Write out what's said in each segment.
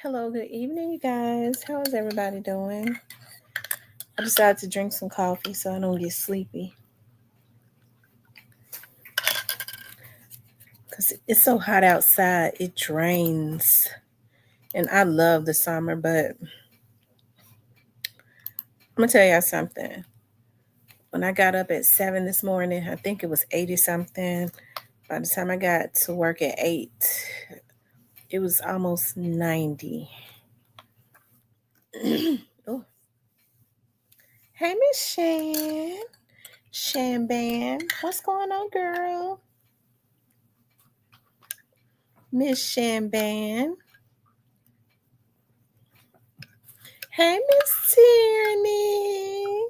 Hello, good evening, you guys. How is everybody doing? I decided to drink some coffee so I don't get sleepy because it's so hot outside. It drains, and I love the summer. But I'm gonna tell y'all something. When I got up at 7 this morning, I think it was 80 something. By the time I got to work at 8, it was almost 90. Oh, hey, Miss Shan what's going on, girl? Miss Shan. Hey, Miss Tierney.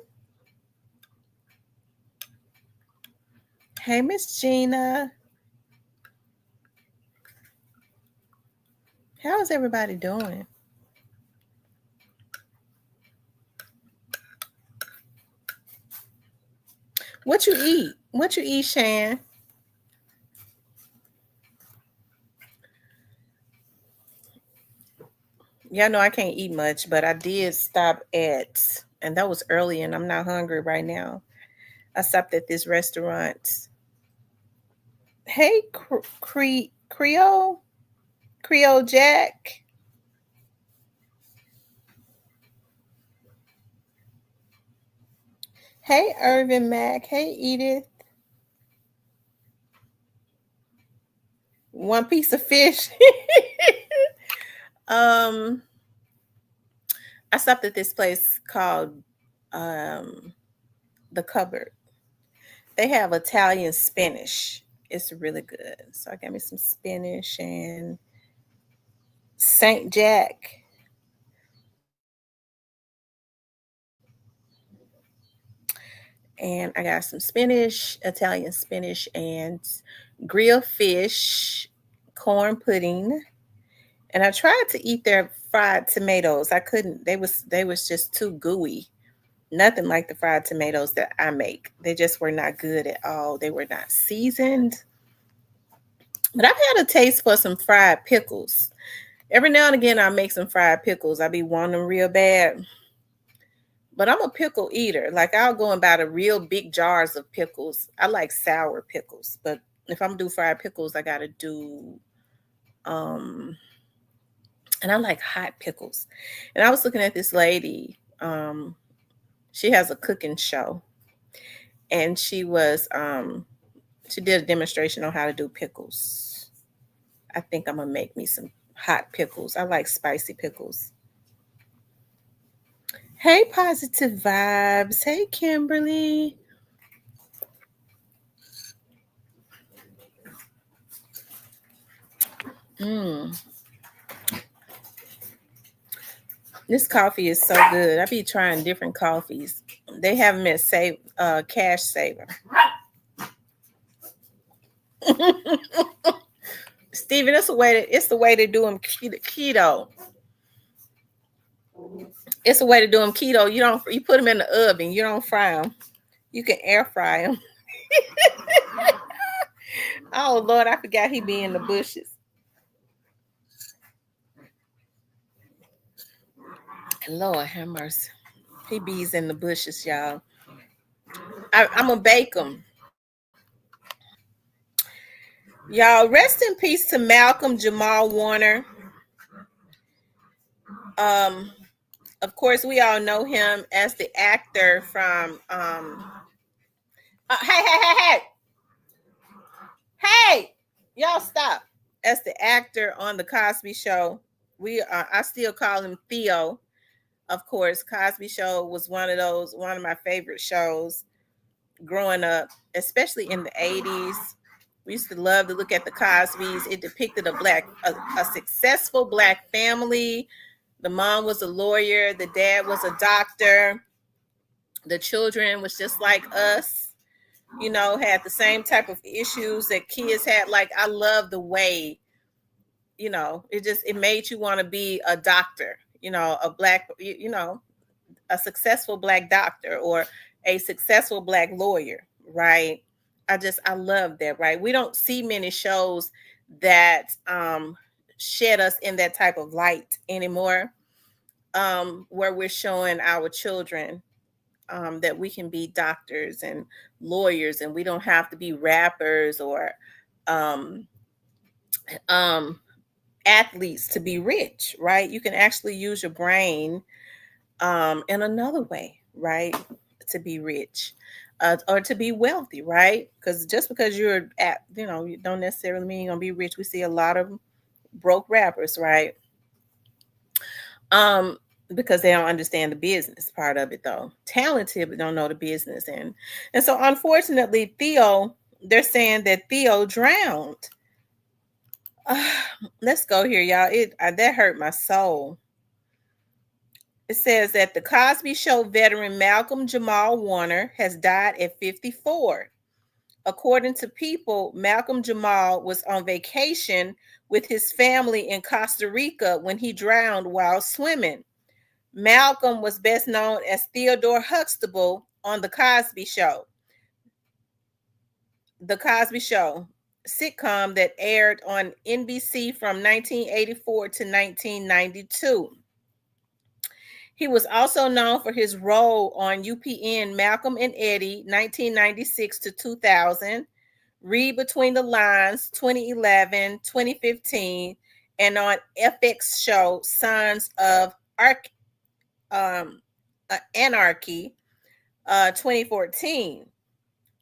Hey, Miss Gina. How is everybody doing? What you eat? What you eat, Shan? Y'all know I can't eat much, but I did stop at, and that was early, and I'm not hungry right now. I stopped at this restaurant. Hey, Creole Jack. Hey, Irvin Mac. Hey, Edith. One piece of fish. um, I stopped at this place called The Cupboard. They have Italian spinach. It's really good. So I got me some spinach and Saint Jack. And I got some spinach, Italian spinach, and grilled fish, corn pudding. And I tried to eat their fried tomatoes. I couldn't. They was just too gooey. Nothing like the fried tomatoes that I make. They just were not good at all. They were not seasoned. But I've had a taste for some fried pickles. Every now and again, I make some fried pickles. I be wanting them real bad. But I'm a pickle eater. Like I'll go and buy the real big jars of pickles. I like sour pickles, but if I'm do fried pickles, I gotta do um and I like hot pickles. And I was looking at this lady. She has a cooking show, and she did a demonstration on how to do pickles. I think I'm gonna make me some hot pickles. I like spicy pickles. Hey, positive vibes. Hey, Kimberly. Mm, this coffee is so good. I be trying different coffees. They have them at Cash Saver. Steven, it's the way to do them keto. It's a way to do them keto. You put them in the oven. You don't fry them. You can air fry them. Oh Lord, I forgot he be in the bushes. Lord have mercy. He bees in the bushes, y'all. I'm gonna bake them. Y'all, rest in peace to Malcolm Jamal Warner. Um, of course, we all know him as the actor from hey, hey, y'all stop. As the actor on the Cosby Show, I still call him Theo. Of course, Cosby Show was one of my favorite shows growing up, especially in the 80s. We used to love to look at the Cosbys. It depicted a successful black family. The mom was a lawyer, the dad was a doctor. The children was just like us, had the same type of issues that kids had. Like I love the way, it made you want to be a doctor, a black, a successful black doctor or a successful black lawyer, right? I love that, right? We don't see many shows that shed us in that type of light anymore, where we're showing our children that we can be doctors and lawyers, and we don't have to be rappers or um, um, athletes to be rich, right? You can actually use your brain in another way, right? To be rich, or to be wealthy, right? Because just because you're at, you don't necessarily mean you're gonna be rich. We see a lot of broke rappers, right? Um, because they don't understand the business part of it, though. Talented, but don't know the business, and so unfortunately, they're saying that Theo drowned. Let's go here, y'all. That hurt my soul. It says that the Cosby Show veteran Malcolm Jamal Warner has died at 54. According to People, Malcolm Jamal was on vacation with his family in Costa Rica when he drowned while swimming. Malcolm was best known as Theodore Huxtable on The Cosby Show. The Cosby Show, sitcom that aired on NBC from 1984 to 1992. He was also known for his role on UPN Malcolm and Eddie 1996 to 2000, Read Between the Lines 2011, 2015, and on FX show Sons of Anarchy 2014.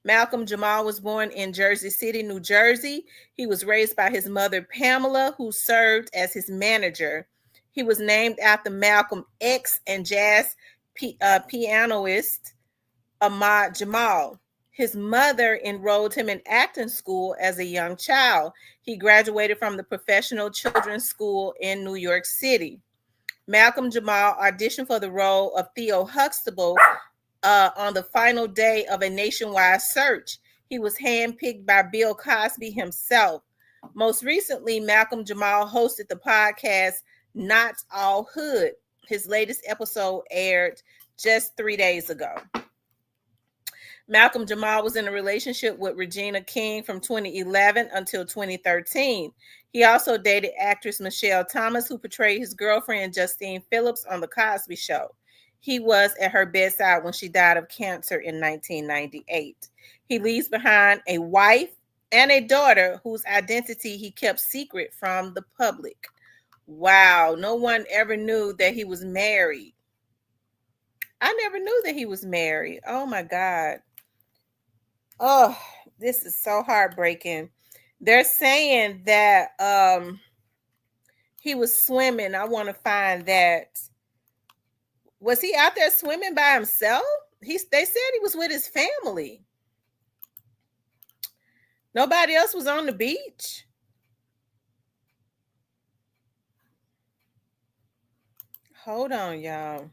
Malcolm Jamal was born in Jersey City, New Jersey. He was raised by his mother, Pamela, who served as his manager. He was named after Malcolm X and jazz pianist Ahmad Jamal. His mother enrolled him in acting school as a young child. He graduated from the Professional Children's School in New York City. Malcolm Jamal auditioned for the role of Theo Huxtable on the final day of a nationwide search. He was handpicked by Bill Cosby himself. Most recently, Malcolm Jamal hosted the podcast Not All Hood. His latest episode aired just 3 days ago. Malcolm Jamal was in a relationship with Regina King from 2011 until 2013. He also dated actress Michelle Thomas, who portrayed his girlfriend Justine Phillips on The Cosby Show. He was at her bedside when she died of cancer in 1998. He leaves behind a wife and a daughter whose identity he kept secret from the public. Wow, no one ever knew that he was married. I never knew that he was married. Oh my God. Oh, this is so heartbreaking. They're saying that he was swimming. I want to find that. Was he out there swimming by himself? They said he was with his family. Nobody else was on the beach. Hold on, y'all.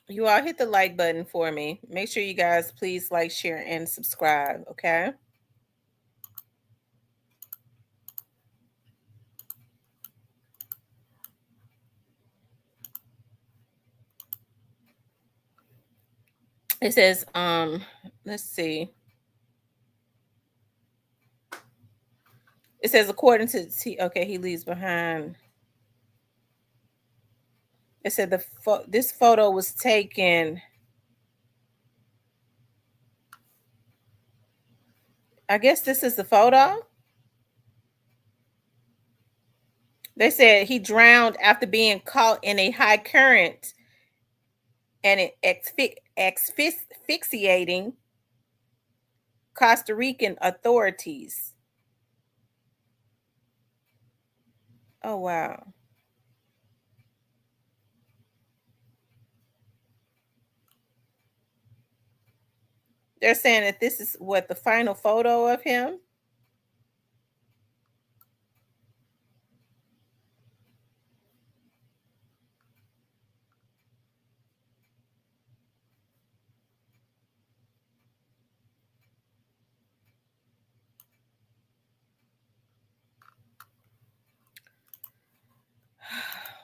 You all hit the like button for me. Make sure you guys please like, share, and subscribe, okay? It says, let's see. It says, according to okay, he leaves behind. It said this photo was taken. I guess this is the photo. They said he drowned after being caught in a high current and it asphyxiating Costa Rican authorities. Oh, wow. They're saying that this is what the final photo of him.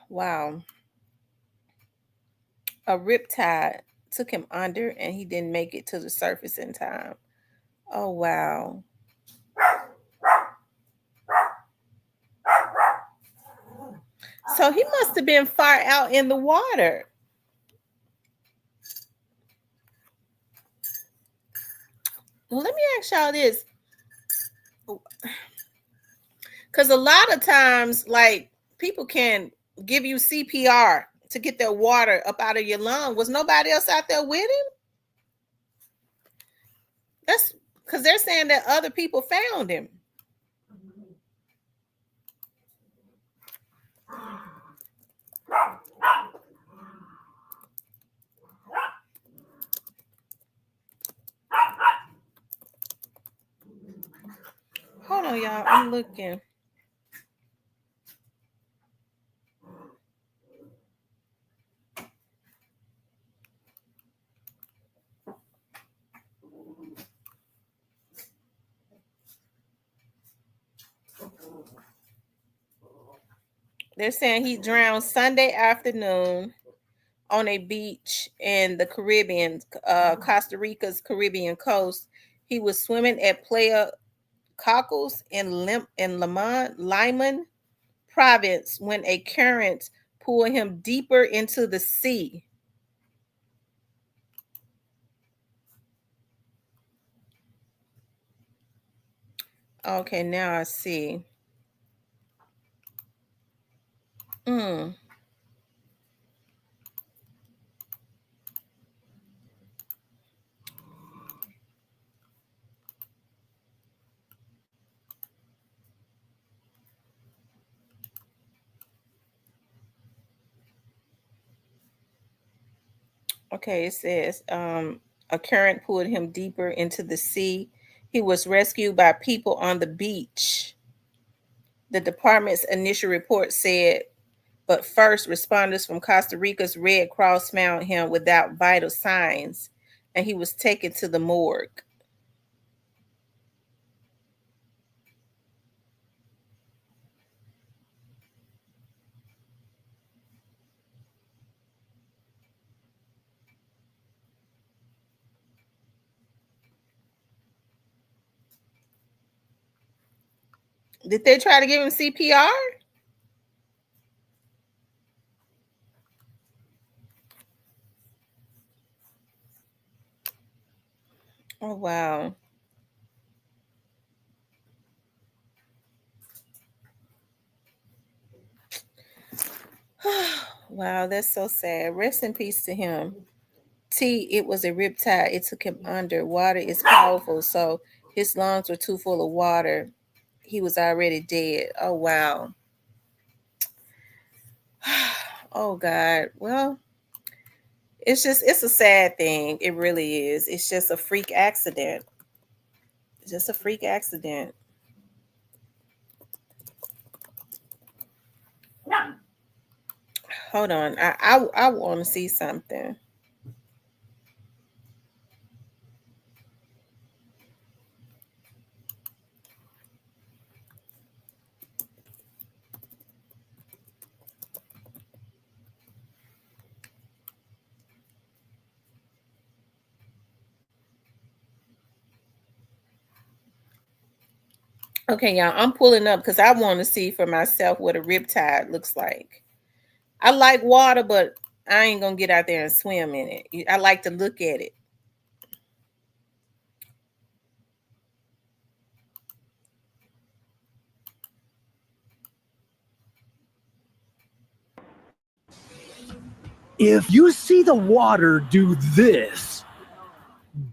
Wow. A riptide took him under and he didn't make it to the surface in time. Oh, wow. So he must have been far out in the water. Well, let me ask y'all this. Because a lot of times, like, people can give you CPR to get that water up out of your lung. Was nobody else out there with him? That's because they're saying that other people found him. Hold on, y'all. I'm looking. They're saying he drowned Sunday afternoon on a beach in the Caribbean, Costa Rica's Caribbean coast. He was swimming at Playa Cockles in Limon province when a current pulled him deeper into the sea. Okay, now I see. Mm. Okay, it says a current pulled him deeper into the sea. He was rescued by people on the beach. The department's initial report said, but first responders from Costa Rica's Red Cross found him without vital signs, and he was taken to the morgue. Did they try to give him CPR? Oh, wow. Wow, that's so sad. Rest in peace to him. It was a riptide. It took him under. Water is powerful, so his lungs were too full of water. He was already dead. Oh, wow. Oh, God. Well, it's a sad thing. It really is. It's just a freak accident. It's just a freak accident. Hold on. I want to see something. Okay, y'all, I'm pulling up because I want to see for myself what a riptide looks like. I like water, but I ain't gonna get out there and swim in it. I like to look at it. If you see the water do this,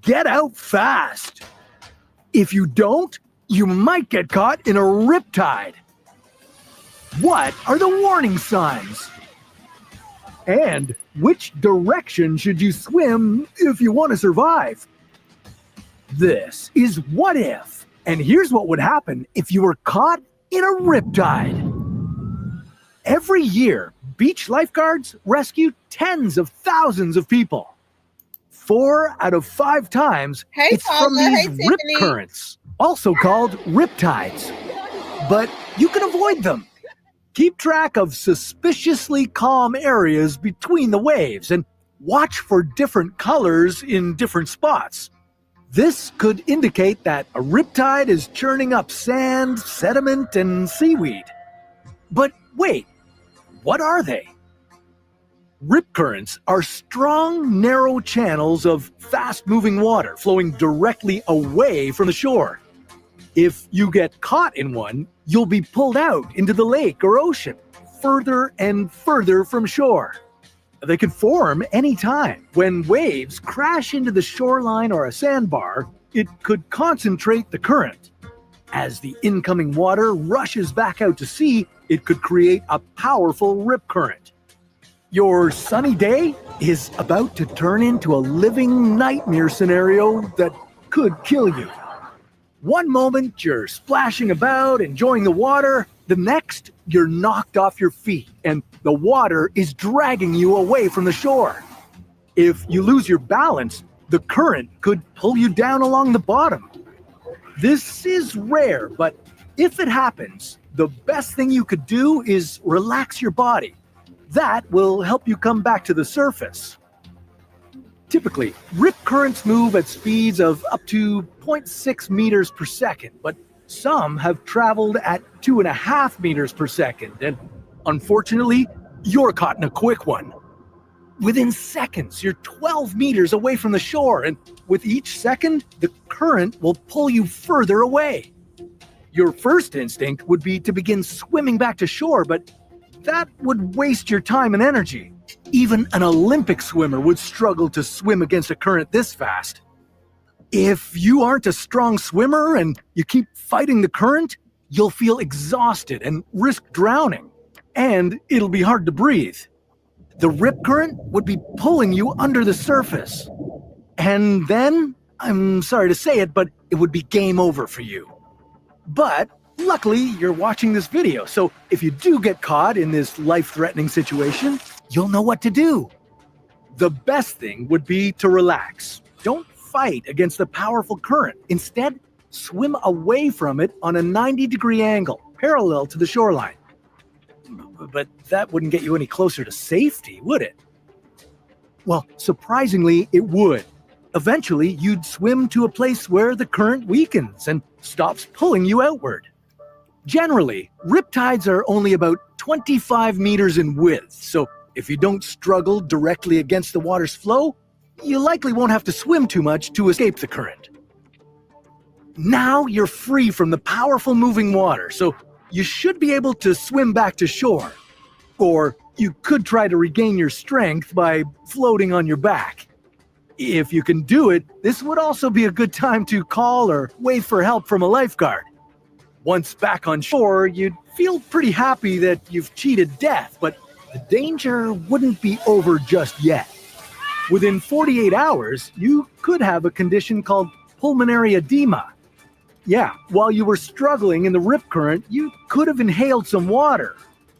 get out fast. If you don't, you might get caught in a riptide. What are the warning signs? And which direction should you swim if you want to survive? This is What If, and here's what would happen if you were caught in a riptide. Every year, beach lifeguards rescue tens of thousands of people. 4 out of 5 times, it's from these rip currents, also called riptides. But you can avoid them. Keep track of suspiciously calm areas between the waves and watch for different colors in different spots. This could indicate that a riptide is churning up sand, sediment, and seaweed. But wait, what are they? Rip currents are strong, narrow channels of fast-moving water flowing directly away from the shore. If you get caught in one, you'll be pulled out into the lake or ocean, further and further from shore. They can form anytime. When waves crash into the shoreline or a sandbar, it could concentrate the current. As the incoming water rushes back out to sea, it could create a powerful rip current. Your sunny day is about to turn into a living nightmare scenario that could kill you. One moment you're splashing about, enjoying the water. The next, you're knocked off your feet and the water is dragging you away from the shore. If you lose your balance, the current could pull you down along the bottom. This is rare, but if it happens, the best thing you could do is relax your body. That will help you come back to the surface. Typically, rip currents move at speeds of up to 0.6 meters per second, but some have traveled at 2.5 meters per second, and unfortunately, you're caught in a quick one. Within seconds, you're 12 meters away from the shore, and with each second, the current will pull you further away. Your first instinct would be to begin swimming back to shore, but that would waste your time and energy. Even an Olympic swimmer would struggle to swim against a current this fast. If you aren't a strong swimmer and you keep fighting the current, you'll feel exhausted and risk drowning, and it'll be hard to breathe. The rip current would be pulling you under the surface. And then, I'm sorry to say it, but it would be game over for you. But luckily, you're watching this video, so if you do get caught in this life-threatening situation, you'll know what to do. The best thing would be to relax. Don't fight against the powerful current. Instead, swim away from it on a 90-degree angle, parallel to the shoreline. But that wouldn't get you any closer to safety, would it? Well, surprisingly, it would. Eventually, you'd swim to a place where the current weakens and stops pulling you outward. Generally, riptides are only about 25 meters in width, so if you don't struggle directly against the water's flow, you likely won't have to swim too much to escape the current. Now you're free from the powerful moving water, so you should be able to swim back to shore. Or you could try to regain your strength by floating on your back. If you can do it, this would also be a good time to call or wait for help from a lifeguard. Once back on shore, you'd feel pretty happy that you've cheated death, but the danger wouldn't be over just yet. Within 48 hours, you could have a condition called pulmonary edema. Yeah, while you were struggling in the rip current, you could have inhaled some water.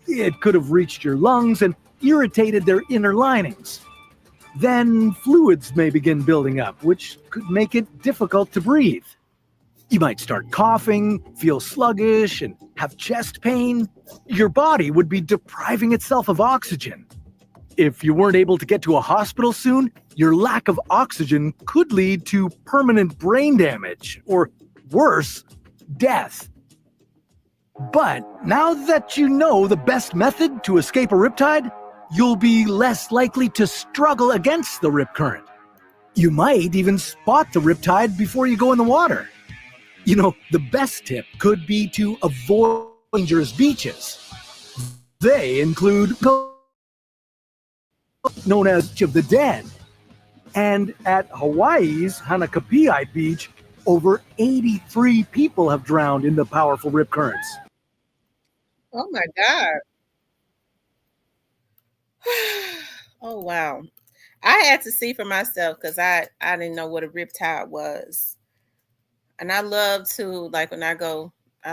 It could have reached your lungs and irritated their inner linings. Then fluids may begin building up, which could make it difficult to breathe. You might start coughing, feel sluggish, and have chest pain. Your body would be depriving itself of oxygen. If you weren't able to get to a hospital soon, your lack of oxygen could lead to permanent brain damage, or worse, death. But now that you know the best method to escape a riptide, you'll be less likely to struggle against the rip current. You might even spot the riptide before you go in the water. You know, the best tip could be to avoid dangerous beaches. They include known as Beach of the Dead. And at Hawaii's Hanakapi'i Beach, over 83 people have drowned in the powerful rip currents. Oh my God. Oh wow. I had to see for myself because I didn't know what a riptide was. And I love to, like when I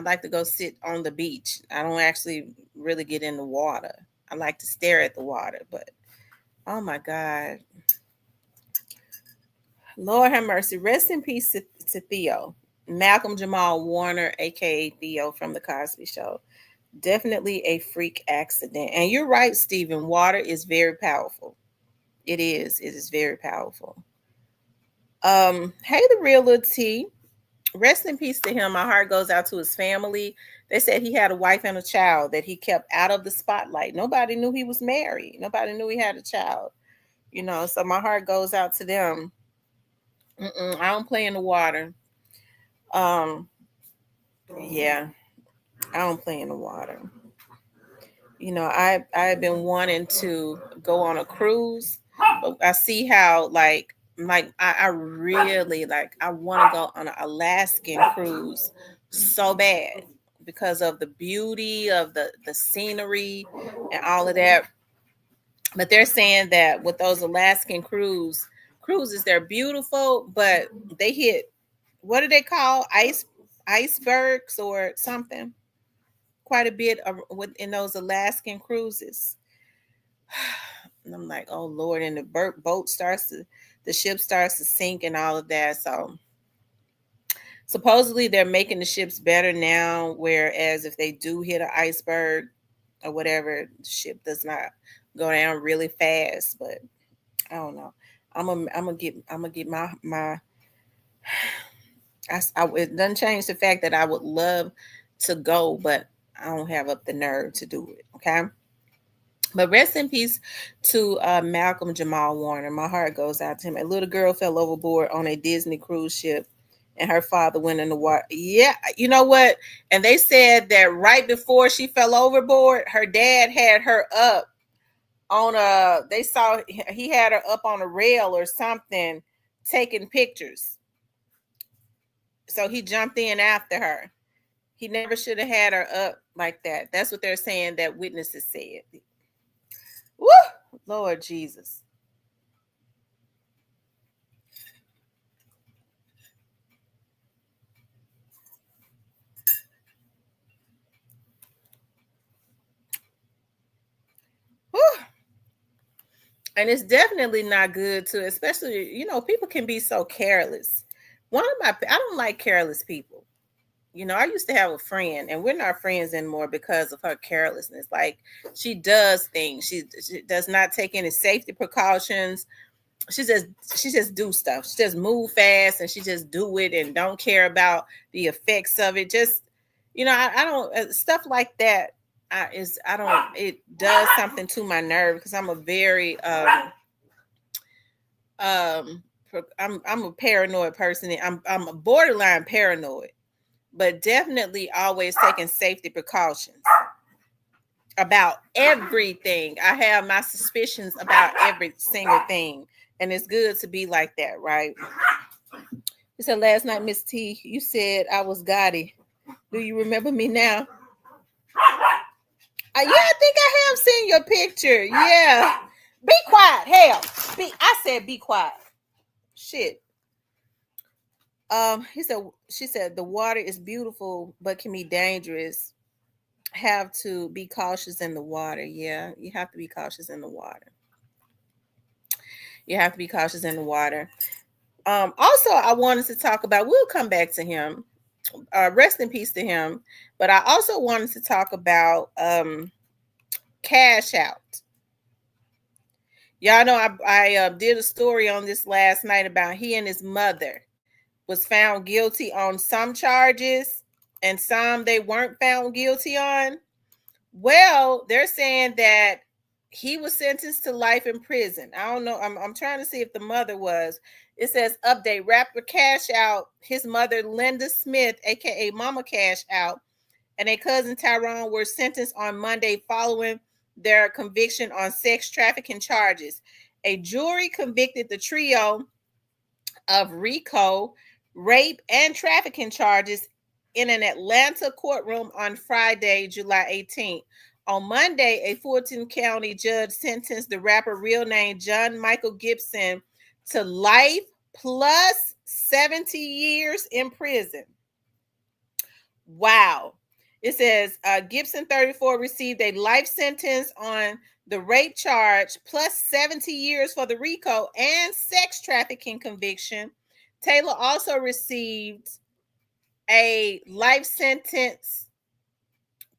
like to go sit on the beach. I don't actually really get in the water. I like to stare at the water, but oh my God. Lord have mercy. Rest in peace to Theo. Malcolm Jamal Warner, aka Theo from the Cosby Show. Definitely a freak accident. And you're right, Stephen. Water is very powerful. It is. It is very powerful. Hey, the real little T. Rest in peace to him. My heart goes out to his family. They said he had a wife and a child that he kept out of the spotlight. Nobody knew he was married. Nobody knew he had a child. So my heart goes out to them. I don't play in the water. Um, yeah, I don't play in the water. I've been wanting to go on a cruise, but I see how I really I want to go on an Alaskan cruise so bad because of the beauty of the scenery and all of that. But they're saying that with those Alaskan cruises, they're beautiful, but they hit, what do they call, icebergs or something, quite a bit in those Alaskan cruises. And I'm like, oh Lord, and the ship starts to sink and all of that. So supposedly they're making the ships better now, whereas if they do hit an iceberg or whatever, the ship does not go down really fast. But I don't know. I'm gonna get my it doesn't change the fact that I would love to go, but I don't have up the nerve to do it. Okay. But rest in peace to Malcolm Jamal Warner. My heart goes out to him. A little girl fell overboard on a Disney cruise ship, and her father went in the water. Yeah, you know what? And they said that right before she fell overboard, her dad had her up on a. They saw he had her up on a rail or something, taking pictures. So he jumped in after her. He never should have had her up like that. That's what they're saying that witnesses said. Woo! Lord Jesus. Woo! And it's definitely not good to, especially, people can be so careless. I don't like careless people. I used to have a friend, and we're not friends anymore because of her carelessness. Like, she does things. She does not take any safety precautions. She just she just do stuff. She just move fast, and she just do it and don't care about the effects of it. Just I don't stuff like that. I don't. It does something to my nerve because I'm a very um I'm a paranoid person. I'm a borderline paranoid, but definitely always taking safety precautions about everything. I have my suspicions about every single thing, and it's good to be like that, right? You said last night, Miss T, you said I was Gotti. Do you remember me now? Yeah, I think I have seen your picture. Yeah. Be quiet. Hell. I said be quiet. Shit. She said the water is beautiful but can be dangerous. Have to be cautious in the water. Yeah, you have to be cautious in the water. You have to be cautious in the water. Also, I wanted to talk about, we'll come back to him. Rest in peace to him. But I also wanted to talk about Cashout. Y'all know I did a story on this last night about he and his mother was found guilty on some charges and some they weren't found guilty on. Well, they're saying that he was sentenced to life in prison. I don't know. I'm trying to see if the mother was. It says update: rapper Cashout, his mother Linda Smith, aka Mama Cashout, and a cousin Tyrone were sentenced on Monday following their conviction on sex trafficking charges. A jury convicted the trio of RICO, rape, and trafficking charges in an Atlanta courtroom on Friday, July 18th. On Monday, a Fulton County judge sentenced the rapper, real name John Michael Gibson, to life plus 70 years in prison. Wow. It says Gibson, 34, received a life sentence on the rape charge plus 70 years for the RICO and sex trafficking conviction. Taylor also received a life sentence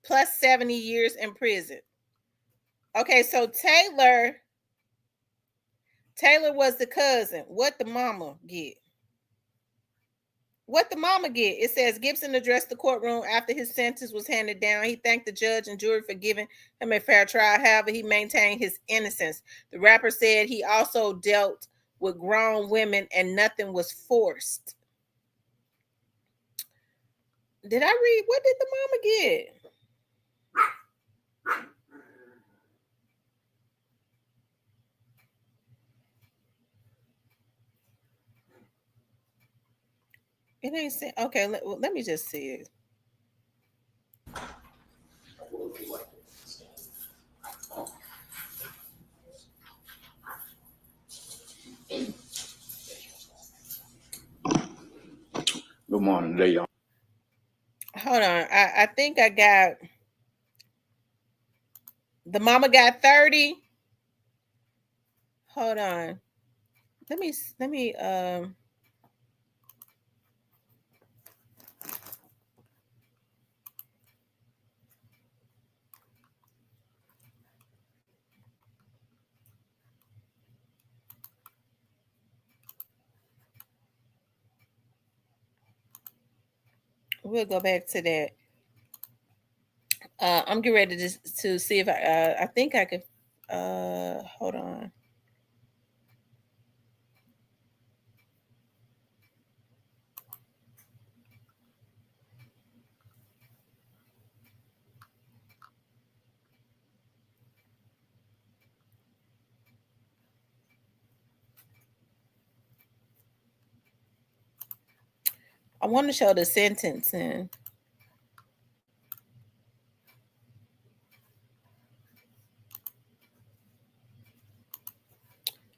plus 70 years in prison. Okay, so Taylor was the cousin. What the mama get? What the mama get? It says Gibson addressed the courtroom after his sentence was handed down. He thanked the judge and jury for giving him a fair trial. However, he maintained his innocence. The rapper said he also dealt with grown women and nothing was forced. Did I read? What did the mama get? It ain't saying. Okay, let me just see it. Good morning, today, y'all. Hold on. I think I got the mama got 30. Hold on. Let me we'll go back to that. I'm getting ready to see if I think I could hold on. I want to show the sentencing.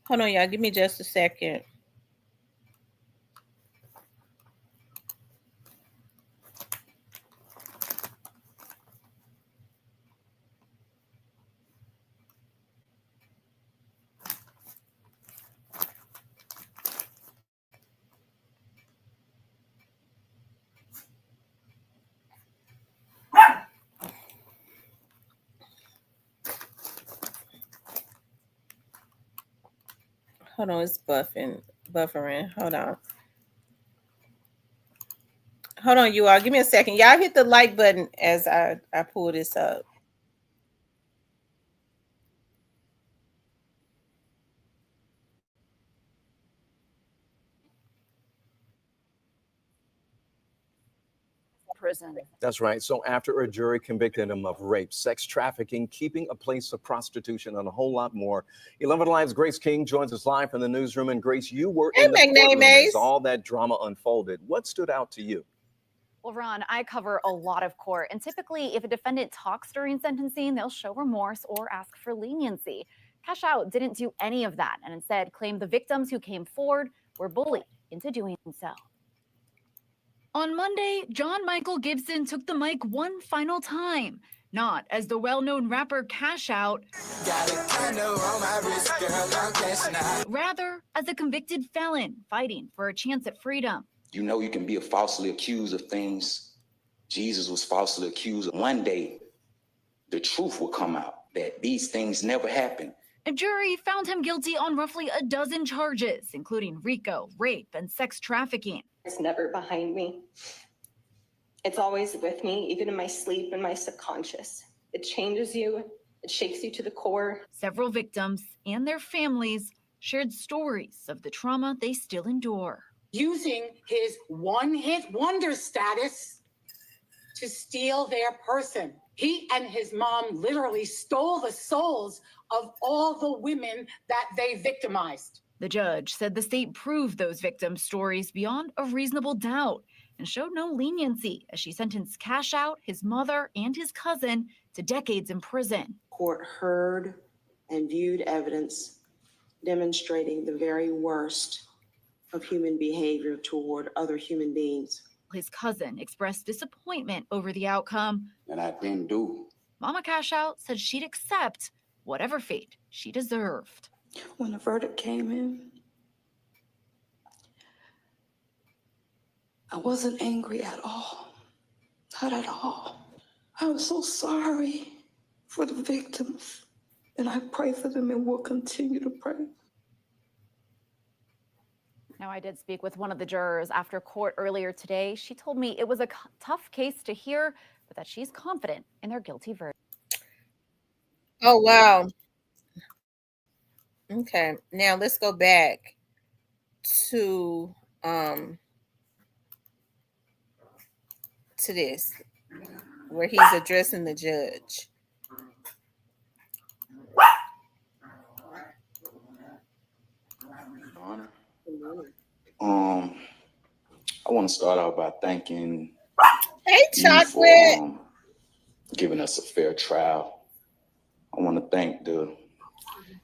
Hold on, y'all. Give me just a second. Hold on, it's buffering. Hold on. Hold on, you all. Give me a second. Y'all hit the like button as I pull this up. Prison. That's right. So after a jury convicted him of rape, sex trafficking, keeping a place of prostitution, and a whole lot more, 11 Live's Grace King joins us live from the newsroom. And Grace, you were in the courtroom as all that drama unfolded. What stood out to you? Well, Ron, I cover a lot of court, and typically if a defendant talks during sentencing, they'll show remorse or ask for leniency. Cashout didn't do any of that and instead claimed the victims who came forward were bullied into doing so. On Monday, John Michael Gibson took the mic one final time, not as the well-known rapper Cashout, rather as a convicted felon fighting for a chance at freedom. You know you can be falsely accused of things. Jesus was falsely accused. One day, the truth will come out that these things never happened. A jury found him guilty on roughly a dozen charges, including RICO, rape, and sex trafficking. It's never behind me. It's always with me, even in my sleep and my subconscious. It changes you. It shakes you to the core. Several victims and their families shared stories of the trauma they still endure. Using his one-hit wonder status to steal their person. He and his mom literally stole the souls of all the women that they victimized. The judge said the state proved those victims' stories beyond a reasonable doubt and showed no leniency as she sentenced Cashout, his mother, and his cousin to decades in prison. Court heard and viewed evidence demonstrating the very worst of human behavior toward other human beings. His cousin expressed disappointment over the outcome. And I didn't do. Mama Cashout said she'd accept whatever fate she deserved. When the verdict came in, I wasn't angry at all. Not at all. I'm so sorry for the victims, and I pray for them and will continue to pray. Now, I did speak with one of the jurors after court earlier today. She told me it was a tough case to hear, but that she's confident in their guilty verdict. Oh, wow. Okay, now let's go back to this, where he's addressing the judge. I want to start out by thanking you for giving us a fair trial. I want to thank the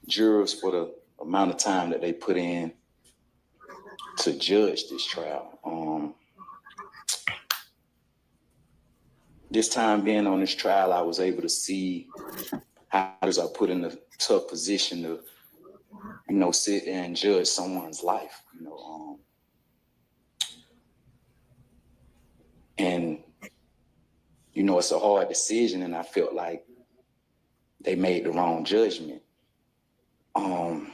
jurors for the amount of time that they put in to judge this trial. This time being on this trial, I was able to see how others are put in a tough position to, sit there and judge someone's life, and, it's a hard decision, and I felt like they made the wrong judgment. I've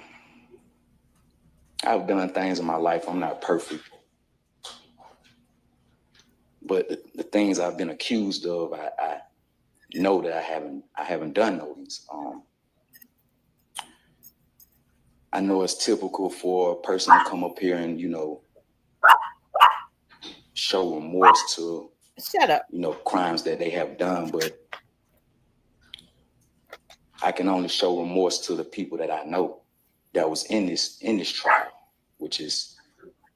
done things in my life. I'm not perfect, but the things I've been accused of, I know that I haven't done those. I know it's typical for a person to come up here and, show remorse to, crimes that they have done, but I can only show remorse to the people that I know that was in this trial, which is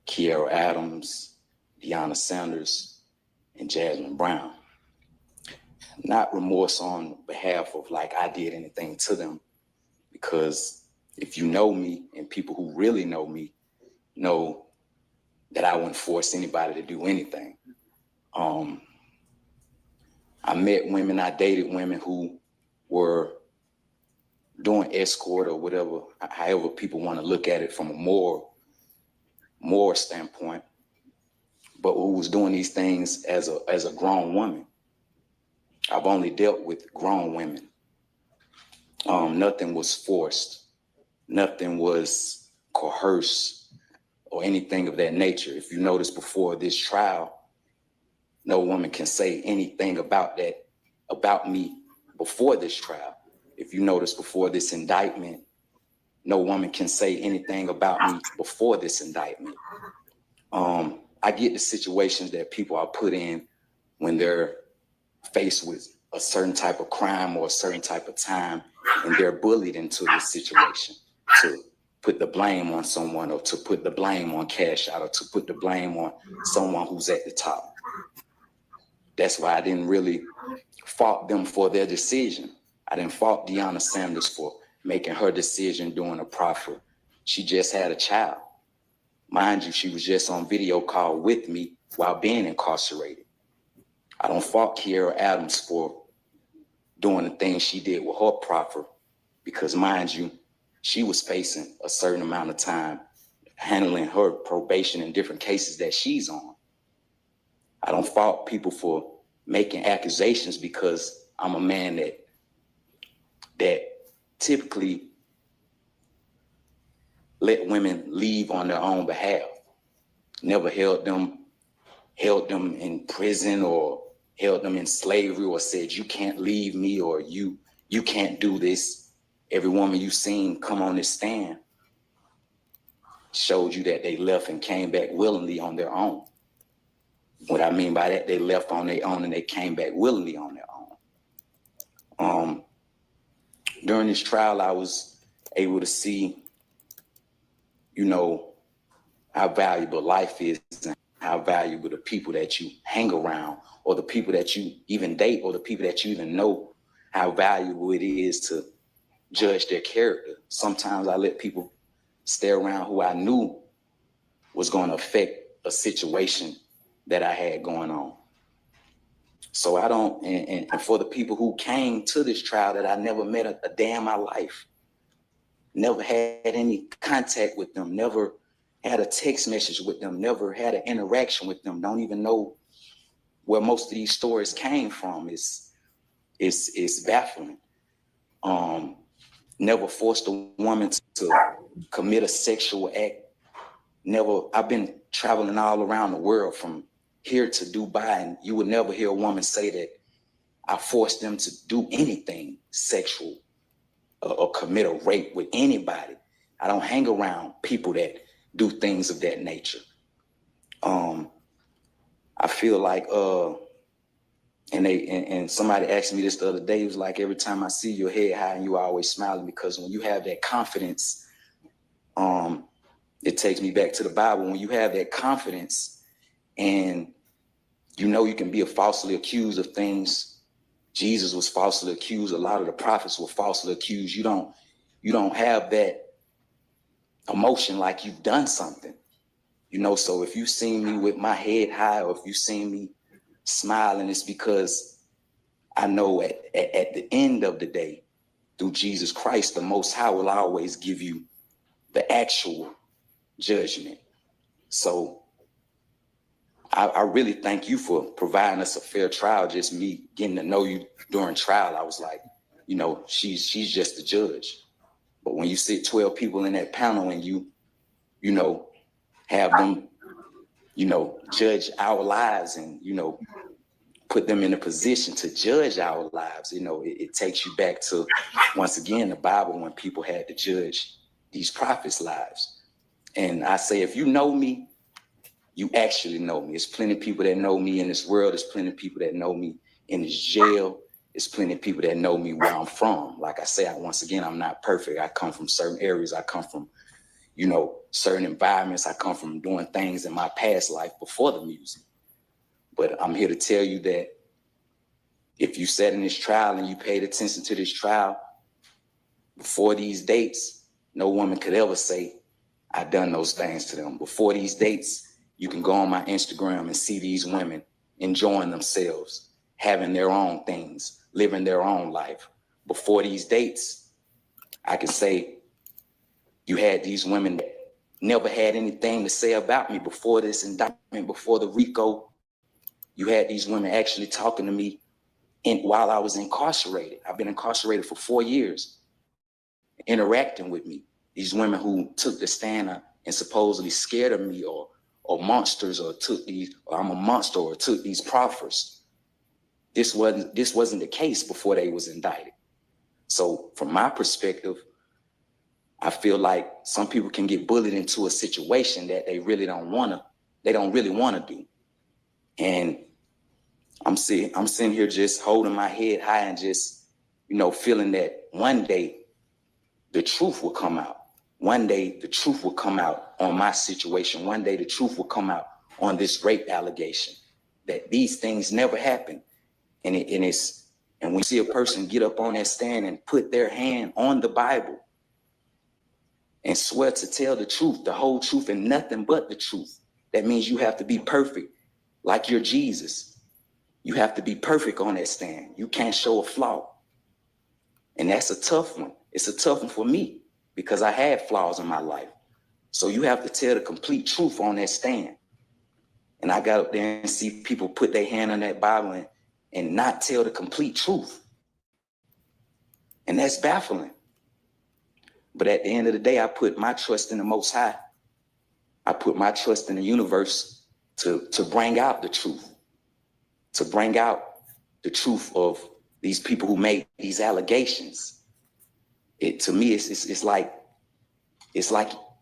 Kiara Adams, Deanna Sanders, and Jasmine Brown. Not remorse on behalf of like I did anything to them, because if you know me, and people who really know me know that I wouldn't force anybody to do anything. I met women, I dated women who were doing escort or whatever, however people want to look at it from a moral standpoint, but who was doing these things as a grown woman. I've only dealt with grown women. Nothing was forced. Nothing was coerced or anything of that nature. If you notice, before this trial, no woman can say anything about me before this trial. If you notice, before this indictment, no woman can say anything about me before this indictment. I get the situations that people are put in when they're faced with a certain type of crime or a certain type of time, and they're bullied into this situation to put the blame on someone, or to put the blame on Cashout, or to put the blame on someone who's at the top. That's why I didn't really fault them for their decision. I didn't fault Deanna Sanders for making her decision during a proffer. She just had a child. Mind you, she was just on video call with me while being incarcerated. I don't fault Kiara Adams for doing the things she did with her proffer, because mind you, she was facing a certain amount of time handling her probation in different cases that she's on. I don't fault people for making accusations, because I'm a man that typically let women leave on their own behalf. Never held them in prison or held them in slavery or said, you can't leave me, or you can't do this. Every woman you've seen come on this stand showed you that they left and came back willingly on their own. What I mean by that, they left on their own and they came back willingly on their own. During this trial, I was able to see, how valuable life is, and how valuable the people that you hang around, or the people that you even date, or the people that you even know, how valuable it is to judge their character. Sometimes I let people stay around who I knew was going to affect a situation that I had going on. So I don't, and for the people who came to this trial that I never met a day in my life, never had any contact with them, never had a text message with them, never had an interaction with them, don't even know where most of these stories came from. It's it's baffling. Never forced a woman to commit a sexual act. Never. I've been traveling all around the world from here to Dubai, and you would never hear a woman say that I forced them to do anything sexual or commit a rape with anybody. I don't hang around people that do things of that nature. I feel like, and somebody asked me this the other day, it was like, every time I see your head high and you are always smiling, because when you have that confidence, it takes me back to the Bible. When you have that confidence and you know you can be falsely accused of things, Jesus was falsely accused, a lot of the prophets were falsely accused. You don't have that emotion like you've done something, you know. So if you see me with my head high, or if you see me smiling, it's because I know at the end of the day, through Jesus Christ, the Most High will always give you the actual judgment. So I really thank you for providing us a fair trial. Just me getting to know you during trial, I was like, you know, she's just the judge. But when you sit 12 people in that panel and you know, have them, you know, judge our lives and, you know, put them in a position to judge our lives, you know, it takes you back to, once again, the Bible, when people had to judge these prophets' lives. And I say, if you know me, you actually know me. There's plenty of people that know me in this world. There's plenty of people that know me in this jail. There's plenty of people that know me where I'm from. Like I say, once again, I'm not perfect. I come from certain areas. I come from, you know, certain environments. I come from doing things in my past life before the music. But I'm here to tell you that if you sat in this trial and you paid attention to this trial, before these dates, no woman could ever say, I've done those things to them. Before these dates, you can go on my Instagram and see these women enjoying themselves, having their own things, living their own life. Before these dates, I can say you had these women that never had anything to say about me. Before this indictment, before the RICO, you had these women actually talking to me while I was incarcerated. I've been incarcerated for 4 years, interacting with me. These women who took the stand and supposedly scared of me, or monsters, or took these, or I'm a monster, or took these proffers. This wasn't the case before they was indicted. So from my perspective, I feel like some people can get bullied into a situation that they really don't really want to do. And I'm sitting here just holding my head high and just, you know, feeling that one day the truth will come out. One day the truth will come out on my situation. One day the truth will come out on this rape allegation, that these things never happened. And when you see a person get up on that stand and put their hand on the Bible and swear to tell the truth, the whole truth, and nothing but the truth, that means you have to be perfect, like you're Jesus. You have to be perfect on that stand. You can't show a flaw. And that's a tough one. It's a tough one for me because I had flaws in my life. So you have to tell the complete truth on that stand. And I got up there and see people put their hand on that Bible and not tell the complete truth. And that's baffling. But at the end of the day, I put my trust in the Most High. I put my trust in the universe to bring out the truth, to bring out the truth of these people who made these allegations. To me, it's like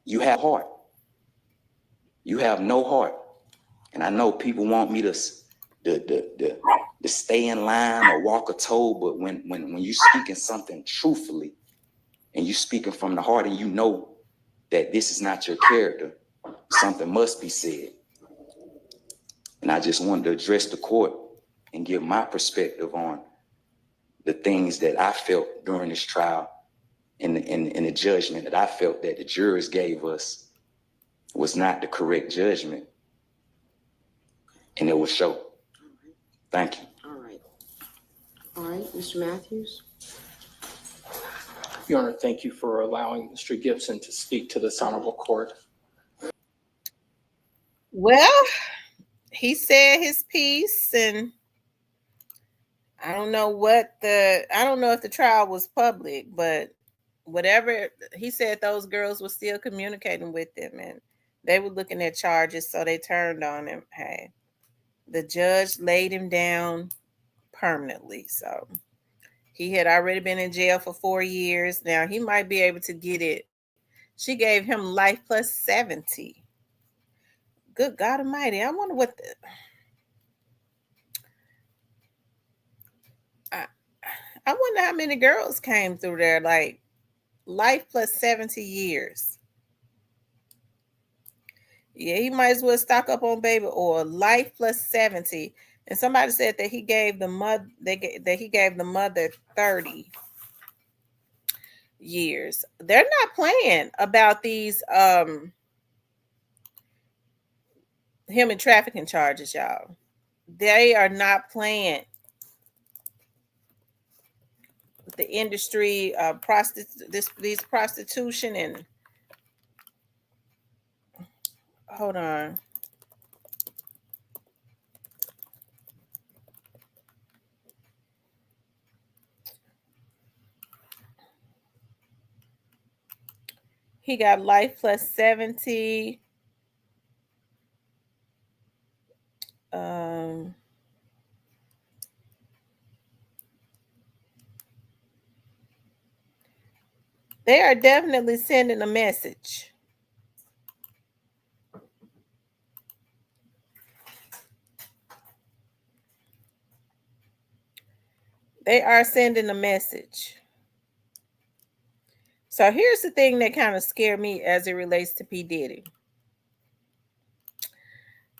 you have heart. You have no heart. And I know people want me to stay in line or walk a toe, but when you speaking something truthfully and you speaking from the heart and you know that this is not your character, something must be said. And I just wanted to address the court and give my perspective on the things that I felt during this trial and the judgment that I felt that the jurors gave us was not the correct judgment. And it will show. Thank you. All right, Mr. Matthews. Your Honor, thank you for allowing Mr. Gibson to speak to this honorable court. Well, he said his piece, and I don't know if the trial was public, but whatever he said, those girls were still communicating with him and they were looking at charges, so they turned on him. Hey, the judge laid him down permanently. So he had already been in jail for 4 years. Now he might be able to get it. She gave him life plus 70. Good God Almighty. I wonder what I, I wonder how many girls came through there. Like life plus 70 years. Yeah, he might as well stock up on baby oil. Life plus 70. And somebody said that he gave the mother 30 years. They're not playing about these human trafficking charges, y'all. They are not playing. The industry, these prostitution and hold on. He got life plus 70. They are definitely sending a message. They are sending a message. So here's the thing that kind of scared me as it relates to P. Diddy.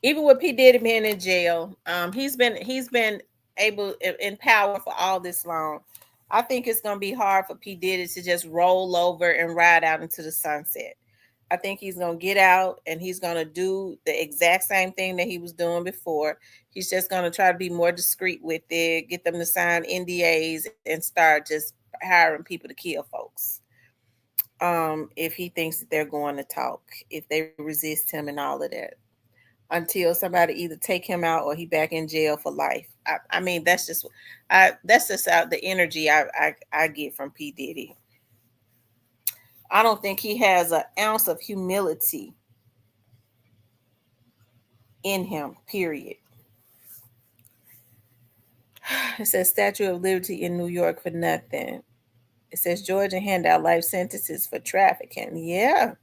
Even with P. Diddy being in jail, he's been able in power for all this long. I think it's gonna be hard for P. Diddy to just roll over and ride out into the sunset. I think he's gonna get out and he's gonna do the exact same thing that he was doing before. He's just gonna try to be more discreet with it, get them to sign NDAs and start just hiring people to kill folks. If he thinks that they're going to talk, if they resist him and all of that, until somebody either take him out or he back in jail for life. I mean, that's just out the energy I get from P. Diddy. I don't think he has an ounce of humility in him, period. It says Statue of Liberty in New York for nothing. It says Georgia hand out life sentences for trafficking. Yeah.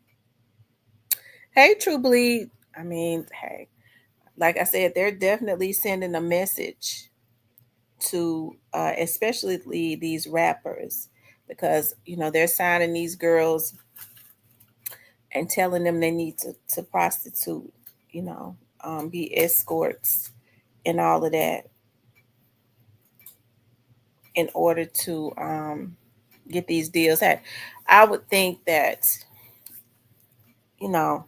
Hey, True Bleed. I mean, hey, like I said, they're definitely sending a message to especially these rappers, because they're signing these girls and telling them they need to prostitute, be escorts and all of that in order to get these deals. I would think that it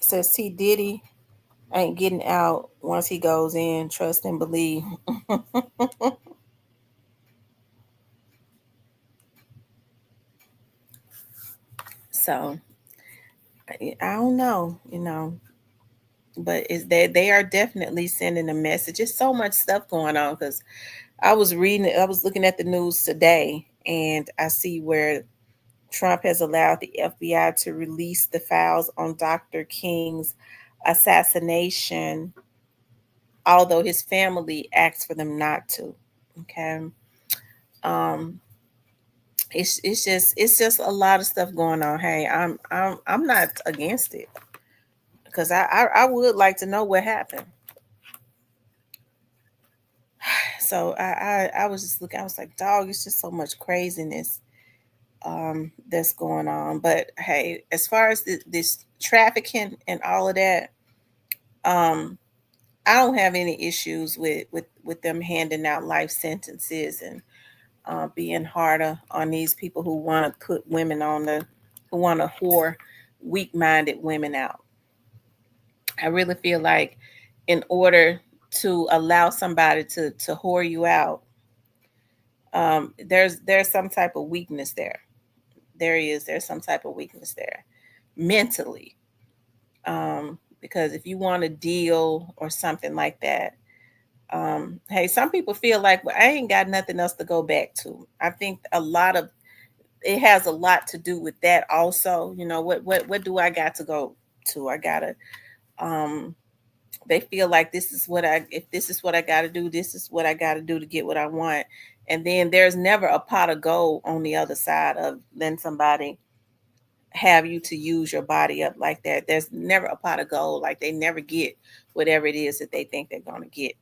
says T. Diddy ain't getting out once he goes in. Trust and believe. So I don't know, but they are definitely sending a message. There's so much stuff going on because I was looking at the news today, and I see where Trump has allowed the FBI to release the files on Dr. King's assassination, although his family asked for them not to. Okay. Um, it's just a lot of stuff going on. Hey, I'm not against it, because I would like to know what happened. So I was just looking. I was like, dog, it's just so much craziness that's going on. But hey, as far as this trafficking and all of that, I don't have any issues with them handing out life sentences and being harder on these people who want to put women who want to whore weak-minded women out. I really feel like in order to allow somebody to whore you out, there's some type of weakness there. There's some type of weakness there mentally. Because if you want a deal or something like that, Hey, some people feel like, well, I ain't got nothing else to go back to. I think it has a lot to do with that also. You know, what do I got to go to? I gotta they feel like if this is what I gotta do, this is what I gotta do to get what I want. And then there's never a pot of gold on the other side of letting somebody have you to use your body up like that. There's never a pot of gold. Like they never get whatever it is that they think they're gonna get.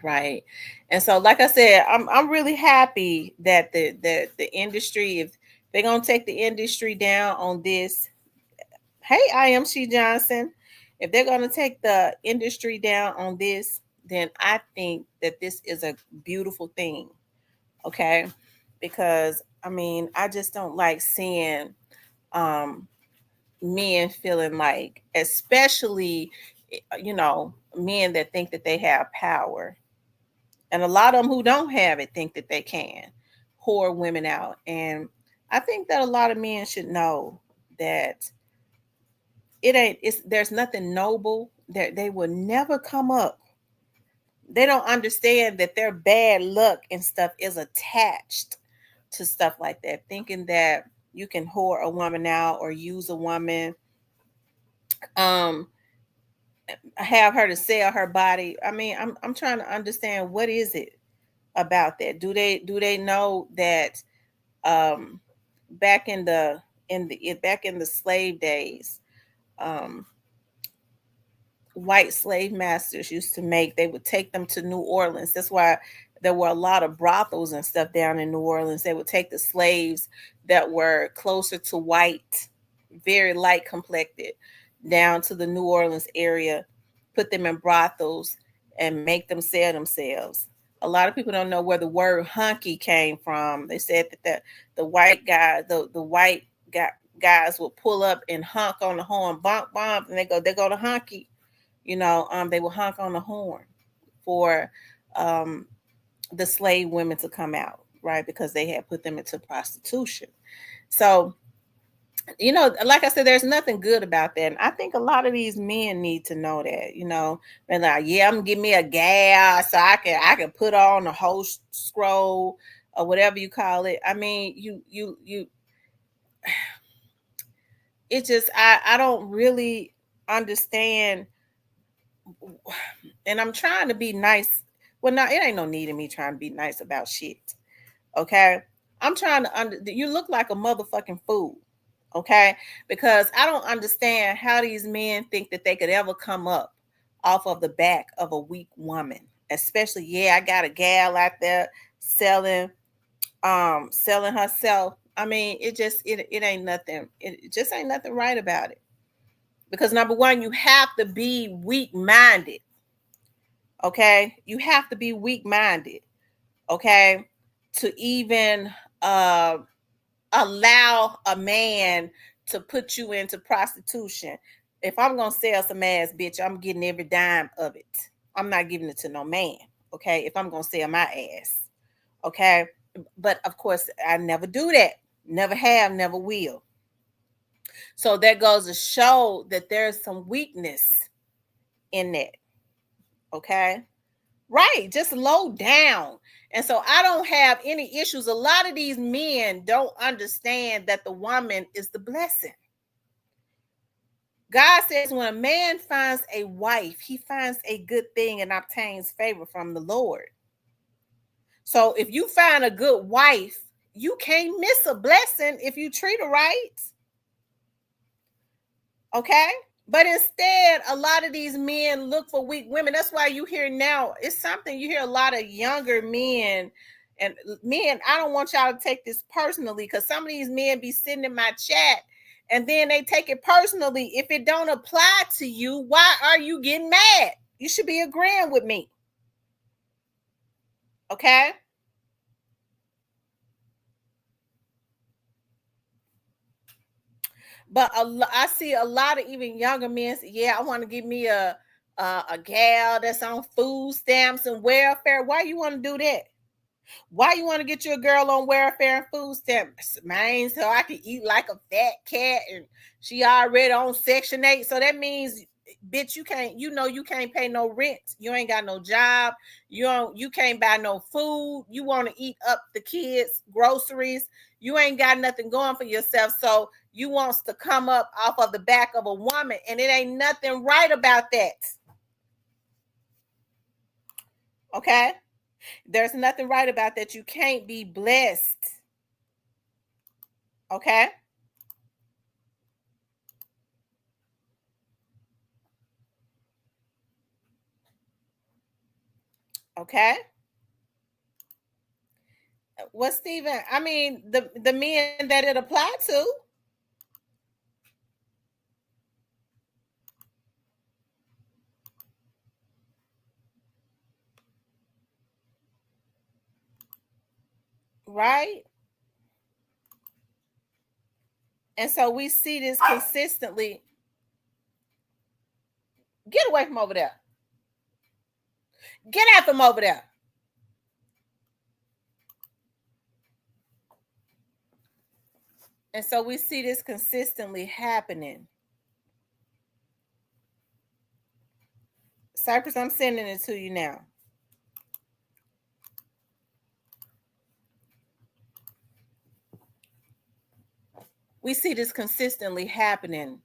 Right. And so, like I said, I'm really happy that the industry, if they're gonna take the industry down on this, hey, I am She Johnson. If they're gonna take the industry down on this, then I think that this is a beautiful thing. Okay. Because I mean, I just don't like seeing men feeling like, especially men that think that they have power. And a lot of them who don't have it think that they can whore women out. And I think that a lot of men should know that there's nothing noble, that they will never come up. They don't understand that their bad luck and stuff is attached to stuff like that, thinking that you can whore a woman out or use a woman, have her to sell her body. I mean, I'm trying to understand, what is it about that? Do they know that back in the slave days, white slave masters used to they would take them to New Orleans. That's why there were a lot of brothels and stuff down in New Orleans. They would take the slaves that were closer to white, very light complected, down to the New Orleans area, put them in brothels and make them sell themselves. A lot of people don't know where the word hunky came from. They said that the white guy, the white guys would pull up and honk on the horn, bonk, bonk, and they go to hunky. They will honk on the horn for the slave women to come out, right? Because they had put them into prostitution. So, like I said, there's nothing good about that. And I think a lot of these men need to know that, they're like, yeah, I'm gonna give me a gal so I can put on the whole scroll or whatever you call it. I mean, you it just, I don't really understand. And I'm trying to be nice. Well, no, it ain't no need in me trying to be nice about shit. Okay. I'm trying to you look like a motherfucking fool. Okay. Because I don't understand how these men think that they could ever come up off of the back of a weak woman. Especially, I got a gal out there selling herself. I mean, it ain't nothing. It just ain't nothing right about it. Because number one, you have to be weak-minded. Okay, you have to be weak-minded, okay, to even allow a man to put you into prostitution. If I'm gonna sell some ass, bitch, I'm getting every dime of it. I'm not giving it to no man, okay? If I'm gonna sell my ass, okay? But of course, I never do that. Never have, never will. So that goes to show that there's some weakness in that. Okay. Right. Just low down. And so I don't have any issues. A lot of these men don't understand that the woman is the blessing. God says when a man finds a wife, he finds a good thing and obtains favor from the Lord. So if you find a good wife, you can't miss a blessing if you treat her right. Okay. But instead, a lot of these men look for weak women. That's why you hear now, it's something you hear a lot of younger men. And men, I don't want y'all to take this personally, because some of these men be sitting in my chat and then they take it personally. If it don't apply to you, why are you getting mad? You should be agreeing with me. Okay? But I see a lot of even younger men say, I want to give me a gal that's on food stamps and welfare. Why you want to do that? Why you want to get your girl on welfare and food stamps, man? So I can eat like a fat cat, and she already on Section 8. So that means bitch, you can't pay no rent. You ain't got no job. You can't buy no food. You want to eat up the kids' groceries. You ain't got nothing going for yourself. So you wants to come up off of the back of a woman, and it ain't nothing right about that. Okay? There's nothing right about that. You can't be blessed. Okay? Okay? Well, Stephen, I mean, the men that it applied to. Right? And so we see this consistently. Get away from over there. Get out from over there. And so we see this consistently happening. Cypress, I'm sending it to you now. We see this consistently happening.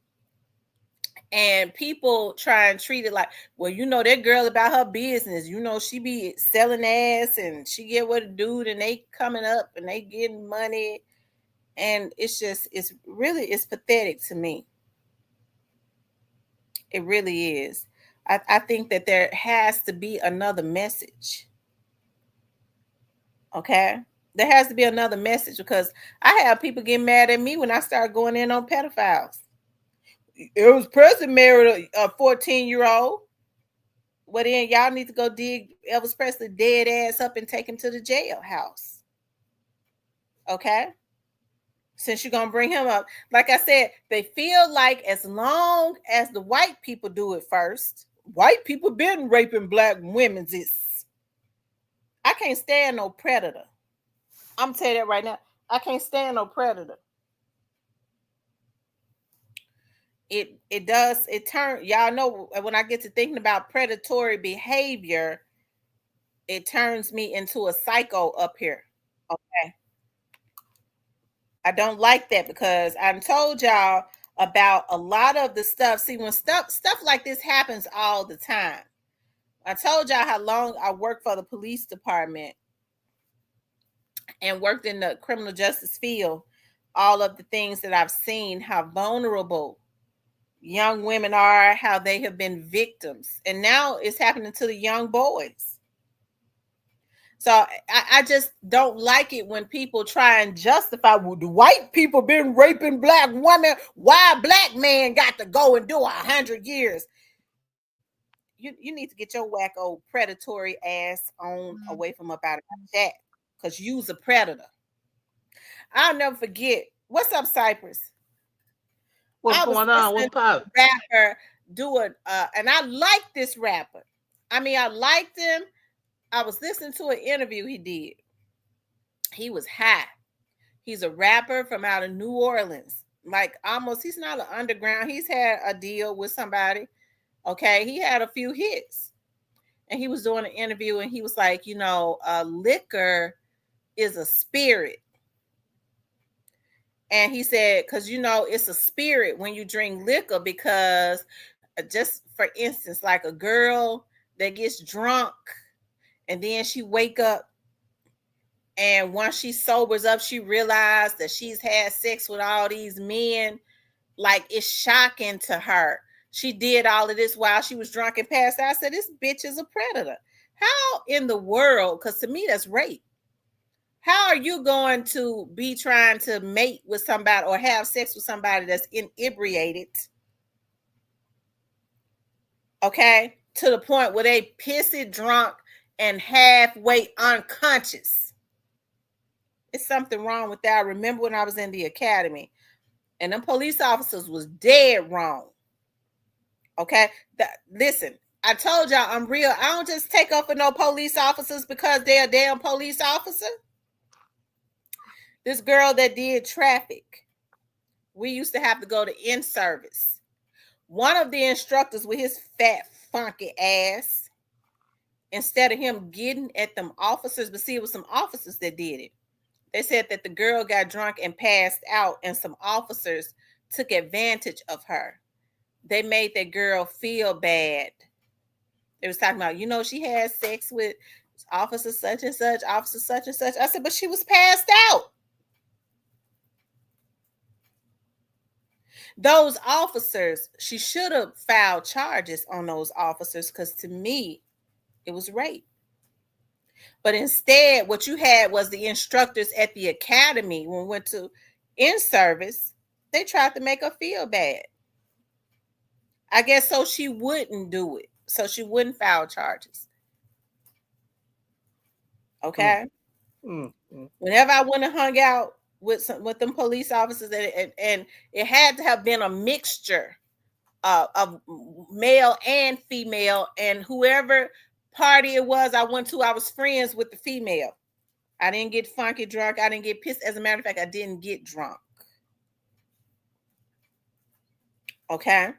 And people try and treat it like, well, that girl about her business. She be selling ass and she get with a dude and they coming up and they getting money. And it's pathetic to me. It really is. I think that there has to be another message. Okay? There has to be another message, because I have people get mad at me when I start going in on pedophiles. Elvis Presley married a 14-year-old. Well, then y'all need to go dig Elvis Presley dead ass up and take him to the jailhouse. Okay? Since you're going to bring him up. Like I said, they feel like as long as the white people do it first, white people been raping black women. I can't stand no predator. I'm telling you that right now. I can't stand no predator. It does. Y'all know, when I get to thinking about predatory behavior, it turns me into a psycho up here. Okay. I don't like that, because I told y'all about a lot of the stuff. See, when stuff like this happens all the time. I told y'all how long I worked for the police department and worked in the criminal justice field. All of the things that I've seen, how vulnerable young women are, how they have been victims. And now it's happening to the young boys. So I just don't like it when people try and justify, well, the white people been raping black women. Why a black man got to go and do 100 years? You need to get your wacko predatory ass on away from up out of that, because you's a predator. I'll never forget. What's up, Cypress? What's going on? What's up? Rapper doing, and I like this rapper. I mean, I liked him. I was listening to an interview he did. He was high. He's a rapper from out of New Orleans. Like, almost, he's not an underground. He's had a deal with somebody. Okay, he had a few hits. And he was doing an interview and he was like, liquor is a spirit. And he said, because, it's a spirit when you drink liquor, because just for instance, like a girl that gets drunk and then she wake up, and once she sobers up, she realized that she's had sex with all these men. Like, it's shocking to her. She did all of this while she was drunk and passed out. I said, this bitch is a predator. How in the world? Because to me, that's rape. How are you going to be trying to mate with somebody or have sex with somebody that's inebriated? Okay? To the point where they pissy drunk and halfway unconscious. It's something wrong with that. I remember when I was in the academy, and them police officers was dead wrong. Okay? Listen, I told y'all I'm real. I don't just take up for no police officers because they're a damn police officer. This girl that did traffic, we used to have to go to in-service. one of the instructors with his fat, funky ass, instead of him getting at them officers, but see, it was some officers that did it. They said that the girl got drunk and passed out, and some officers took advantage of her. They made that girl feel bad. They was talking about, she had sex with officer such and such, officer such and such. I said, but she was passed out. Those officers, she should have filed charges on those officers, because to me, it was rape. But instead, what you had was the instructors at the academy, when we went to in service, they tried to make her feel bad. I guess so she wouldn't do it. So she wouldn't file charges. Okay? Whenever I went and hung out with them police officers, and it had to have been a mixture of male and female, and whoever party it was I went to, I was friends with the female. I didn't get funky drunk. I didn't get pissed. As a matter of fact, I didn't get drunk. Okay?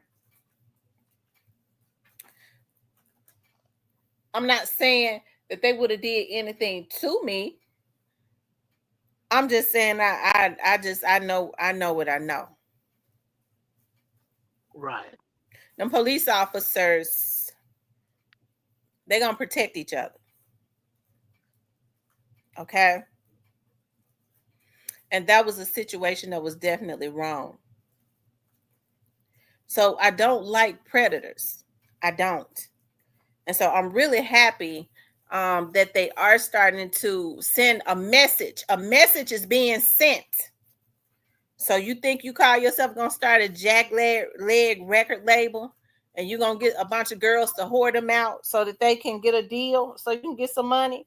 I'm not saying that they would have did anything to me. I'm just saying I know what I know. Right. Them police officers, they're gonna protect each other. Okay? And that was a situation that was definitely wrong. So I don't like predators. I don't. And so I'm really happy that they are starting to send a message. A message is being sent. So you think you call yourself going to start a jack leg record label, and you're going to get a bunch of girls to hoard them out so that they can get a deal, so you can get some money?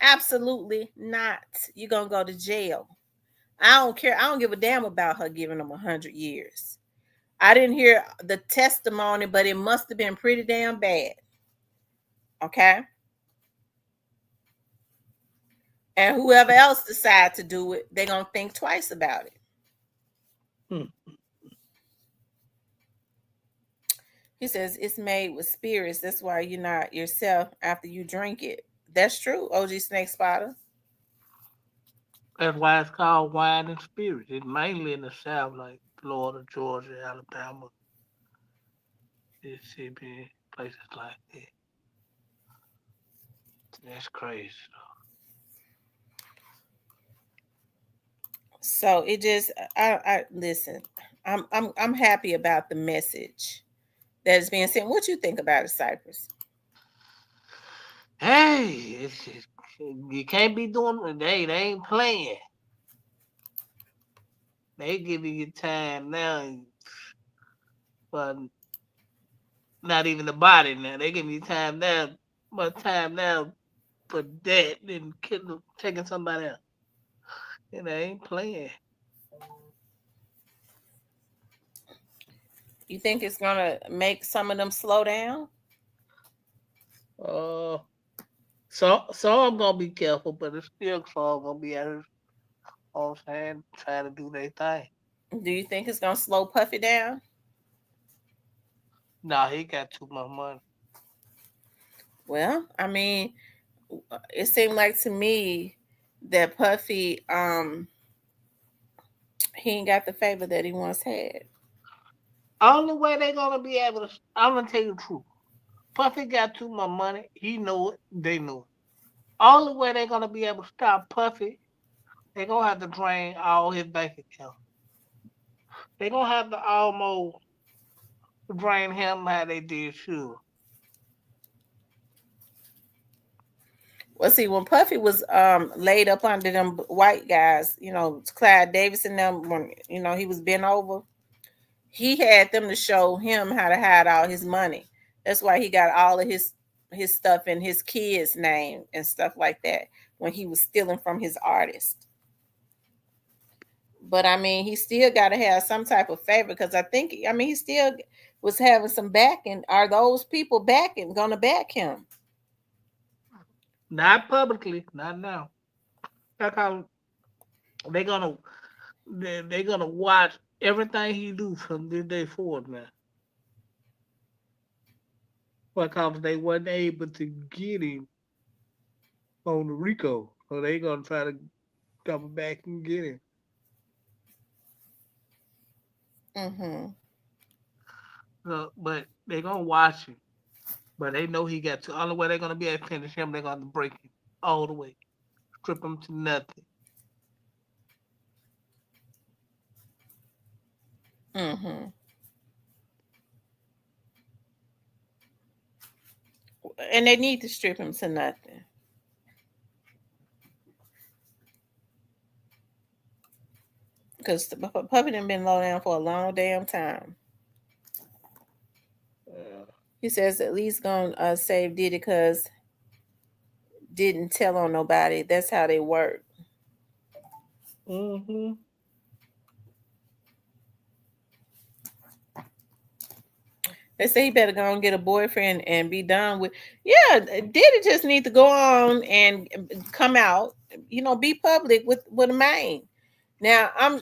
Absolutely not. You're going to go to jail. I don't care. I don't give a damn about her giving them 100 years. I didn't hear the testimony, but it must have been pretty damn bad. Okay? And whoever else decides to do it, they're going to think twice about it. He says, it's made with spirits. That's why you're not yourself after you drink it. That's true, OG Snake Spotter. That's why it's called wine and spirits. It's mainly in the South, like Florida, Georgia, Alabama, Mississippi, places like that. That's crazy. So it just, I listen. I'm happy about the message that is being sent. What you think about it, Cypress? Hey, you can't be doing. They ain't playing. They giving you time now, but not even the body now. They giving you time now, but time now for that and taking somebody else. And they ain't playing. You think it's gonna make some of them slow down? So I'm gonna be careful, but it's still all gonna be at his own hand trying to do their thing. Do you think it's gonna slow Puffy down? Nah, he got too much money. Well, I mean, it seemed like to me that Puffy, he ain't got the favor that he once had. Only way they're gonna be able to, I'm gonna tell you the truth. Puffy got too much money. He knew it. They knew it. Only way they're gonna be able to stop Puffy, they're gonna have to drain all his bank account. They're gonna have to almost drain him how they did Sugar. Well, see, when Puffy was laid up under them white guys, Clyde Davis and them, when he was bent over, he had them to show him how to hide all his money. That's why he got all of his stuff in his kids' name and stuff like that when he was stealing from his artist. But I mean, he still got to have some type of favor, because he still was having some backing. Are those people gonna back him? Not publicly, not now. That's how they're gonna watch everything he do from this day forward now. Because they wasn't able to get him on the RICO. So they gonna try to come back and get him. But they gonna watch him. But they know he got to. Only way they're gonna be able to finish him, they're gonna break him all the way, strip him to nothing. And they need to strip him to nothing. Because the puppy done been low down for a long damn time. He says at least gonna save Diddy because didn't tell on nobody. That's how they work. They say he better go and get a boyfriend and be done with. Yeah, Diddy just need to go on and come out. Be public with a man. Now I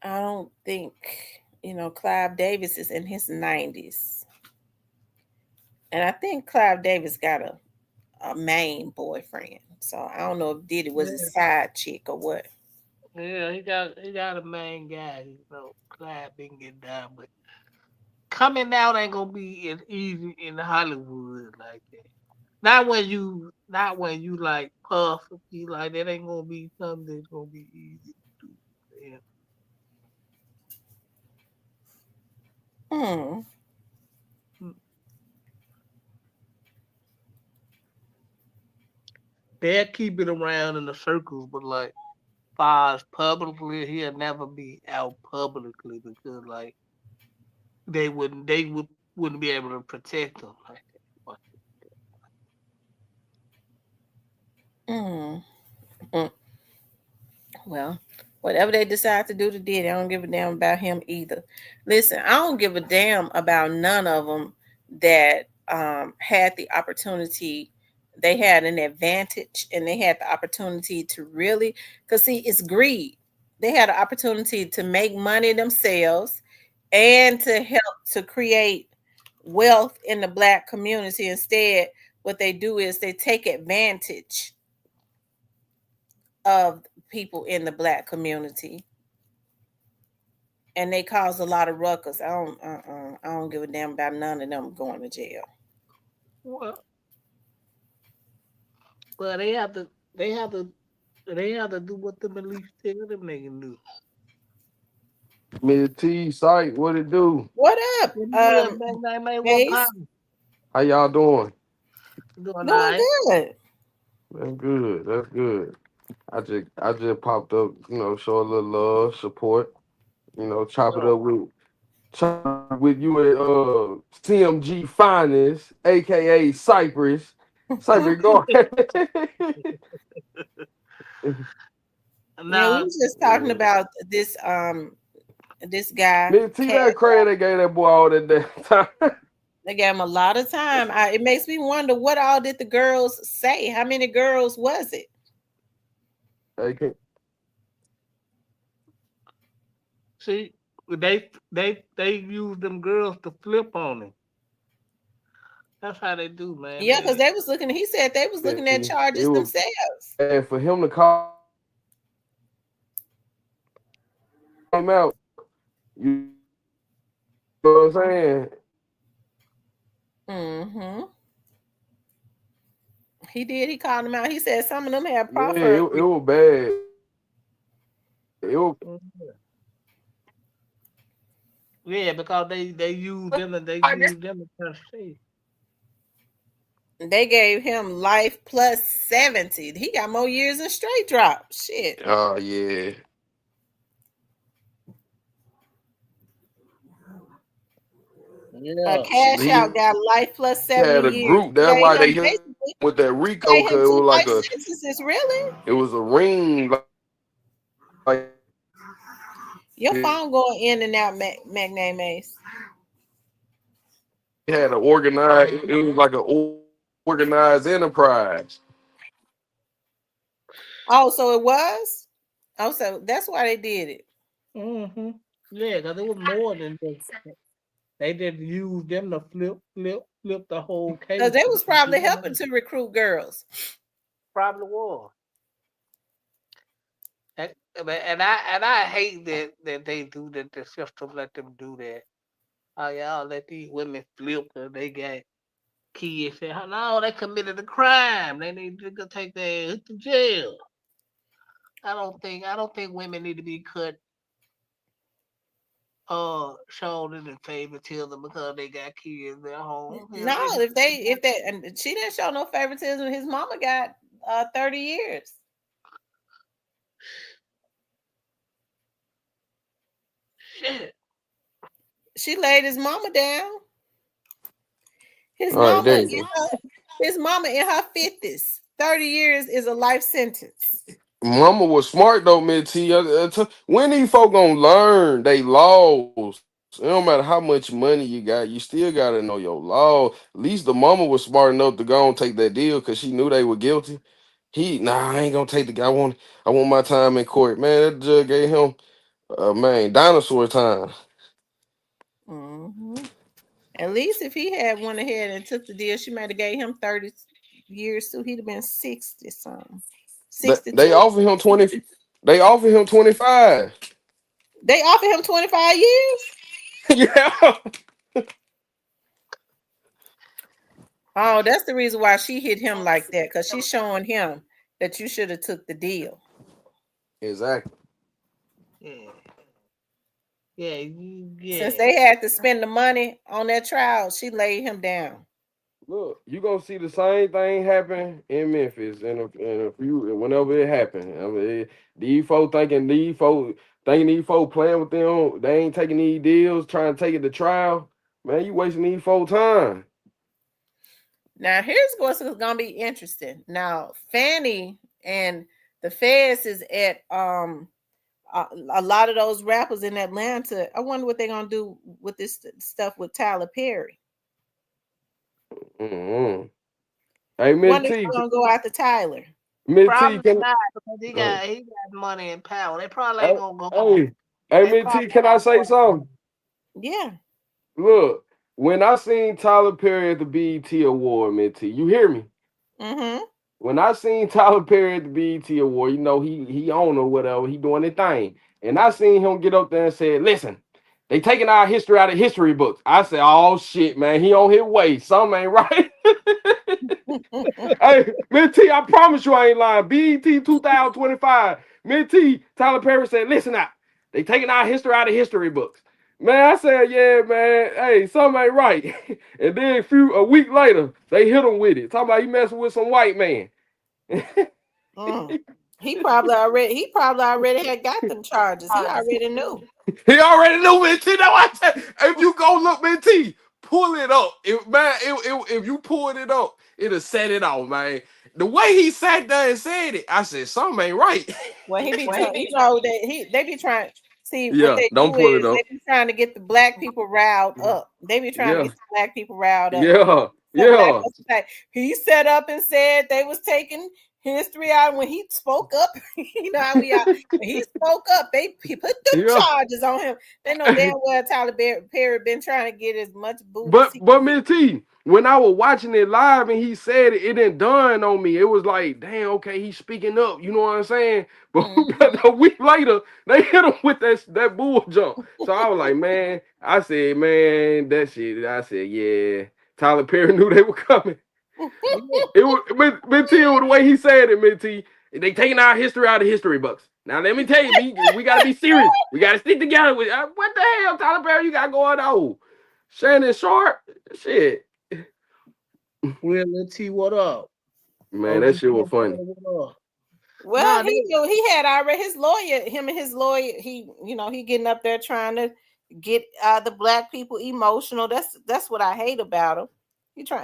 don't think Clive Davis is in his 90s, and I think Clive Davis got a main boyfriend. So I don't know if Diddy was his side chick or what. Yeah, he got a main guy. Clive didn't get down, but coming out ain't gonna be as easy in Hollywood like that. Not when you like Puff, like that ain't gonna be something that's gonna be easy to do. Yeah. They'll keep it around in the circles, but like far as publicly, he'll never be out publicly because like they wouldn't be able to protect him like that. Well, whatever they decide to do to Diddy, I don't give a damn about him either. Listen, I don't give a damn about none of them that had the opportunity. They had an advantage and they had the opportunity to really, because see, it's greed. They had an opportunity to make money themselves and to help to create wealth in the Black community. Instead, what they do is they take advantage of people in the Black community, and they cause a lot of ruckus. I don't give a damn about none of them going to jail. Well, they have to do what the police tell them they can do. Miss T site, what it do? What up? How y'all doing? Doing good. That's good. That's good. I just popped up, show a little love, support, chop it up with you at CMG Finest, aka Cypress. Cypress, go ahead. Yeah, we was just talking about this guy. Miss T, that crazy they gave that boy all that time. They gave him a lot of time. It makes me wonder, what all did the girls say? How many girls was it? See, they use them girls to flip on him. That's how they do, man. Yeah, because they was looking. He said they was looking at charges themselves. And for him to call him out, you know what I'm saying? He did. He called him out. He said some of them had profit. Yeah, it was bad. Yeah, because they use them and they use them to see. They gave him life plus 70. He got more years in straight drop. Shit. Oh yeah. Cashout got life plus 70 had a years. group. That's why they hit with that RICO, because it was like a sentences, really? It was a ring. Like your phone going in and out, Magname Ace. It had an organized. It was like an organized enterprise. Oh, so it was? Oh, so that's why they did it. Mm-hmm. Yeah, because it was more than just. They just used them to flip the whole case. Because they was probably helping to recruit girls. Probably was. And I hate that they do that. The system let them do that. Oh y'all let these women flip because they got kids. Say, no, they committed a crime. They need to go take their ass to jail. I don't think women need to be cut shown in favoritism because they got kids at home. No, if they and she didn't show no favoritism, his mama got 30 years. Shit. She laid his mama down. His All mama, right, his mama in her 50s. 30 years is a life sentence. Mama was smart though, man. When these folk gonna learn they laws? It don't matter how much money you got, you still gotta know your law. At least the mama was smart enough to go and take that deal because she knew they were guilty. I ain't gonna take the guy. I want my time in court, man. That judge gave him, man, dinosaur time. Mm-hmm. At least if he had went ahead and took the deal, she might have gave him 30 years too. He'd have been 60 something. 62. They offered him 20. They offered him 25. They offered him 25 years. Yeah. Oh, that's the reason why she hit him like that, because she's showing him that you should have took the deal. Exactly. Yeah. Since they had to spend the money on that trial, she laid him down. Look, you gonna see the same thing happen in Memphis in a few whenever it happens. I mean, these folks playing with them, they ain't taking these deals, trying to take it to trial. Man, you wasting these folks' time. Now, here's what's gonna be interesting. Now, Fannie and the feds is at a lot of those rappers in Atlanta. I wonder what they're gonna do with this stuff with Tyler Perry. Mm-hmm. Hey, Wonder if they're gonna go after Tyler. Probably not, because he got money and power. They probably ain't gonna go. Hey, Miss T, can I say something? Yeah. Look, when I seen Tyler Perry at the BET Award, Miss T, you hear me? Mm-hmm. When I seen Tyler Perry at the BET Award, you know, he on or whatever, he doing his thing. And I seen him get up there and say, listen, they taking our history out of history books. I said, oh shit, man, he on his way. Something ain't right. Hey, Miss T, I promise you I ain't lying. BET 2025. Miss T, Tyler Perry said, listen out. They taking our history out of history books. Man, I said, yeah, man. Hey, something ain't right. And then a week later, they hit him with it. Talking about he messing with some white man. He probably already had got them charges. He already knew. He already knew, Miss T. Now I said, if you go look, Miss T, pull it up. If you pulled it up, it'll set it off, man. The way he sat there and said it, I said, something ain't right. Well, he be trying, you know, that they be trying. See, Yeah, what they don't do pull is it up. they be trying to get the black people riled up. They be trying to get the black people riled up. Yeah, yeah. He set up and said they was taking history out. When he spoke up, you know how we are. When he spoke up, he put them charges on him. They know damn well Tyler Perry been trying to get as much booty. But Miss T, when I was watching it live and he said it, it didn't dawn on me. It was like, damn, okay, he's speaking up. You know what I'm saying? But a week later, they hit him with that bull jump. So I was like, man, I said, man, that shit. I said, yeah, Tyler Perry knew they were coming. It was Miss T, the way he said it, Miss T. They taking our history out of history books. Now let me tell you, we gotta be serious. We gotta stick together with what the hell, Tyler Perry, you got going on? Shannon Sharp, shit. Well, let's see what up. Man, that shit was funny. Well, he knew he had already his lawyer. Him and his lawyer. He getting up there trying to get the black people emotional. That's what I hate about him.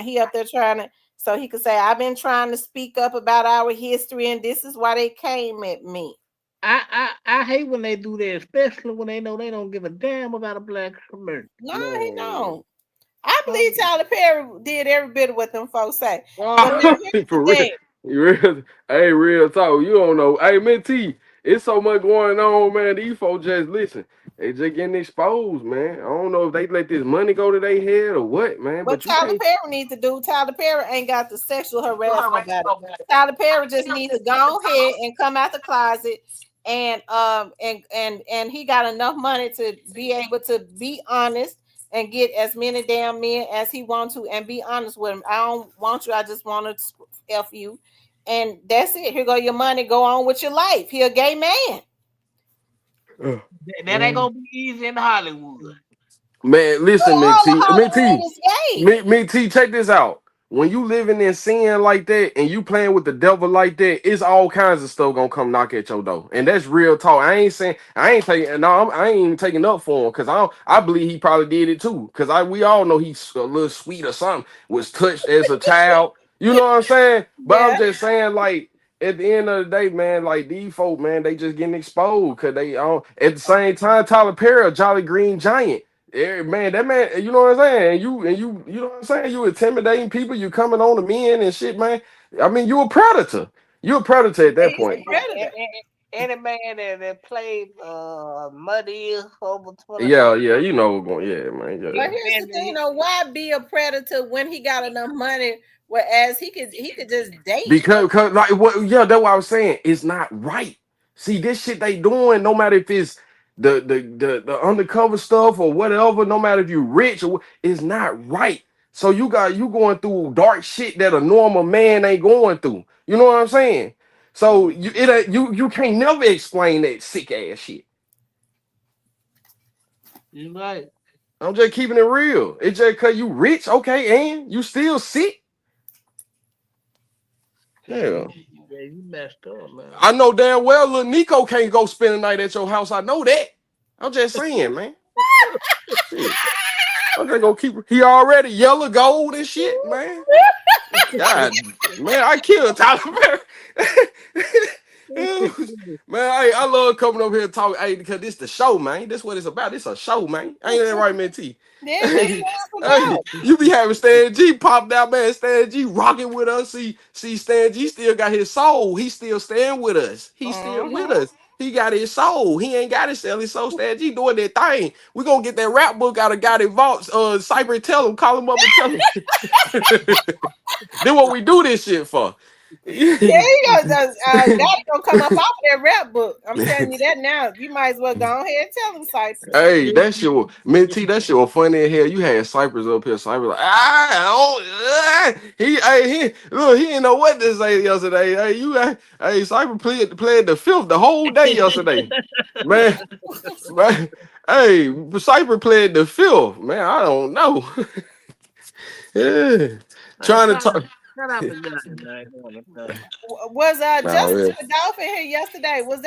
He up there trying to, so he could say, I've been trying to speak up about our history, and this is why they came at me. I hate when they do that, especially when they know they don't give a damn about a black community. No, he don't. I believe Tyler Perry did every bit of what them folks say. But For real. Hey, real talk. You don't know. Hey, Miss T, it's so much going on, man. These folks just listen. They just getting exposed, man. I don't know if they let this money go to their head or what, man. What But you Tyler can't. Perry needs to do, Tyler Perry ain't got to sexual harass nobody. Tyler Perry just needs to go ahead and come out the closet and he got enough money to be able to be honest and get as many damn men as he wants to and be honest with him. I don't want you, I just want to F you. And that's it. Here go your money. Go on with your life. He a gay man. That ain't gonna be easy in Hollywood. Man, listen, T, check this out. When you living in sin like that and you playing with the devil like that, it's all kinds of stuff gonna come knock at your door, and that's real talk. I ain't I ain't even taking up for him because I believe he probably did it too. Because we all know he's a little sweet or something, was touched as a child. You know what I'm saying? But I'm just saying, like, at the end of the day, man, like these folk, man, they just getting exposed because they at the same time, Tyler Perry, a Jolly Green Giant. Yeah, man, that man, you know what I'm saying? You know what I'm saying? You intimidating people, you coming on the men and shit, man. I mean, you a predator. You a predator at that point. Any man that played Muddy over 20. Yeah, you know what's going. Yeah, man. Yeah. But here's the thing, why be a predator when he got enough money? Whereas he could just date. Because like what? Yeah, that's what I was saying. It's not right. See, this shit they doing, no matter if it's the undercover stuff or whatever, no matter if you rich or it's not right. So you going through dark shit that a normal man ain't going through. You know what I'm saying? So you can't never explain that sick ass shit. You right. I'm just keeping it real. It's just cause you rich, okay, and you still sick. Yeah. Yeah, you messed up, man. I know damn well little Nico can't go spend a night at your house. I know that. I'm just saying, man. Shit. I'm just gonna keep. He already yellow gold and shit, man. God, man, I killed Tyler Perry. Man, I love coming over here and talking, hey, because this the show, man. This what it's about. This a show, man. Ain't that right, man? T. Hey, you be having Stan G popped out, man. Stan G rocking with us. See, Stan G still got his soul. He still staying with us. He's still with us. He got his soul. He ain't got to sell his soul. Stan G doing that thing. We gonna get that rap book out of Got It Vaults. Cyber tell him, call him up and tell him. Then what we do this shit for? Yeah, he goes. Gonna come up off that rap book. I'm telling you that now. You might as well go ahead and tell him, Cypress. Hey, that shit was T. That shit was funny as hell. You had Cypress up here. Cypress like, he look, he didn't know what to say yesterday. Hey, Cypress played the fifth the whole day yesterday, man. Hey, Cypress played the fifth, man. I don't know. Yeah, trying to talk. Was Justice Godolphin here yesterday? Was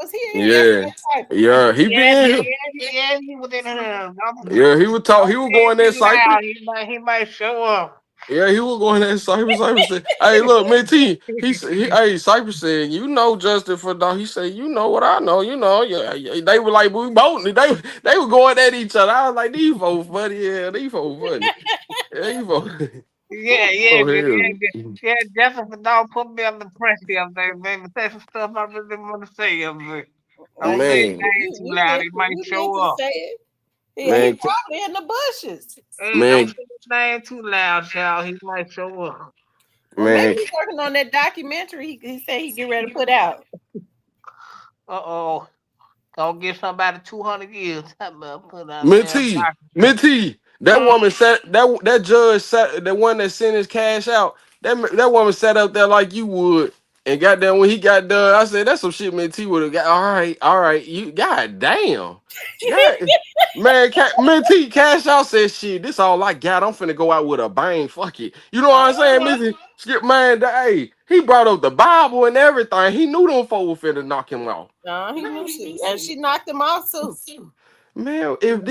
he here yesterday? Yeah, he been here. Yeah, he was in here. Yeah, he was talk. He was going there, Cypress. He might show up. Yeah, he was going there. Cypress said, "Hey, look, man, T." Hey, Cypress said, "You know, Justin for dog." He said, "You know what I know. You know." Yeah, they were like, we both. They were going at each other. I was like, "These folks funny. Yeah, these folks funny. Yeah, these folks." Yeah, Justin for dog put me on the press the other day, man. Say some stuff I really want to say up there. Don't say it too loud. He might show up. Yeah, he's probably in the bushes. Hey, don't say his name too loud, child. He might show up. Well, maybe he's working on that documentary. He said he get ready to put out. Don't give somebody 200 years. Minty, that woman sat that judge sat the one that sent his cash out. That woman sat up there like you would. And goddamn, when he got done, I said, that's some shit Minty would have got. All right. You goddamn. Man, Minty, Cash Out said, shit, this all I got. I'm finna go out with a bang. Fuck it. You know what I'm saying, Minty? Skip, man, hey, he brought up the Bible and everything. He knew them folks were finna knock him off. He knew and she knocked him off too. Man, if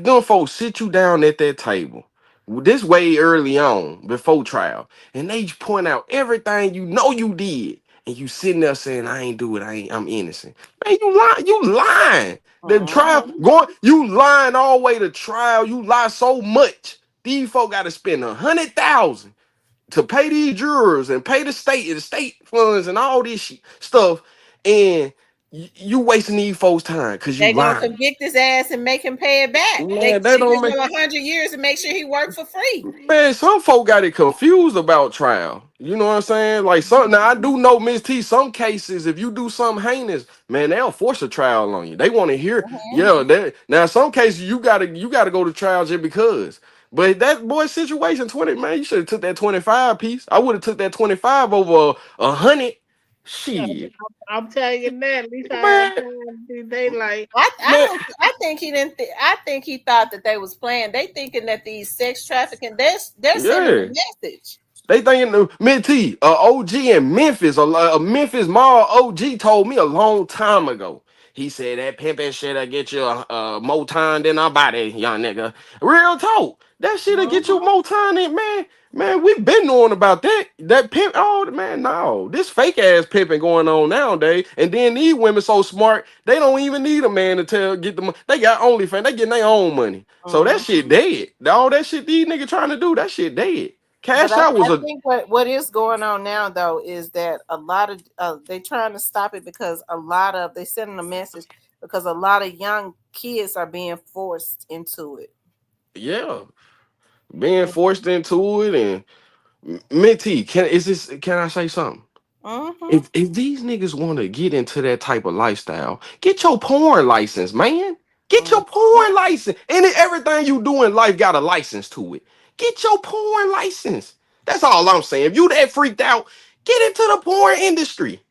them folks sit you down at that table, this way early on before trial, and they point out everything you know you did, and you sitting there saying, I ain't do it, I'm innocent. Man, you lying. The trial you lying all the way to trial. You lie so much. These folk gotta spend $100,000 to pay these jurors and pay the state funds and all this stuff. and you wasting these folks' time because you They gonna lying. convict his ass and make him pay it back. Man, They that give don't him make 100 years and make sure he worked for free. man. Some folk got it confused about trial. You know what I'm saying? Like some now I do know Miss T. Some cases, if you do something heinous, man, they'll force a trial on you. They want to hear, yeah. Now some cases you gotta go to trial just because. But that boy situation 20, man, you should have took that 25 piece. I would have took that 25 over 100. Shit. I'm telling you that. At least I Man. had time to daylight. I think he didn't. I think he thought that they was playing. They thinking that these sex trafficking. They're sending a message. They thinking the Minty, OG in Memphis, a Memphis Mall OG told me a long time ago. He said that pimping shit'll get you more time than a body, young nigga. Real talk. That shit'll get you more time than man. Man, we've been knowing about that. That pimp, oh man, no. This fake ass pimping going on nowadays. And then these women so smart, they don't even need a man to get them. They got OnlyFans, they getting their own money. So that shit dead. All that shit these niggas trying to do, that shit dead. Cashout was I think what is going on now though is that a lot of they trying to stop it because they sending a message because a lot of young kids are being forced into it. Yeah, being forced into it. And Minty, can I say something? If these niggas want to get into that type of lifestyle, get your porn license, man. Get your porn license. And everything you do in life got a license to it. Get your porn license. That's all I'm saying. If you that freaked out, get into the porn industry.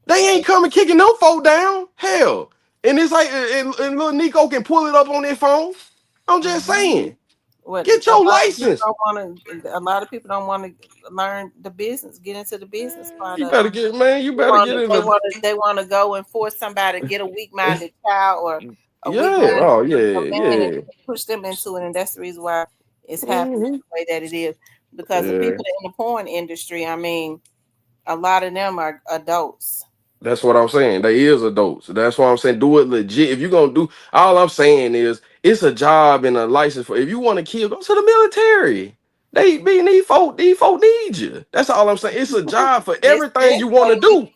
They ain't coming kicking no folk down. Hell. And it's like, and little Nico can pull it up on their phone. I'm just saying. Get your license. A lot of people don't want to learn the business, get into the business part. You better get, man. You better get in. They want to go and force somebody to get a weak-minded child or a weak-minded man and push them into it, and that's the reason why it's happening the way that it is. Because the people in the porn industry, I mean, a lot of them are adults. That's what I'm saying. They is adults. That's why I'm saying do it legit. If you're gonna do, all I'm saying is it's a job and a license for. If you want to kill, go to the military. These folk need you. That's all I'm saying. It's a job for everything you want to do.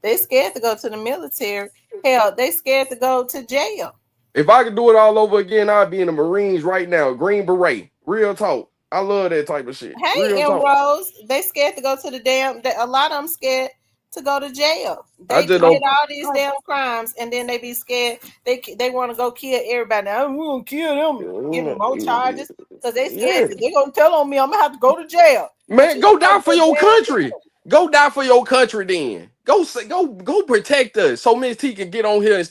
They scared to go to the military. Hell, they scared to go to jail. If I could do it all over again, I'd be in the Marines right now. Green Beret. Real talk. I love that type of shit. Hey, and Rose, they scared to go to the damn. A lot of them scared to go to jail. They did all these damn crimes, and then they be scared. They want to go kill everybody. I'm gonna kill them, give them more charges because they scared. They're gonna tell on me. I'm gonna have to go to jail. Man, go die for your country. Go die for your country. Then go protect us. So Miss T can get on here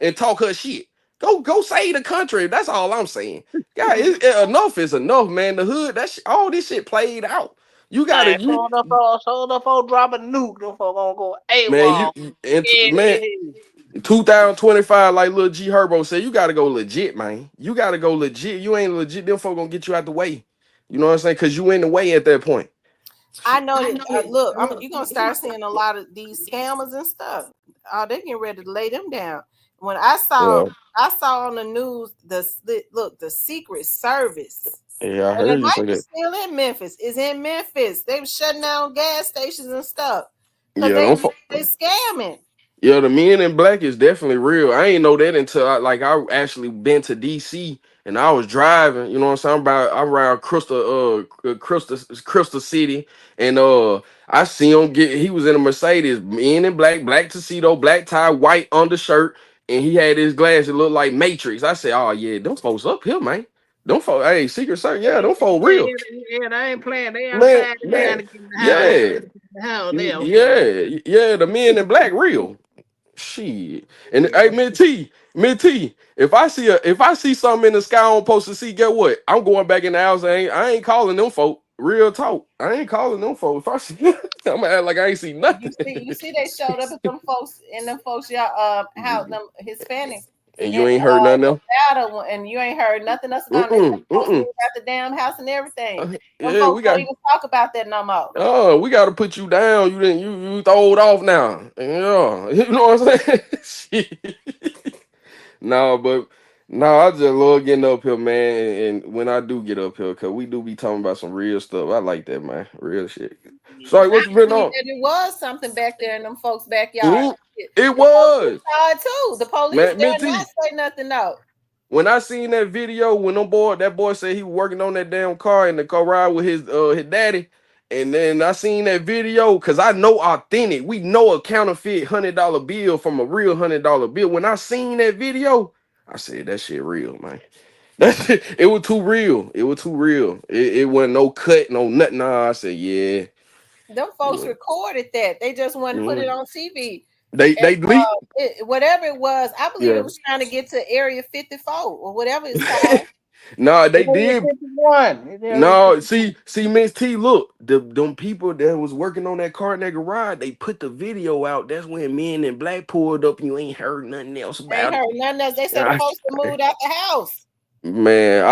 and talk her shit. Go save the country. That's all I'm saying. Yeah, enough is enough, man. The hood, all this shit played out. You gotta hold up on dropping nuke. Them folk gonna go man. 2025, like Lil G Herbo said, you gotta go legit, man. You gotta go legit. You ain't legit, them folk gonna get you out the way. You know what I'm saying? Because you in the way at that point. I know that. Look, you're gonna start seeing a lot of these scammers and stuff. They getting ready to lay them down. When I saw on the news the Secret Service. Yeah, I heard you say that. Still in Memphis. It's in Memphis. They were shutting down gas stations and stuff. Yeah, they scamming. Yeah, the Men in Black is definitely real. I ain't know that until I actually been to DC and I was driving. You know what I'm saying? I'm around Crystal City, and I see him he was in a Mercedes, Men in Black, black tuxedo, black tie, white undershirt, and he had his glasses look like Matrix. I said, oh yeah, them folks up here, man. Them folks, hey, Secret Service, yeah, them folks real. Yeah, I ain't playing. They outside the Men in Black real. Shit. And hey, Minty, if I see something in the sky I'm supposed to see, get what? I'm going back in the house. I ain't calling them folk. Real talk. I ain't calling them folks. If I see, I'm gonna act like I ain't see nothing. You see they showed up at them folks house, them Hispanics. And you ain't heard nothing else? And you ain't heard nothing else about it. About the damn house and everything. Yeah, we got even talk about that no more. Oh, we got to put you down. You throw it off now. Yeah, you know what I'm saying? No, but No, I just love getting up here, man. And when I do get up here, cause we do be talking about some real stuff. I like that, man. Real shit. Sorry, what you been on? It was something back there in them folks' backyard. It was. Saw it too. The police Man, did not say nothing though. When I seen that video, when that boy said he was working on that damn car in the car ride with his daddy, and then I seen that video, cause I know authentic. We know a counterfeit $100 bill from a real $100 bill. When I seen that video, I said that shit real, man. That shit, it was too real. It was too real. It wasn't no cut, no nothing. Nah, I said yeah. Them folks recorded that. They just wanted to put it on TV. They leaked whatever it was. I believe it was trying to get to Area 54 or whatever it's called. No, they did. No, see, Miss T, look, them people that was working on that car in that garage, they put the video out. That's when Men in Black pulled up and you ain't heard nothing else about it. Ain't heard nothing else. They said the folks moved out the house. Man,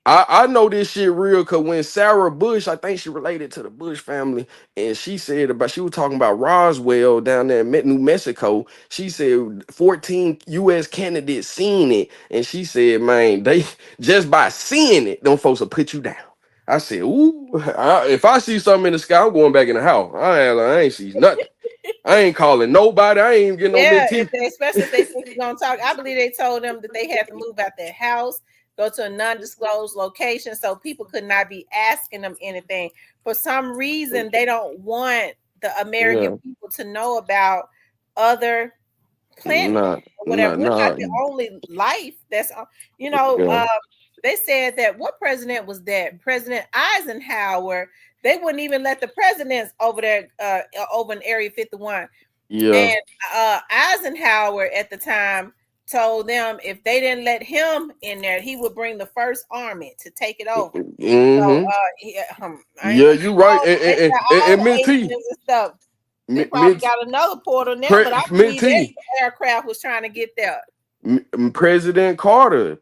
I know this shit real because when Sarah Bush, I think she related to the Bush family, and she was talking about Roswell down there in New Mexico. She said 14 U.S. candidates seen it, and she said, man, they just by seeing it, them folks will put you down. I said, ooh, if I see something in the sky, I'm going back in the house. I ain't see nothing. I ain't calling nobody. I ain't getting no especially if they think you're gonna talk. I believe they told them that they had to move out their house, go to a non-disclosed location, so people could not be asking them anything. For some reason, they don't want the American people to know about other planets or whatever. We're not the only life that's, they said that what president was that? President Eisenhower. They wouldn't even let the presidents over there over in Area 51. Yeah. And Eisenhower at the time told them if they didn't let him in there, he would bring the first army to take it over. Mm-hmm. So, you're right. And Miss T, they probably got another portal now, but I believe the aircraft was trying to get there. President Carter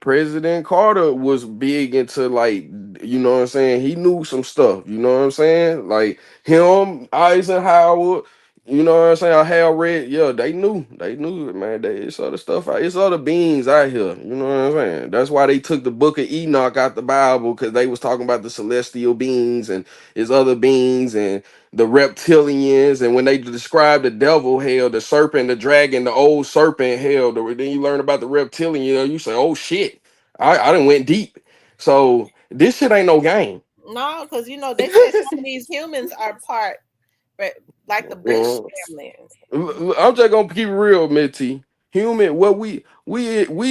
was big into, like, you know what I'm saying? He knew some stuff, you know what I'm saying? Like him, Eisenhower, you know what I'm saying? Hal Red, they knew it, man. It's other stuff out, it's other beings out here, you know what I'm saying? That's why they took the book of Enoch out the Bible, because they was talking about the celestial beings and his other beings and the reptilians, and when they describe the devil, hell, the serpent, the dragon, the old serpent, hell, then you learn about the reptilian, you say, oh shit, I done went deep. So this shit ain't no game. No, because they said some of these humans are part, like the Bush family. I'm just gonna keep it real, Mitty. Human, what we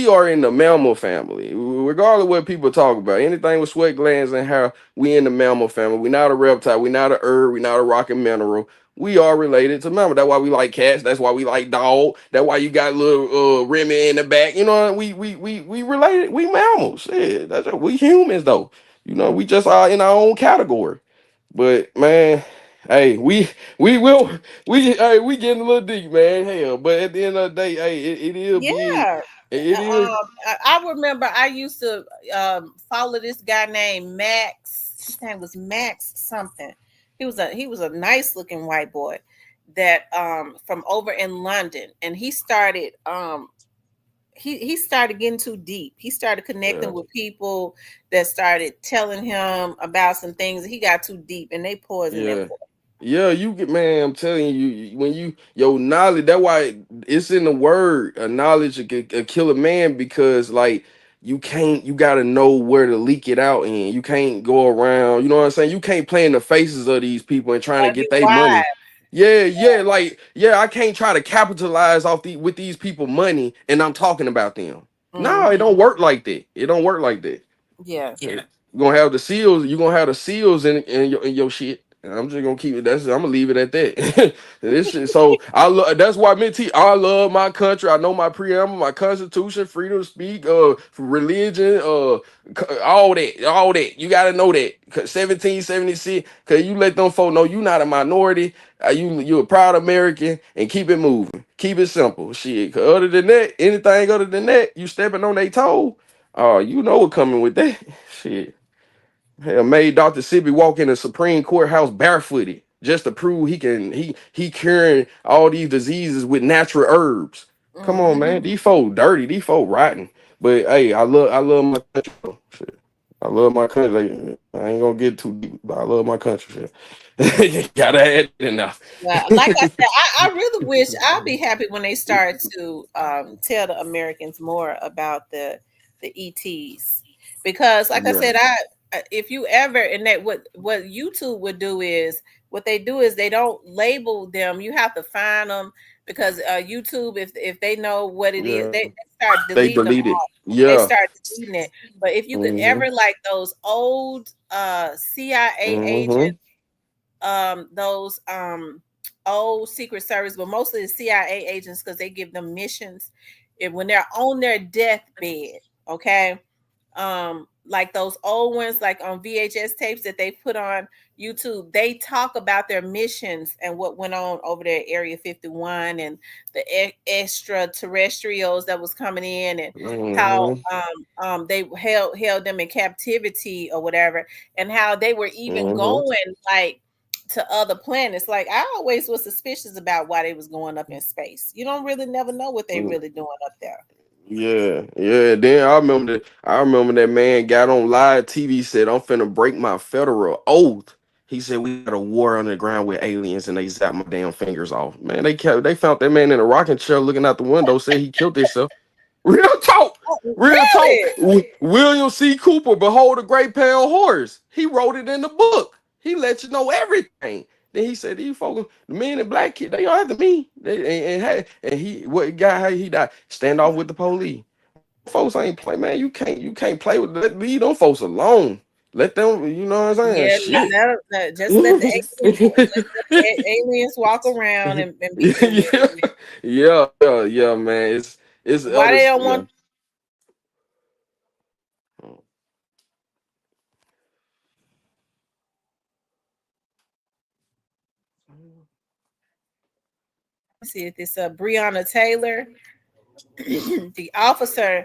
are in the mammal family. Regardless of what people talk about, anything with sweat glands and hair, we in the mammal family. We not a reptile. We not a herb. We not a rock and mineral. We are related to mammal. That's why we like cats. That's why we like dog. That's why you got little Remy in the back. You know, we related. We mammals. Yeah, we humans though. We just are in our own category. But man, hey, we getting a little deep, man. Hell, but at the end of the day, hey, it is big. It is. I remember I used to follow this guy named Max. His name was Max something. He was a nice looking white boy that from over in London, and he started he started getting too deep. He started connecting with people that started telling him about some things. He got too deep, and they poisoned him. Yeah, you get, man. I'm telling you, when your knowledge, that's why it's in the word. A knowledge will kill a man, because like you gotta know where to leak it out in. You can't go around. You know what I'm saying? You can't play in the faces of these people and trying to get their money. I can't try to capitalize with these people money, and I'm talking about them. No, it don't work like that. It don't work like that. Yeah. You're gonna have the seals. You're gonna have the seals in your shit. And I'm just gonna keep it. I'm gonna leave it at that. This shit. So that's why I love my country. I know my preamble, my constitution, freedom to speak, religion, all that. You gotta know that. 1776. Cause you let them folk know you not a minority. You a proud American, and keep it moving. Keep it simple. Shit. Cause other than that, anything other than that, you stepping on their toe. You know what coming with that. Shit. Hell, made Dr. Sebi walk in the Supreme Court house barefooted just to prove he curing all these diseases with natural herbs. Come on, man. These folk dirty. These folk rotten. But hey, I love my country. Shit. I love my country. I ain't gonna get too deep, but I love my country. Shit. Gotta add it enough. Well, like I said, I really wish I'll be happy when they start to tell the Americans more about the ETs, because like I said, if you ever, and that what YouTube would do is, what they do is they don't label them. You have to find them, because YouTube, if they know what it is, they start deleting them Delete it. off. Yeah. They start deleting it. But if you could ever, like those old CIA agents, those old Secret Service, but mostly the CIA agents, because they give them missions when they're on their deathbed, okay? Like those old ones, like on VHS tapes that they put on YouTube, they talk about their missions and what went on over there at Area 51 and the extraterrestrials that was coming in, and how they held them in captivity or whatever, and how they were even going like to other planets. Like, I always was suspicious about why they was going up in space. You don't really never know what they really doing up there. Yeah. Then I remember that man got on live TV, said, "I'm finna break my federal oath." He said, "We got a war on the ground with aliens," and they zapped my damn fingers off. Man, they found that man in a rocking chair looking out the window, said he killed himself. Real talk. Real talk. William C. Cooper, Behold a Great Pale Horse. He wrote it in the book. He let you know everything. Then he said, "These folks, the men in black kid, they after me." And he, what guy, how he died? Stand off with the police. Folks ain't play, man. You can't play with that. Leave them folks alone. Let them, you know what I'm saying? Yeah, Shit. just let the aliens walk around and be yeah, man. It's why they don't want. See if it's Breonna Taylor. The officer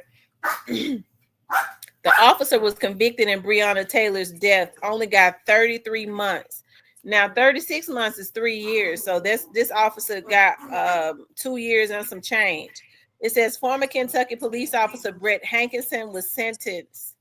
was convicted in Breonna Taylor's death, only got 33 months. Now 36 months is 3 years, so this officer got 2 years and some change. It says former Kentucky police officer Brett Hankinson was sentenced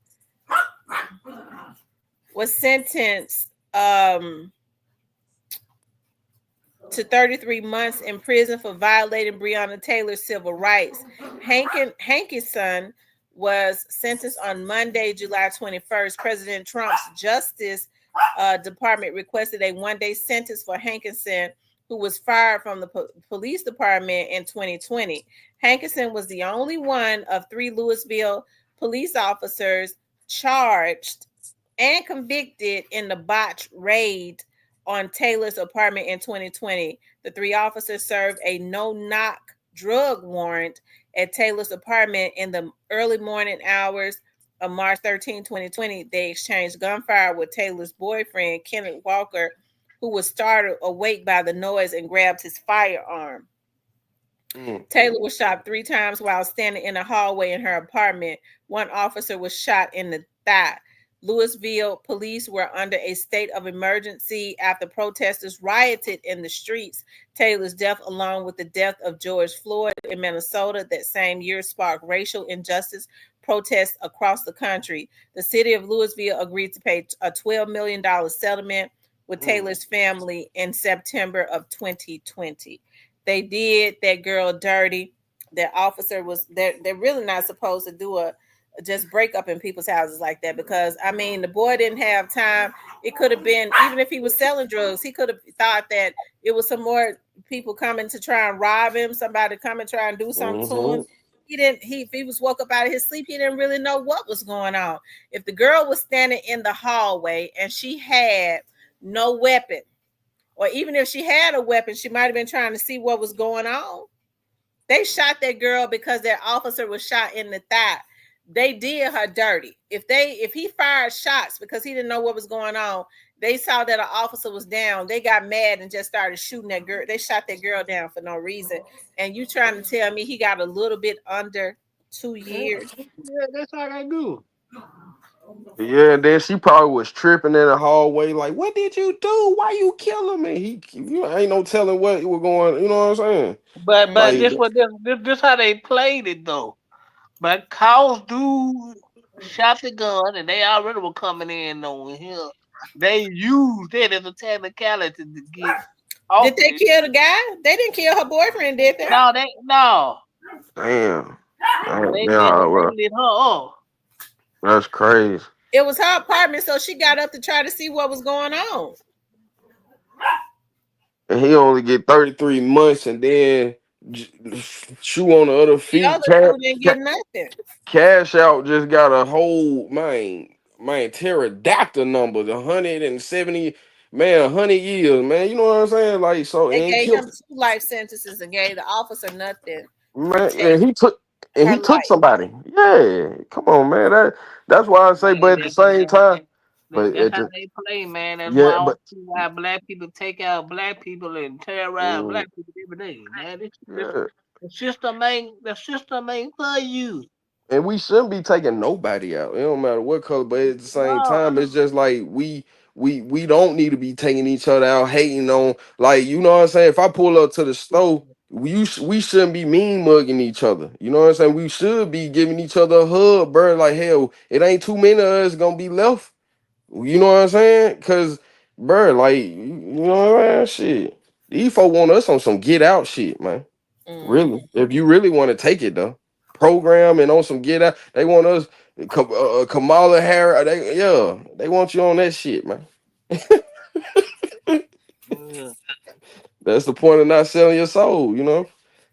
to 33 months in prison for violating Breonna Taylor's civil rights. Hankinson was sentenced on Monday, July 21st. President Trump's Justice Department requested a one-day sentence for Hankinson, who was fired from the police department in 2020. Hankinson was the only one of 3 Louisville police officers charged and convicted in the botched raid on Taylor's apartment in 2020. The 3 officers served a no-knock drug warrant at Taylor's apartment in the early morning hours of March 13, 2020. They exchanged gunfire with Taylor's boyfriend, Kenneth Walker, who was startled awake by the noise and grabbed his firearm. Taylor was shot 3 times while standing in a hallway in her apartment. One officer was shot in the thigh. Louisville police were under a state of emergency after protesters rioted in the streets. Taylor's death, along with the death of George Floyd in Minnesota that same year, sparked racial injustice protests across the country. The city of Louisville agreed to pay a $12 million settlement with Taylor's family in September of 2020. They did that girl dirty. That officer was, they're really not supposed to do just break up in people's houses like that, because I mean, the boy didn't have time. It could have been, even if he was selling drugs, he could have thought that it was some more people coming to try and rob him, somebody come and try and do something to him. If he was woke up out of his sleep, he didn't really know what was going on. If the girl was standing in the hallway and she had no weapon, or even if she had a weapon, she might have been trying to see what was going on. They shot that girl because that officer was shot in the thigh. They did her dirty. If he fired shots because he didn't know what was going on, they saw that an officer was down, they got mad and just started shooting that girl. They shot that girl down for no reason. And you trying to tell me he got a little bit under 2 years? Yeah, that's how they do. Yeah, and then she probably was tripping in the hallway, like, "What did you do? Why you killing me?" Ain't no telling what was going. You know what I'm saying? But Like, this how they played it though. But Cause dude shot the gun and they already were coming in on him. They used it as a technicality to get off Did they it. kill the guy? They didn't kill her boyfriend, did they? No. damn. They Yeah, lit her up. that's crazy. It was her apartment, so she got up to try to see what was going on. And he only get 33 months, and then shoe on the other The feet. other two didn't get nothing. Cash Out just got a whole pterodactyl number, 170, man, 100 years, man. You know what I'm saying? Like, so They and gave him killed, 2 life sentences and gave the officer nothing for man. taking And her he took life. somebody. Yeah, come on, man. That's why I say, but at the same time, but That's at how the they play, man. That's why yeah, I don't but see why black people take out black people and terrorize mm, black people every day, man. yeah. The system ain't for you. And we shouldn't be taking nobody out. It don't matter what color, but at the same No. time, it's just like we don't need to be taking each other out, hating on, like, you know what I'm saying. If I pull up to the store, we shouldn't be mean mugging each other. You know what I'm saying. We should be giving each other a hug, bro. Like, hell, it ain't too many of us gonna be left. You know what I'm saying? Cause, bro, like, you know what I'm saying. Shit, these folk want us on some get out shit, man. Really, if you really want to take it though, program and on some get out, they want us, Kamala Harris. They want you on that shit, man. Yeah. That's the point of not selling your soul, you know.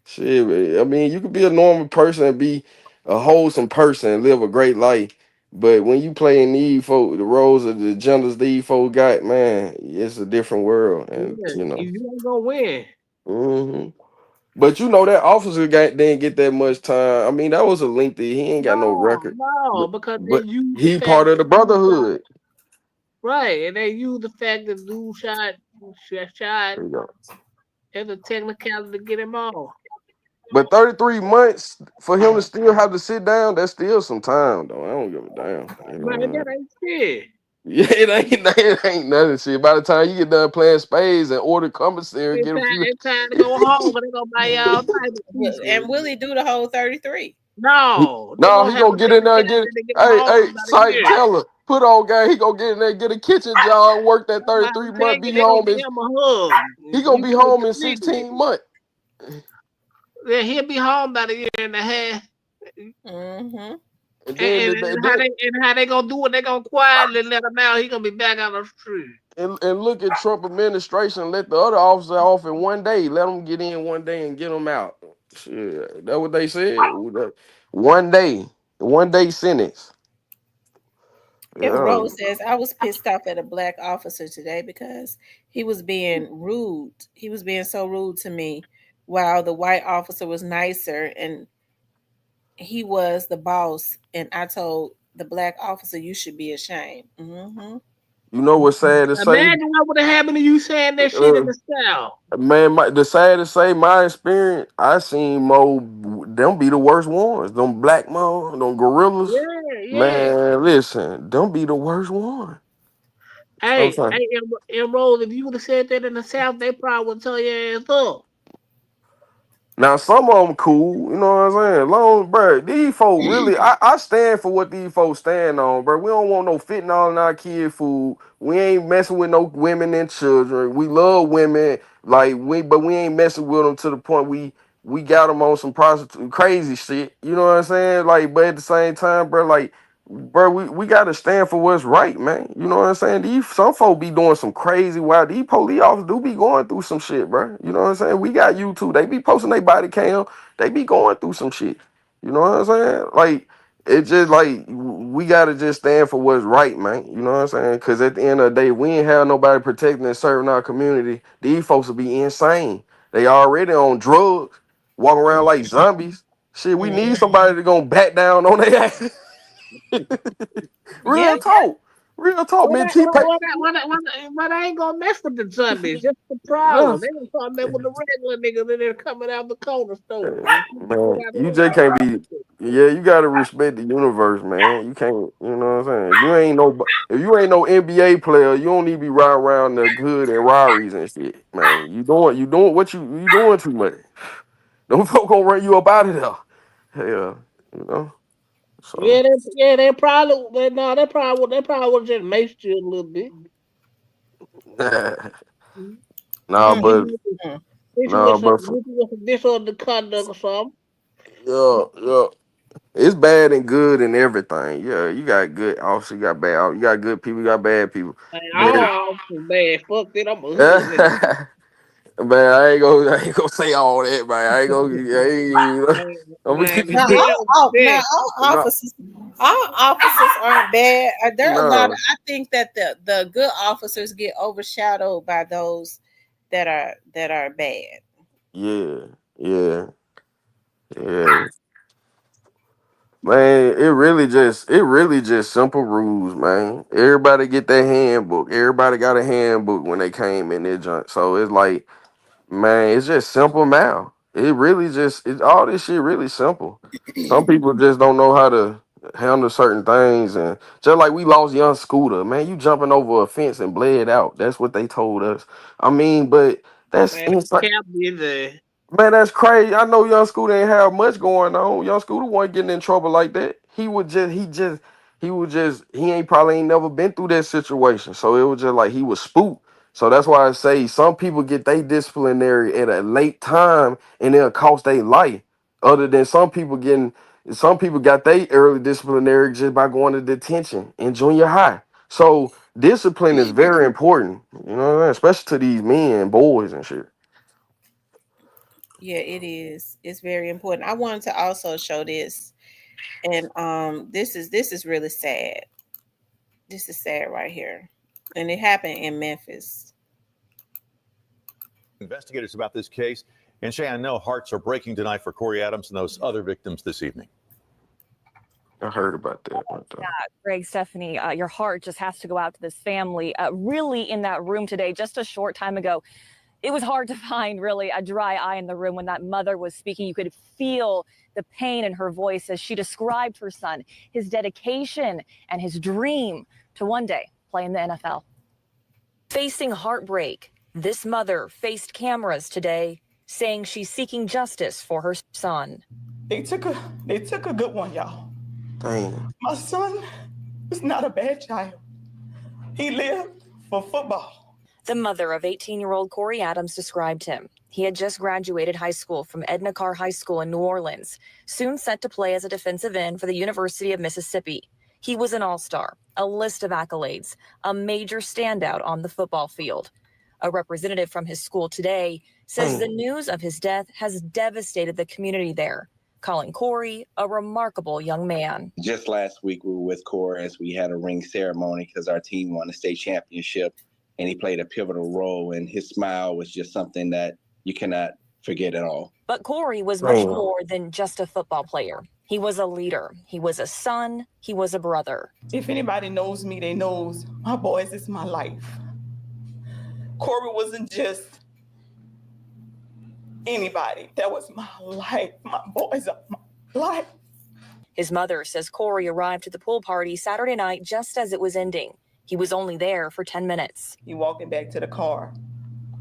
Shit, I mean, you could be a normal person and be a wholesome person and live a great life, but when you play in these folk, the roles of the genders these folk got, man, it's a different world, and Yeah. you know. You ain't gonna win. hmm But you know that officer didn't get that much time. I mean, that was a lengthy. He ain't got no record, No, because they but use the he fact part of the that dude shot, brotherhood. right, and they use the fact that dude shot There you go. as a technicality to get him off. But 33 months for him to still have to sit down, that's still some time, though. I don't give a damn. You Man, know? that ain't shit. Yeah, it ain't nothing. Shit. By the time you get done playing spades and order commissary, get a few. It's time to go home, but they gonna buy you all type of And pieces. will he do the whole 33? No, they No, gonna he have gonna a get in there and get. technicality to get him Hey, home about a Sight year. Teller, put on game. He gonna get in there, get a kitchen job, work that I'm 33 month, telling you, be they gonna home. give him a hug. He gonna You be could home in predict it. 16 months. Yeah, he'll be home about a year and a half. Mm-hmm. And then, And how they gonna do it? They gonna quietly let him out. He gonna be back on the street. and look at Trump administration. Let the other officer off in one day. Let them get in one day and get them out. Shit, that what they said. 1 day sentence. If Yeah, Rose says, I was pissed off at a black officer today because he was being rude. He was being so rude to me while the white officer was nicer and he was the boss. And I told the black officer, you should be ashamed. Mm-hmm. you know what's sad to say? Imagine what would have happened to you saying that shit in Uh, the South. Man, the sad to say, my experience, I seen more. Them be the worst ones. Them black man, them gorillas. Yeah. Man, listen, them be the worst one. I'm Hey, sorry. hey, Rose, if you would have said that in the South, they probably would tell your ass up. Now some of them cool, you know what I'm saying? Long, bro. These folks really, I stand for what these folks stand on, bro. We don't want no fentanyl in our kid food. We ain't messing with no women and children. We love women, but we ain't messing with them to the point we got them on some prostitute crazy shit. You know what I'm saying? Like, but at the same time, bro, like, bro, we gotta stand for what's right, man. You know what I'm saying? These some folk be doing some crazy wild. These police officers do be going through some shit, bro. You know what I'm saying? We got YouTube. They be posting their body cam. They be going through some shit. You know what I'm saying? Like, it's just like we gotta just stand for what's right, man. You know what I'm saying? Cause at the end of the day, we ain't have nobody protecting and serving our community. These folks will be insane. They already on drugs, walking around like zombies. Shit, we need somebody to go back down on their ass. Yeah. Real talk. Real talk, man. But I ain't gonna mess with the zombies. Just the problem. They gonna start messing with the regular niggas and they're coming out the corner store. Man, you just can't be. Yeah, you gotta respect the universe, man. You can't. You know what I'm saying? If you ain't no NBA player, you don't need to be riding around the hood and Rarries and shit, man. You doing what you doing too much. Them folk gonna run you up out of there. Hell, you know. So They probably, but no, they probably would just maced you a little bit. nah, but Hit you with some disorder conduct or something. yeah. It's bad and good and everything. Yeah, you got good officers, you got bad. You got good people, you got bad people. Man, But all bad. Fuck it, I'm a hood. man, I ain't gonna say all that, man. I ain't gonna. I'm gonna keep Now, it. all officers aren't bad. There are a lot of. No. I think that the good officers get overshadowed by those that are bad. Yeah. Man, it really just simple rules, man. Everybody get their handbook. Everybody got a handbook when they came in their junk. So it's like, man, it's just simple now. It really all this shit really simple. Some people just don't know how to handle certain things, and just like we lost young Scooter, man, you jumping over a fence and bled out. That's what they told us. I mean, but that's insane. Man, that's crazy. I know young Scooter ain't have much going on. Young Scooter wasn't getting in trouble like that. He probably ain't never been through that situation. So it was just like he was spooked. So that's why I say some people get their disciplinary at a late time and it'll cost their life. Other than some people got their early disciplinary just by going to detention in junior high. So discipline is very important, you know what I'm saying? Especially to these men and boys and shit. Yeah, it is. It's very important. I wanted to also show this, and this is really sad. This is sad right here, and it happened in Memphis. Investigators about this case, and Shay, I know hearts are breaking tonight for Corey Adams and those other victims this evening. I heard about that. Yeah, Greg, Stephanie, your heart just has to go out to this family. Really, in that room today, just a short time ago, it was hard to find really a dry eye in the room when that mother was speaking. You could feel the pain in her voice as she described her son, his dedication, and his dream to one day play in the NFL. Facing heartbreak, this mother faced cameras today, saying she's seeking justice for her son. They took a good one, y'all. Damn. My son was not a bad child. He lived for football. The mother of 18-year-old Corey Adams described him. He had just graduated high school from Edna Carr High School in New Orleans, soon set to play as a defensive end for the University of Mississippi. He was an all-star, a list of accolades, a major standout on the football field. A representative from his school today says the news of his death has devastated the community there, calling Corey a remarkable young man. Just last week, we were with Corey as we had a ring ceremony because our team won the state championship, and he played a pivotal role, and his smile was just something that you cannot forget at all. But Corey was much more than just a football player. He was a leader. He was a son. He was a brother. If anybody knows me, they knows my boys is my life. Corey wasn't just anybody. That was my life. My boys are my life. His mother says Corey arrived at the pool party Saturday night just as it was ending. He was only there for 10 minutes. He walked back to the car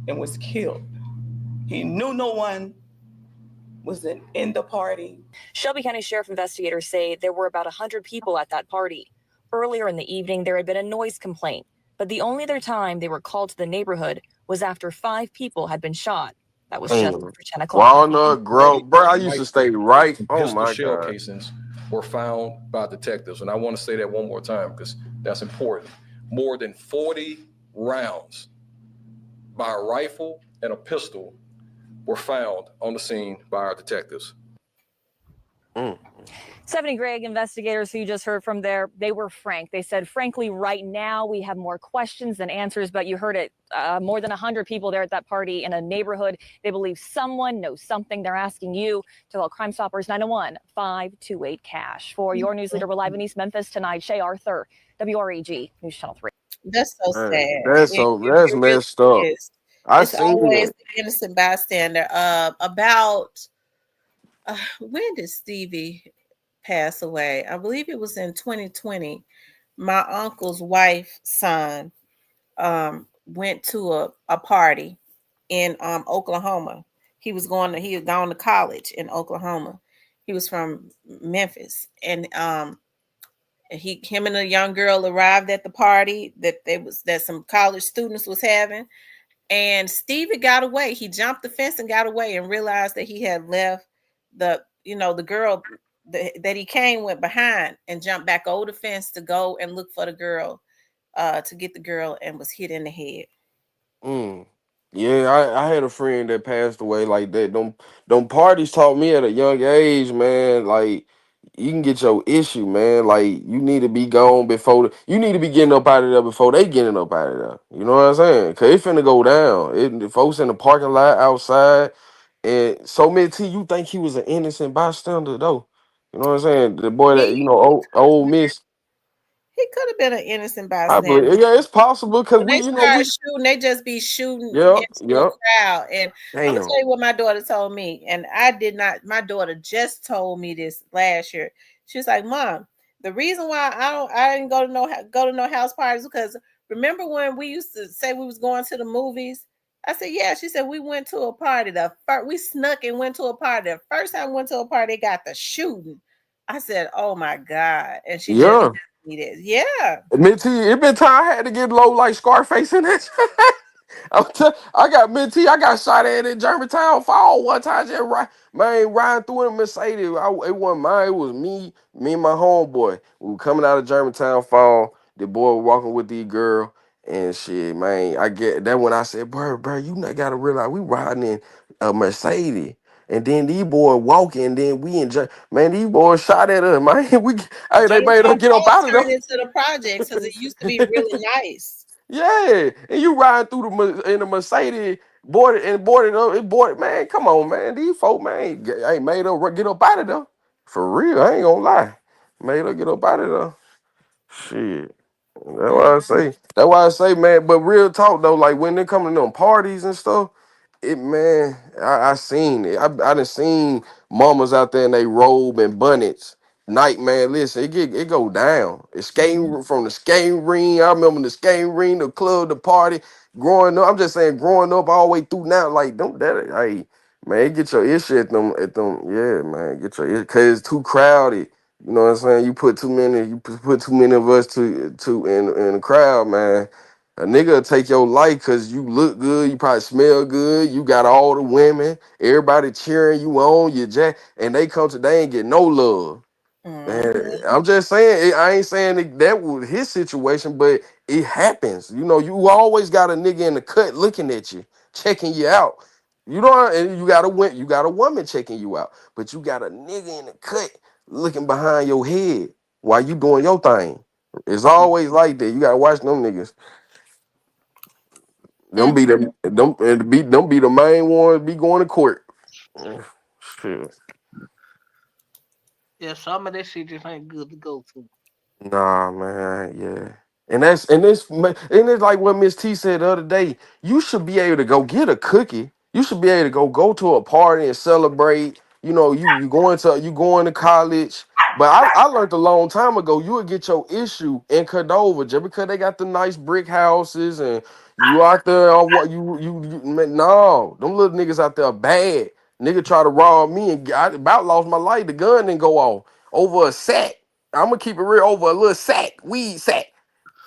and was killed. He knew no one was in the party. Shelby County Sheriff investigators say there were about 100 people at that party. Earlier in the evening, there had been a noise complaint, but the only other time they were called to the neighborhood was after 5 people had been shot. That was just after 10 o'clock. Walnut Grove, bro. I used to stay right. Oh my shell God. casings were found by detectives, and I want to say that one more time because that's important. More than 40 rounds by a rifle and a pistol were found on the scene by our detectives. Stephanie Gregg, investigators who you just heard from there, they were frank. They said, frankly, right now we have more questions than answers, but you heard it, more than 100 people there at that party in a neighborhood. They believe someone knows something. They're asking you to call Crime Stoppers 901-528-CASH. For your news leader, we're live in East Memphis tonight. Shay Arthur, WREG, News Channel 3. That's so sad. That's It really messed up. is. I It's seen always that. the innocent bystander. When did Stevie pass away? I believe it was in 2020. My uncle's wife's son went to a party in Oklahoma. He had gone to college in Oklahoma. He was from Memphis, and him and a young girl arrived at the party that some college students was having, and Stevie got away. He jumped the fence and got away, and realized that he had left the girl that he went behind, and jumped back over the fence to go and look for the girl, to get the girl, and was hit in the head. Yeah, I had a friend that passed away like that. Them parties taught me at a young age, man. Like you can get your issue, man. Like you need to be gone you need to be getting up out of there before they getting up out of there. You know what I'm saying? Cause it finna go down. The folks in the parking lot outside, and so many you think he was an innocent bystander though. You know what I'm saying? The boy that old Miss. He could have been an innocent I bystander. believe, yeah, it's possible because When they we, start shooting, they just be shooting yep, into a yep. crowd. And I'm gonna Damn. tell you what my daughter told me, and I did not. My daughter just told me this last year. She was like, "Mom, the reason why I didn't go to no house parties because remember when we used to say we was going to the movies." I said, "Yeah." She said, "We went to a party. We snuck and went to a party. The first time we went to a party, they got the shooting." I said, "Oh my God!" And she just Yeah. me this. Yeah. Admit to you, it been time I had to get low like Scarface in that. I got Minty. I got shot at in Germantown Fall one time. Just riding through in a Mercedes. It wasn't mine. It was me and my homeboy. We were coming out of Germantown Fall. The boy was walking with the girl and shit, man. I get that when I said, bro, you not gotta realize we riding in a Mercedes. And then these boys walking, and then we enjoy. Man, these boys shot at us, man. They made us Germantown get up Falls out of there. turned into the projects because it used to be really nice. Yeah, and you riding through in the Mercedes, boarded up, man. Come on, man. These folk, man, ain't made her get up out of there. For real, I ain't gonna lie. Made her get up out of there. Shit. That's why I say, man. But real talk though, like when they come to them parties and stuff, man, I seen it. I done seen mamas out there in they robe and bonnets. Night, man, listen, it go down. It's skating from the skating ring. I remember the skating ring, the club, the party. Growing up, I'm just saying, growing up all the way through now, like don't that, hey, man, get your issue at them, yeah, man, get your issue, cause it's too crowded. You know what I'm saying? You put too many of us in the crowd, man. A nigga will take your life because you look good, you probably smell good, you got all the women, everybody cheering you on, and they ain't get no love. Man, I'm just saying, I ain't saying that was his situation, but it happens. You know, you always got a nigga in the cut looking at you, checking you out. You know, and you got a woman checking you out, but you got a nigga in the cut looking behind your head while you doing your thing. It's always like that. You gotta watch them niggas. Them be the main ones be going to court. Shit. Yeah, some of that shit just ain't good to go to. Nah, man, yeah. And it's like what Miss T said the other day. You should be able to go get a cookie. You should be able to go to a party and celebrate. You know, you going to college. But I learned a long time ago, you would get your issue in Cordova just because they got the nice brick houses and you out there on what man, no, them little niggas out there bad. Nigga try to rob me and I about lost my life. The gun didn't go off over a sack. I'm gonna keep it real over a little sack, weed sack.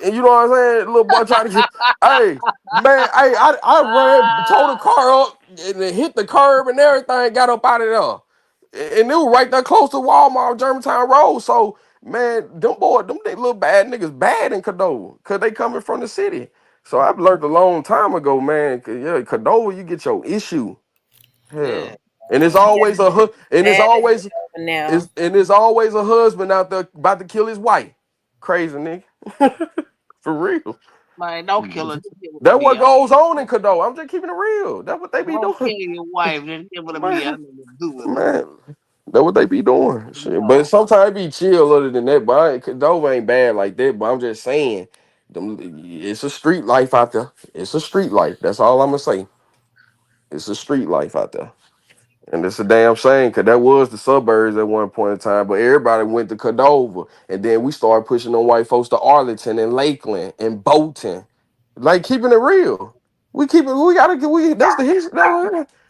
And you know what I'm saying? Little boy trying to get, hey, man, I ran, tore the car up and then hit the curb and everything, got up out of there. And it was right there close to Walmart, Germantown Road. So, man, they little bad niggas bad in Cordova because they coming from the city. So I've learned a long time ago, man, yeah, Cordova, you get your issue. Yeah. Hell. And it's always it's always a husband out there about to kill his wife. Crazy nigga. For real. Man, don't kill her. Just give it to That's me. what goes on in Cado. I'm just keeping it real. That's what they be Don't doing. kill your wife. Just give it to me. I know what to do with it. Man, that's what they be doing. Shit. No. But sometimes it be chill other than that. But Cado ain't bad like that. But I'm just saying, it's a street life out there. It's a street life. That's all I'm gonna say. It's a street life out there. And it's a damn shame because that was the suburbs at one point in time. But everybody went to Cordova. And then we started pushing on white folks to Arlington and Lakeland and Bolton. Like keeping it real. We gotta get that's the history.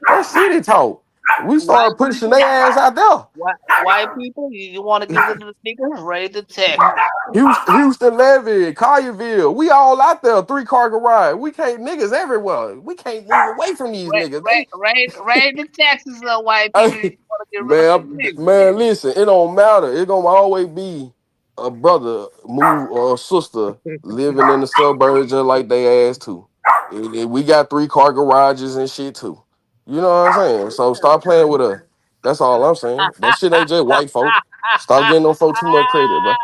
That's city talk. We White started pushing people, their ass out there. white people, you want to get into the sneakers, raid the Texas. Houston Levy, Collierville, we all out there, 3-car garage. We can't niggas everywhere. We can't move away from these niggas. Raid the Texas, white people. You Hey, want to get rid of some niggas. man, listen, it don't matter. It gonna always be a brother move or a sister living in the suburbs just like they ass too. And we got 3-car garages and shit too. You know what I'm saying? So stop playing with us. That's all I'm saying. That shit ain't just white folk. Stop getting them folk too much credit, bro.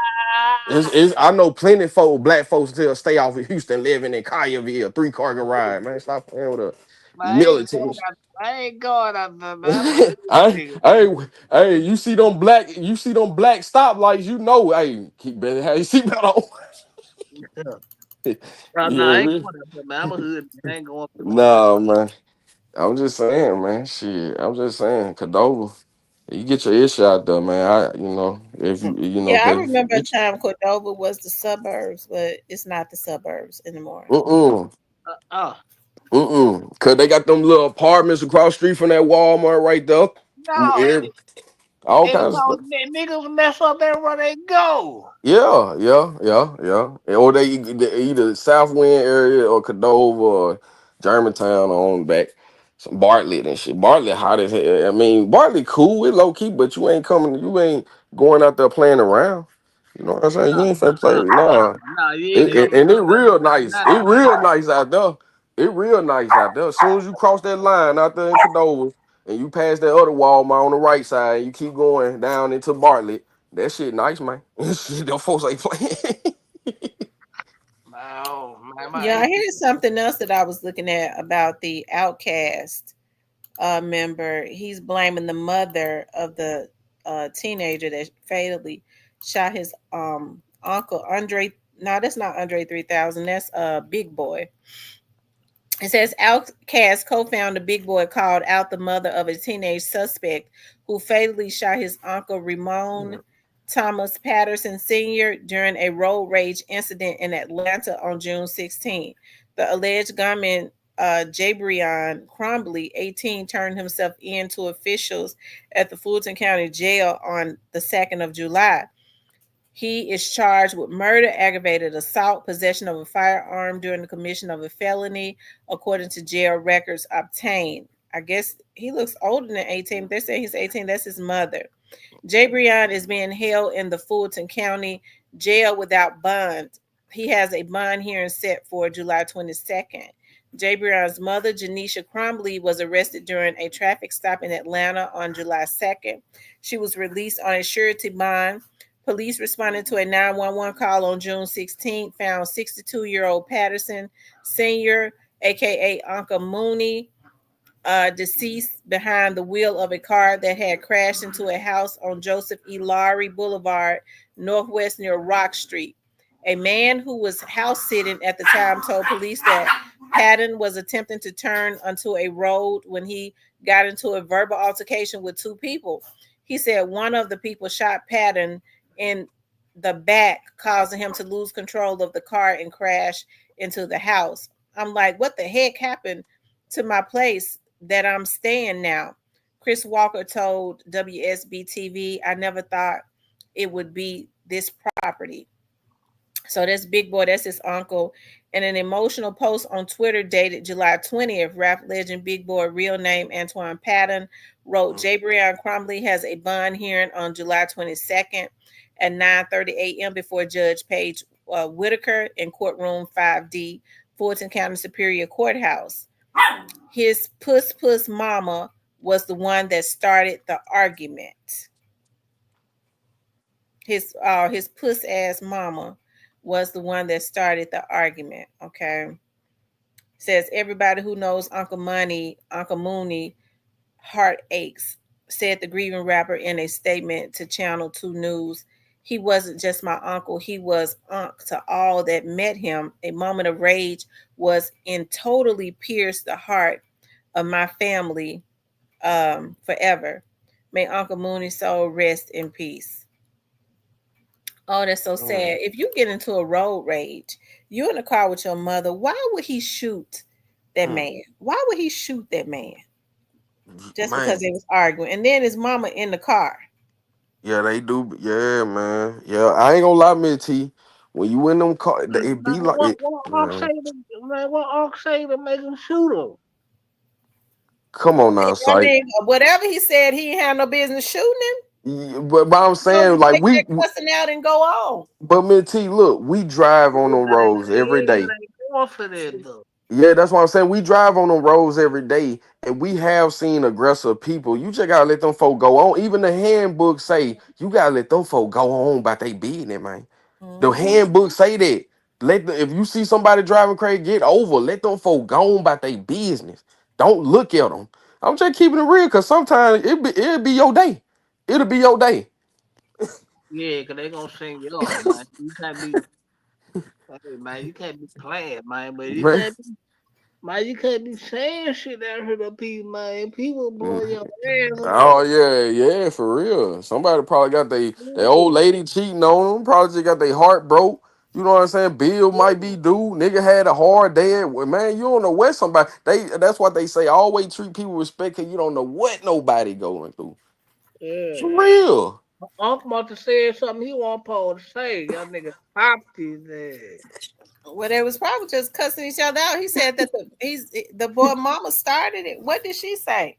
I know plenty of folk, black folks still stay off of Houston living in Collierville, 3-car garage. Man, stop playing with us. Military. I ain't going out there, man. Hey, you see them black stoplights, you know, hey, better have your seatbelt on. No, I ain't going out there, man. I'm a hood. I ain't going. Nah, man. I'm just saying, man. Shit. I'm just saying, Cordova. You get your issue out there, man. If Yeah, I remember a time Cordova was the suburbs, but it's not the suburbs anymore. Cause they got them little apartments across the street from that Walmart right there. No, All kinds of stuff. Niggas mess up everywhere they go. Yeah. Or they either Southwind area or Cordova or Germantown or on back. Some Bartlett and shit. Bartlett hot as hell. I mean, Bartlett cool, it low key, but you ain't going out there playing around. You know what I'm saying? You ain't finna play. Nah. And it real nice. It real nice out there. It real nice out there. As soon as you cross that line out there in Cordova and you pass that other Walmart on the right side, and you keep going down into Bartlett. That shit nice, man. Them folks ain't playing. Yeah, here's something else that I was looking at about the Outcast member. He's blaming the mother of the teenager that fatally shot his uncle Andre. No, that's not Andre 3000. That's Big Boy. It says Outcast co-founder Big Boy called out the mother of a teenage suspect who fatally shot his uncle Ramon Thomas Patterson Sr. during a road rage incident in Atlanta on June 16. The alleged gunman, Breonna Crumbley, 18, turned himself in to officials at the Fulton County Jail on the 2nd of July. He is charged with murder, aggravated assault, possession of a firearm during the commission of a felony, according to jail records obtained. I guess he looks older than 18. They say he's 18. That's his mother. Breonna is being held in the Fulton County Jail without bond. He has a bond hearing set for July 22nd. Breonna's mother, Janisha Crumbley, was arrested during a traffic stop in Atlanta on July 2nd. She was released on a surety bond. Police responding to a 911 call on June 16th found 62-year-old Patterson Sr., a.k.a. Uncle Mooney, deceased behind the wheel of a car that had crashed into a house on Joseph E. Laurie Boulevard, Northwest near Rock Street. A man who was house sitting at the time told police that Patton was attempting to turn onto a road when he got into a verbal altercation with two people. He said one of the people shot Patton in the back, causing him to lose control of the car and crash into the house. I'm like, what the heck happened to my place that I'm staying now? Chris Walker told WSB TV, I never thought it would be this property. So that's Big Boy, that's his uncle. In an emotional post on Twitter dated July 20th, rap legend Big Boy, real name Antoine Patton, wrote, Breonna Crumbley has a bond hearing on July 22nd at 9:30 a.m. before Judge Paige Whitaker in courtroom 5D, Fulton County Superior Courthouse. His puss mama was the one that started the argument. His puss ass mama was the one that started the argument. Okay. Says everybody who knows Uncle Mooney heart aches, said the grieving rapper in a statement to Channel 2 News. He wasn't just my uncle, he was Unc to all that met him. A moment of rage was in totally pierced the heart of my family forever. May Uncle Mooney's soul rest in peace. Oh, that's so sad. If you get into a road rage, you in the car with your mother, why would he shoot that man? Why would he shoot that man? Just because they was arguing. And then his mama in the car. Yeah, they do. Yeah, man. Yeah, I ain't gonna lie, Miss T. When you in them car, it be like it. Man. What Unc say to make him shoot him? Come on now, I Sight. mean, whatever he said, he ain't had no business shooting him. But I'm saying, like, take that cussing out and go on. But Miss T, look, we drive on them roads every day. Yeah, that's what I'm saying. We drive on them roads every day, and we have seen aggressive people. You just gotta let them folk go on. Even the handbook say you gotta let them folk go on about they business, man. The handbook say that. If you see somebody driving crazy, get over. Let them folk go on about their business. Don't look at them. I'm just keeping it real, cause sometimes it'll be your day. It'll be your day. Yeah, cause they gonna sing you up, man. You can't be, hey, man. You can't be playing, man. But you Man. can't be, man. You can't be saying shit out here to people, man. People blowing your ass up. Oh yeah, for real. Somebody probably got their old lady cheating on them. Probably just got their heart broke. You know what I'm saying? Bill might be due. Nigga had a hard day. Well, man, you don't know what somebody. That's what they say. Always treat people with respect, cause you don't know what nobody going through. Yeah. For real. Unc must have said something he wasn't supposed to say. Y'all niggas popped his ass. Well, they was probably just cussing each other out. He said that the boy mama started it. What did she say?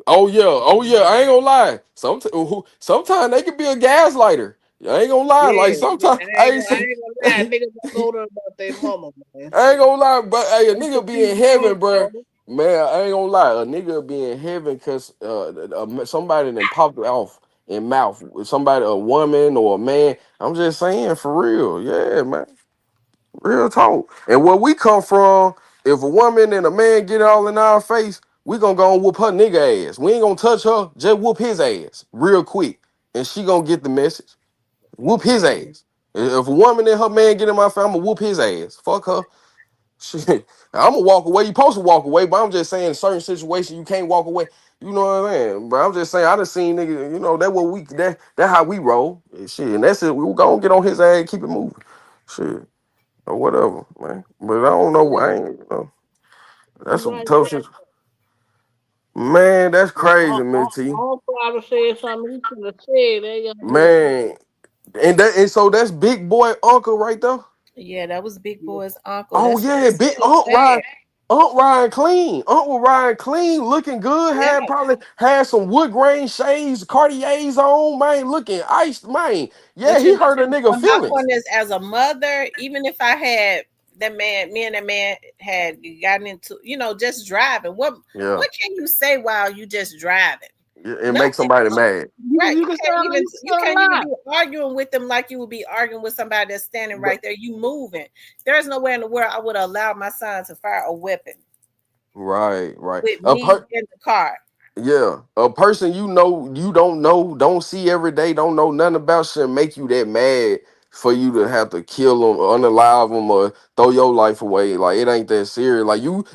Oh yeah. I ain't gonna lie. Sometimes they could be a gaslighter. I ain't gonna lie. Like sometimes I ain't gonna lie. Niggas don't know about their mama, man. I ain't gonna lie, but hey, a nigga be in heaven, bro. Man, I ain't gonna lie, a nigga be in heaven because somebody then popped off in mouth. Somebody, a woman or a man. I'm just saying, for real, yeah, man, real talk. And where we come from, if a woman and a man get all in our face, we gonna go and whoop her nigga ass. We ain't gonna touch her, just whoop his ass real quick, and she gonna get the message. Whoop his ass. If a woman and her man get in my face, I'ma whoop his ass. Fuck her. Shit, I'm gonna walk away. You supposed to walk away, but I'm just saying, in certain situations, you can't walk away. You know what I'm saying? But I'm just saying, I done seen niggas. You know that what we that how we roll. Shit, and that's it. We gonna get on his ass, and keep it moving. Shit, or whatever, man. But I don't know. I ain't. You know, that's some tough shit. Man, that's crazy, Miss T. Unc probably said something he should have said. They got Man, and so that's big boy uncle right there. Yeah, that was Big Boy's uncle. Oh That's yeah, big so sad. Aunt Ryan clean. Uncle Ryan clean, looking good. Yeah. Probably had some wood grain shades, Cartiers on, man, looking iced, man. Yeah, But he hurt a nigga my feelings. point is, as a mother, even if I had that man, me and that man had gotten into, just driving. What Yeah, can you say while you just driving? it Nothing. makes somebody mad. Right. You can You can't even be arguing with them like you would be arguing with somebody that's standing right there. You moving. There's nowhere in the world I would allow my son to fire a weapon Right. with me in the car. Yeah, a person you don't know, don't see every day, don't know nothing about should make you that mad for you to have to kill them, or unalive them, or throw your life away. Like it ain't that serious. Like you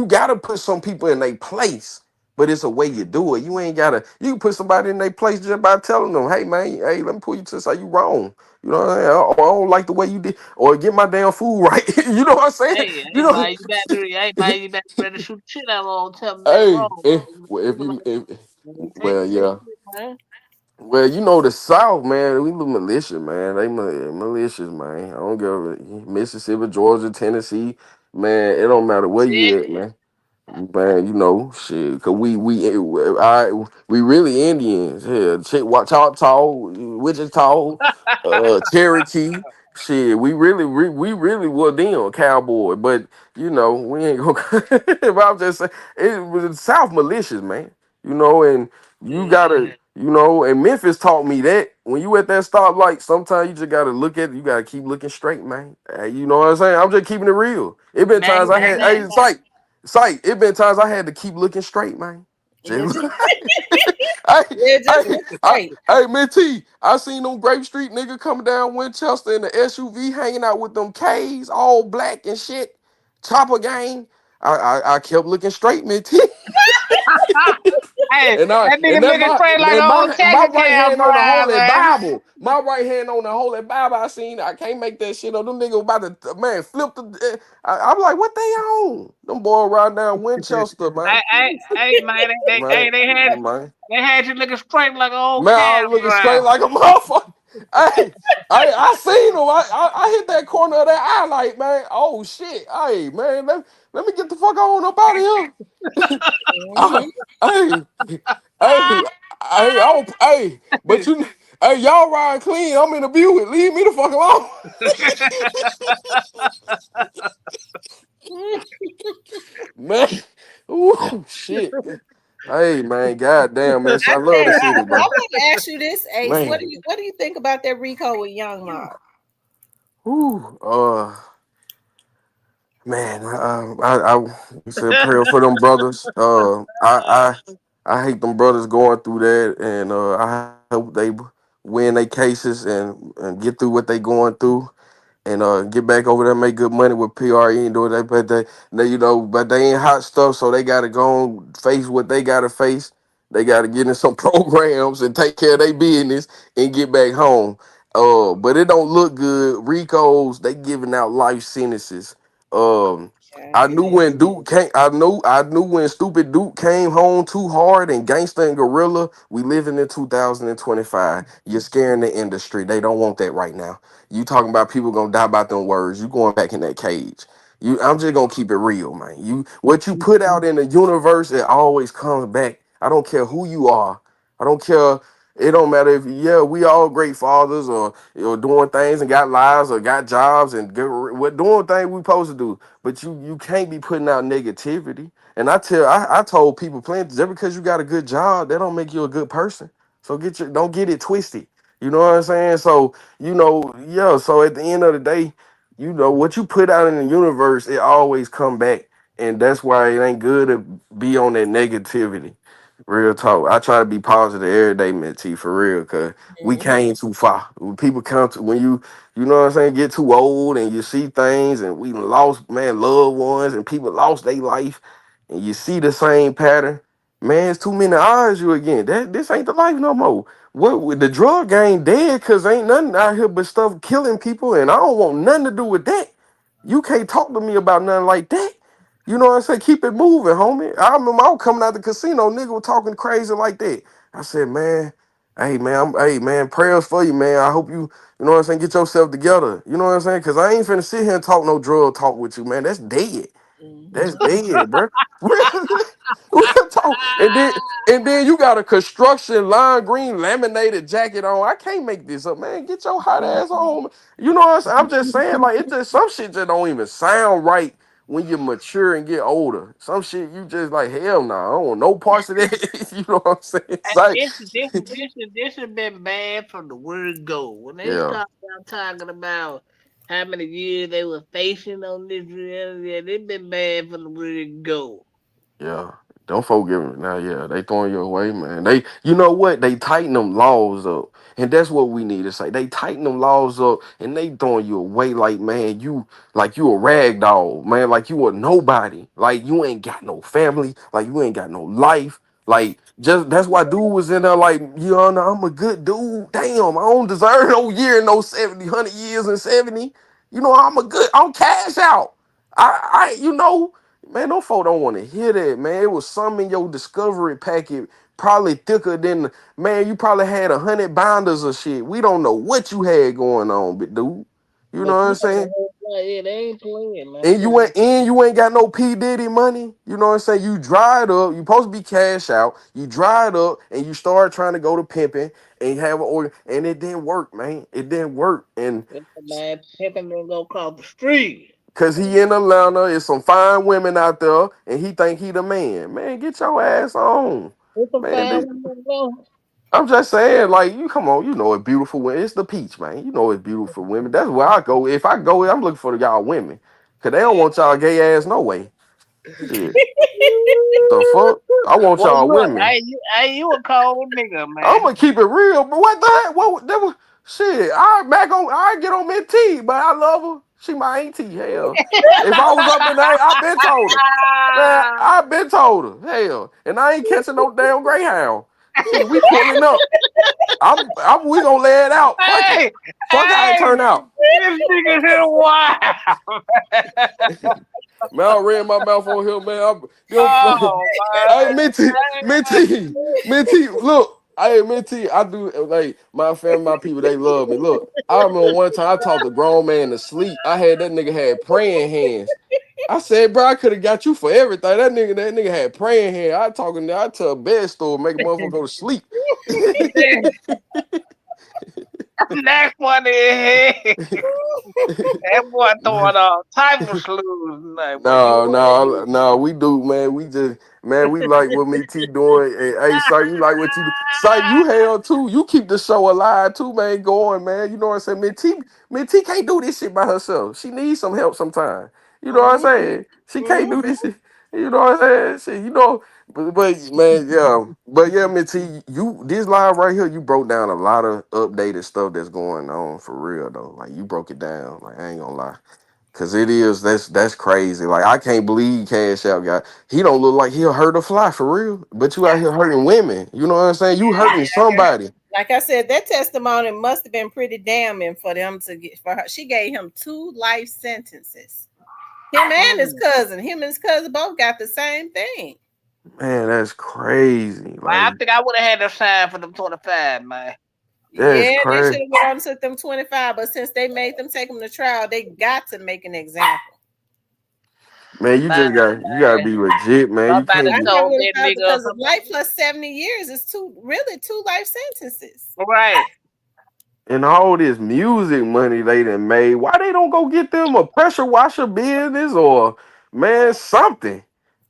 gotta put some people in their place, but it's a way you do it. You ain't gotta. You can put somebody in their place just by telling them, "Hey man, hey, let me pull you to the side. You wrong. You know what I'm saying? Or I don't like the way you did, or get my damn food right. You know what I'm saying? Hey, You know." man, you better ready to shoot the shit out of them. Tell them they Hey, wrong. well, yeah. Well, you know the South, man. We the militia, man. They malicious, man. I don't give a Mississippi, Georgia, Tennessee, man. It don't matter where you at, man. Man, you know, shit. Cause we really Indians. Yeah, Choctaw, Wichita, Cherokee. Shit, we really were them cowboy, but you know we ain't gonna. But I'm just saying it was South malicious, man. You know, and you gotta, you know, and Memphis taught me that when you at that stoplight, sometimes you just gotta look at it. You gotta keep looking straight, man. You know what I'm saying? I'm just keeping it real. It been Man, times I had, man, hey, sight. It been times I had to keep looking straight, man. Just, Yeah, just look straight. Hey, man, T, I seen them Grape Street nigga coming down Winchester in the SUV hanging out with them K's, all black and shit. Chopper gang. I kept looking straight, man, T. Hey, And that nigga that looking straight like an old my taxi right cab hand on the driver, Holy man. Bible. My right hand on the Holy Bible. I can't make that shit up. Them niggas about to flip the. I'm like, what they on? Them boy right down Winchester, man. Hey, man, Man, man. they had you looking straight like an old Man, I cab was looking straight driver. like a motherfucker. Hey, I seen him. I hit that corner of that eye like, man, oh shit. Hey, man, let me get the fuck on up out of here. Hey, but hey, y'all ride clean. I'm in the Buick. Leave me the fuck alone. Man, ooh, shit. Hey, man, goddamn, man. I love the city, I bro. want to ask you this, Ace. Man, What do you think about that Rico with Young Mob? ooh, man, I say a prayer for them brothers. I hate them brothers going through that, and I hope they win their cases and get through what they going through, and get back over there, and make good money with PRE and do that. But they you know, but they ain't hot stuff, so they got to go and face what they got to face. They got to get in some programs and take care of their business and get back home. But it don't look good. Ricos, they giving out life sentences. I knew when Duke came. I knew when stupid Duke came home too hard and Gangsta and Gorilla. We living in 2025. You're scaring the industry. They don't want that right now. You talking about people gonna die about them words. You going back in that cage. I'm just gonna keep it real, man. What you put out in the universe, it always comes back. I don't care who you are. I don't care. It don't matter if we all great fathers or doing things and got lives or got jobs and we're doing things we supposed to do. But you can't be putting out negativity. And I told people plenty, just because you got a good job, that don't make you a good person. So don't get it twisted. You know what I'm saying? So so at the end of the day, what you put out in the universe, it always come back. And that's why it ain't good to be on that negativity. Real talk. I try to be positive every day, man, T, for real, cause we came too far. When people come to when you know what I'm saying, get too old and you see things and we lost, man, loved ones and people lost their life and you see the same pattern, man, it's too many eyes you again. This ain't the life no more. What with the drug game dead cause ain't nothing out here but stuff killing people and I don't want nothing to do with that. You can't talk to me about nothing like that. You know what I'm saying? Keep it moving, homie. I remember I was coming out the casino, nigga was talking crazy like that. I said, man, hey man, prayers for you, man. I hope you know what I'm saying, get yourself together. You know what I'm saying? Cause I ain't finna sit here and talk no drug talk with you, man. That's dead. That's dead, bro. Real talk. And then you got a construction lime green laminated jacket on. I can't make this up, man. Get your hot ass on. You know what I'm saying? I'm just saying, like, it just some shit just don't even sound right when you mature and get older. Some shit you just like, hell no, I don't want no parts of that. You know what I'm saying? It's like, This has been bad from the word go. When they yeah. start talking about how many years they were facing on this, it's been bad from the word go. Yeah, don't forgive me now. Yeah, they throwing you away, man. You know what? They tighten them laws up, and that's what we need to say. They tighten them laws up, and they throwing you away like, man, you a rag doll, man. Like you a nobody. Like you ain't got no family. Like you ain't got no life. Like just that's why dude was in there. Like I'm a good dude. Damn, I don't deserve no year, no 70, 100 years and 70. I'm cash out. Man, those folk don't want to hear that, man. It was some in your discovery packet, probably thicker than, man, you probably had 100 binders of shit. We don't know what you had going on, but dude. You know what I'm saying? Yeah, they ain't playing, man. And you ain't got no P. Diddy money. You know what I'm saying? You dried up. You supposed to be cash out. You dried up and you start trying to go to pimping and have an order. And it didn't work, man. It didn't work. And man, pimping didn't go across the street. cause he in Atlanta, there's some fine women out there, and he think he the man. Man, get your ass on. What's some Man, fine women go? I'm just saying, like, you come on, you know it's beautiful women. It's the peach, man. You know it's beautiful women. That's where I go. If I go, I'm looking for y'all women. Cause they don't want y'all gay ass no way. Shit. The fuck? I want Well, y'all look, women. you a cold nigga, man. I'm gonna keep it real, but what the heck? What that was shit. I get on Miss T, but I love her. She my auntie. Hell. If I was up in there, I been told her. Man, I been told her. Hell. And I ain't catching no damn Greyhound. Shit, we pulling up. We gonna lay it out. Fuck it. Fuck how it turn out. This nigga here wild. Man, I ran my mouth on him, man. Oh, Hey, Minty, look. Hey, Minty, I do, like, my family, my people, they love me. Look, I remember one time I talked a grown man to sleep. I had that nigga had praying hands. I said, bro, I could have got you for everything. That nigga had praying hands. I tell a bed store, make a motherfucker go to sleep. Next one in here. That boy throwing all type of slews. Like, No, we do, man. We just, man, we like what me T doing. And, hey, Sight, you like what you do. Sight, you hell too. You keep the show alive too, man, going, man. You know what I'm saying? Me T can't do this shit by herself. She needs some help sometime. You know what I'm saying? She can't do this shit. You know what I'm saying? Shit, you know, but man, yeah. But yeah, me T, this live right here, you broke down a lot of updated stuff that's going on for real though. Like you broke it down. Like I ain't gonna lie. Cause it is that's crazy. Like I can't believe Cash Out got he don't look like he'll hurt a fly for real. But you out here hurting women. You know what I'm saying? You hurting somebody. Like I said, that testimony must have been pretty damning for them to get for her. She gave him 2 life sentences. Him and his cousin both got the same thing. Man, that's crazy. Like I think I would have had to sign for them 25, man. That's They crazy. should have went on and took them 25, but since they made them take them to trial, they got to make an example. Man, you gotta be legit, man. You can't be because life plus 70 years is 2 life sentences. Right. And all this music money they done made, why they don't go get them a pressure washer business or man something?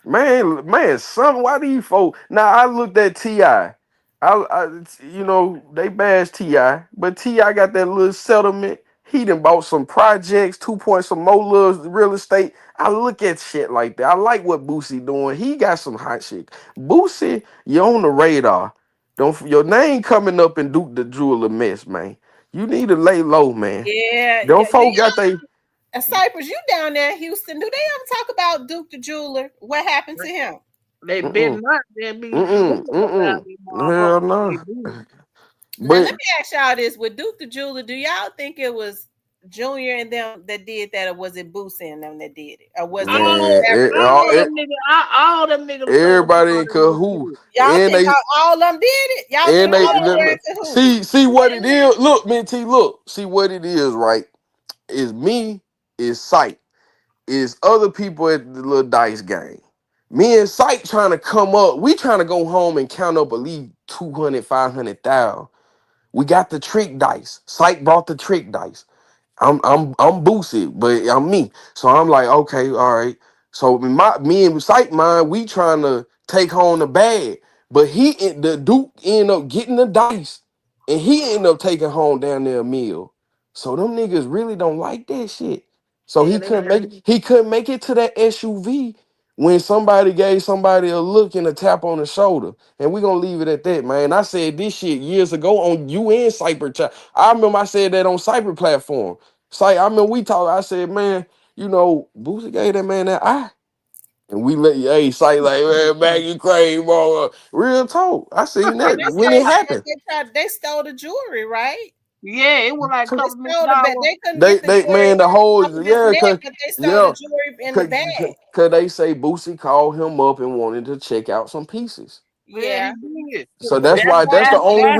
Man, something. Why these folks? Now I looked at T.I. You know, they bashed T.I., but T.I. got that little settlement. He done bought some projects, 2 points, some more little real estate. I look at shit like that. I like what Boosie doing. He got some hot shit. Boosie, you're on the radar. Your name coming up in Duke the Jeweler mess, man. You need to lay low, man. Yeah. Them folk got they. Cypress, you down there in Houston. Do they ever talk about Duke the Jeweler? What happened to him? They been not. They be Hell no. Now, let me ask y'all this: with Duke the Jeweler, do y'all think it was Junior and them that did that, or was it Boosie and them that did it, or was all them niggas? Everybody in cahoots. Y'all think all of them did it? Y'all and think all of them were in cahoots? see what it is. Look, Minty, look. See what it is, right? Is me, is Sight, is other people at the little dice game. Me and Sight trying to come up. We trying to go home and count up at least 200, 500,000. We got the trick dice. Sight brought the trick dice. I'm Boosie, but I'm me. So I'm like, okay, all right. So me and Sight mind, we trying to take home the bag. But the Duke ended up getting the dice, and he ended up taking home down there a meal. So them niggas really don't like that shit. So he couldn't make it to that SUV when somebody gave somebody a look and a tap on the shoulder. And we're gonna leave it at that, man. I said this shit years ago on UN Cyber. I remember I said that on Cyber platform. I remember we talked. I said, man, you know, Boosie gave that man that eye. And we let Sight like, man, back you crazy, bro. Real talk. I seen that when it happened. They stole the jewelry, right? Yeah, it was like they couldn't get the they jewelry man the whole but they stole the jewelry in the bag. Cause they say Boosie called him up and wanted to check out some pieces. Yeah. So that's the only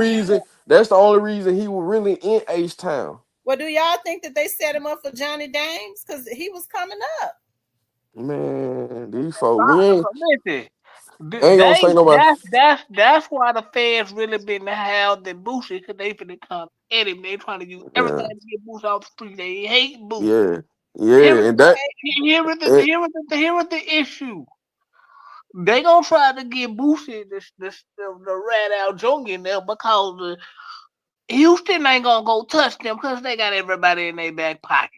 reason he was really in H-Town. Well, do y'all think that they set him up for Johnny Dames because he was coming up? Man, these folks, we ain't gonna They say nobody. that's why the fans really been held the Boosie because they finna come at him. They trying to use everything Yeah, to get Boosie off the street. They hate Boosie. yeah, Here yeah, is and that. And, here is the issue. They gonna try to get Boosie the rat out junk in there because Houston ain't gonna go touch them because they got everybody in their back pocket.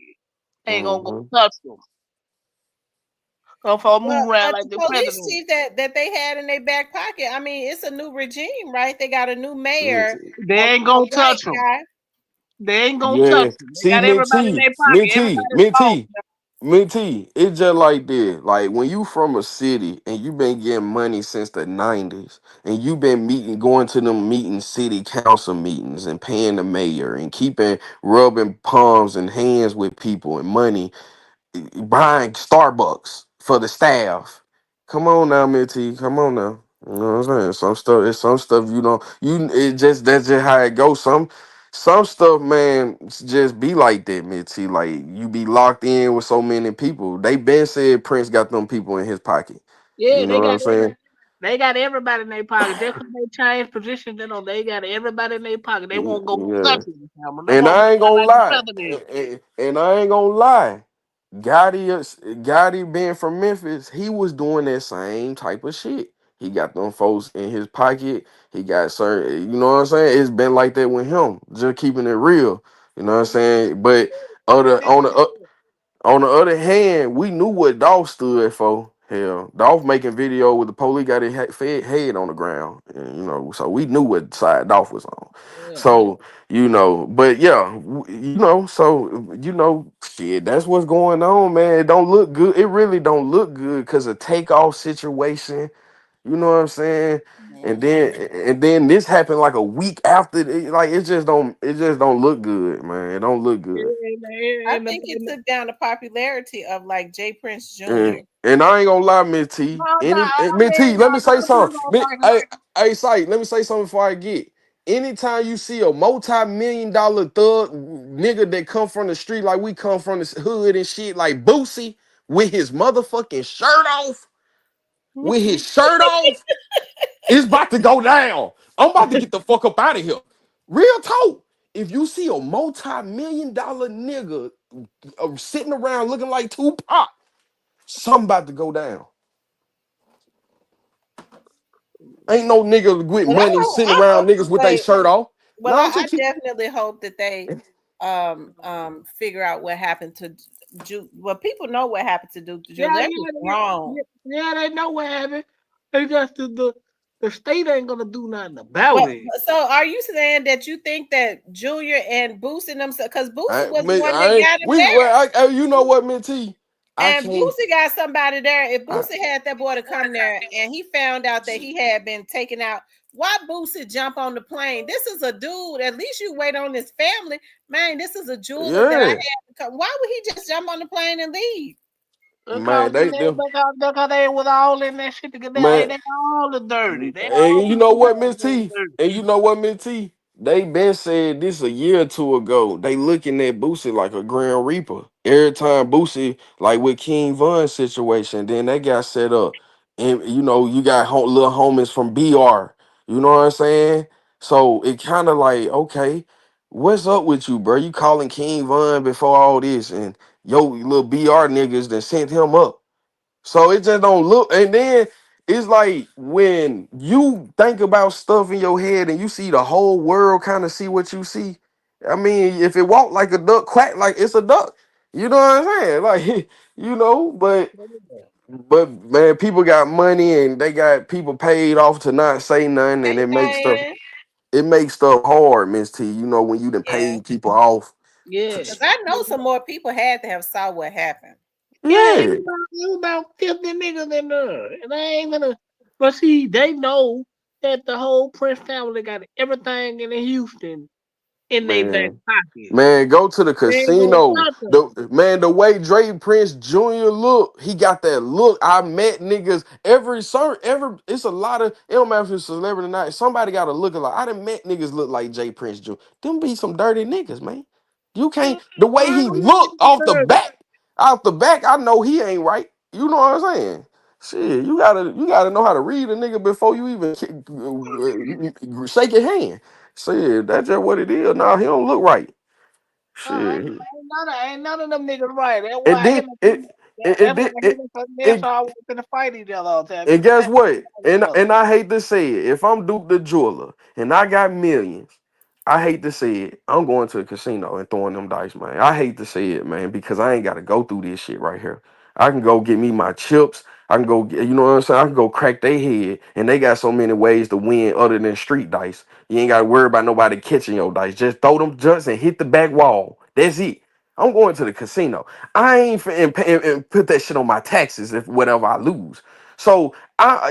They ain't gonna go mhm. touch them. For Well, move around but like the the police president. chief that they had in their back pocket, I mean, it's a new regime, right? They got a new mayor, They a ain't gonna white touch them. guy. They ain't gonna touch Yeah, them. They see, got everybody in their pocket. Everybody's off. Minty, it's just like this. Like when you from a city and you been getting money since the 90s and you been going to them meetings, city council meetings and paying the mayor and keeping rubbing palms and hands with people and money, buying Starbucks for the staff. Come on now, Minty. Come on now. You know what I'm saying? Some stuff you don't it just that's just how it goes. Some stuff, man, just be like that, Mitzi. Like you be locked in with so many people. They been said Prince got them people in his pocket. Yeah, You know what I'm saying? they got everybody in their pocket. Just because they change positions, they got everybody in their pocket. They won't go touch Yeah. them. They And want to I ain't feel gonna like the lie. president. And I ain't gonna lie. Gotti being from Memphis, he was doing that same type of shit. He got them folks in his pocket. He got certain, you know what I'm saying? It's been like that with him, just keeping it real. You know what I'm saying? But on the other hand, we knew what Dolph stood for. Hell, Dolph making video with the police got his head on the ground, and, you know, so we knew what side Dolph was on. So, you know, but yeah, you know, so you know, shit, that's what's going on, man. It don't look good. It really don't look good because of takeoff situation. You know what I'm saying? And then this happened like a week after. Like it just don't look good, man. It don't look good. I think it took down the popularity of like Jay Prince Jr. And I ain't gonna lie, Miss T. Miss T, let me say something. Hey, Sight, let me say something before I get. Anytime you see a multi-million-dollar thug nigga that come from the street like we come from the hood and shit, like Boosie, with his motherfucking shirt off, it's about to go down. I'm about to get the fuck up out of here. Real talk. If you see a multi-million-dollar nigga sitting around looking like Tupac, something about to go down. Ain't no nigga with But money sitting around niggas with their shirt off. Well, No, I'm I just keep. definitely hope that they figure out what happened to well, people know what happened to Duke Yeah, That was wrong. they know what happened. They just the state ain't gonna do nothing about Well, it. so are you saying that you think that Junior and Boosie and them, because Boosie was the one I that ain't. got him there, You know what, Minty? I and can't. Boosie got somebody there. If I, Boosie had that boy to come there and he found out that he had been taken out, why Boosie jump on the plane? This is a dude. At least you wait on his family, man. This is a jeweler that I had yeah, to come. Why would he just jump on the plane and leave? Because man. they was all in that shit together. Man, They all the dirty. They all and you know what, Miss T? And you know what, Miss T? They been said this a year or two ago. They looking at Boosie like a Grand Reaper. Every time Boosie, like with King Von situation, then they got set up. And you know, you got little homies from BR. You know what I'm saying? So it kind of like, okay, what's up with you, bro? You calling King Von before all this, and yo, little BR niggas that sent him up. So it just don't look. And then it's like when you think about stuff in your head and you see the whole world kind of see what you see. I mean, if it walk like a duck, quack like it's a duck. You know what I'm saying? Like, you know, but man, people got money and they got people paid off to not say nothing, and it makes stuff hard, Miss T. You know, when you done Yeah, paid people off. because I know some more people had to have saw what happened. Yeah, Yeah. it was about 50 niggas in there. And I ain't gonna. But see, they know that the whole Prince family got everything in Houston in their back Man. pocket. Man, go to the They ain't gonna casino. touch them. The way Dre Prince Jr. look, he got that look. I met niggas every it's a lot of, it don't matter if it's celebrity or not. Somebody got to look like I done met niggas look like Jay Prince Jr. Them be some dirty niggas, man. You can't. The way he looked off the back, I know he ain't right. You know what I'm saying? Shit, you gotta know how to read a nigga before you even shake your hand. Shit, that's just what it is. Nah, he don't look right. Shit. Ain't none of them niggas right. That's And why then him it and it that's it why it, him and it, Vanessa always finna fight each other all the time. and Because guess they what? fight each other. And I hate to say it. If I'm Duke the Jeweler and I got millions, I hate to say it. I'm going to a casino and throwing them dice, man. I hate to say it, man, because I ain't got to go through this shit right here. I can go get me my chips. I can go get, you know what I'm saying? I can go crack their head. And they got so many ways to win other than street dice. You ain't got to worry about nobody catching your dice. Just throw them jumps and hit the back wall. That's it. I'm going to the casino. I ain't and put that shit on my taxes if whatever I lose. So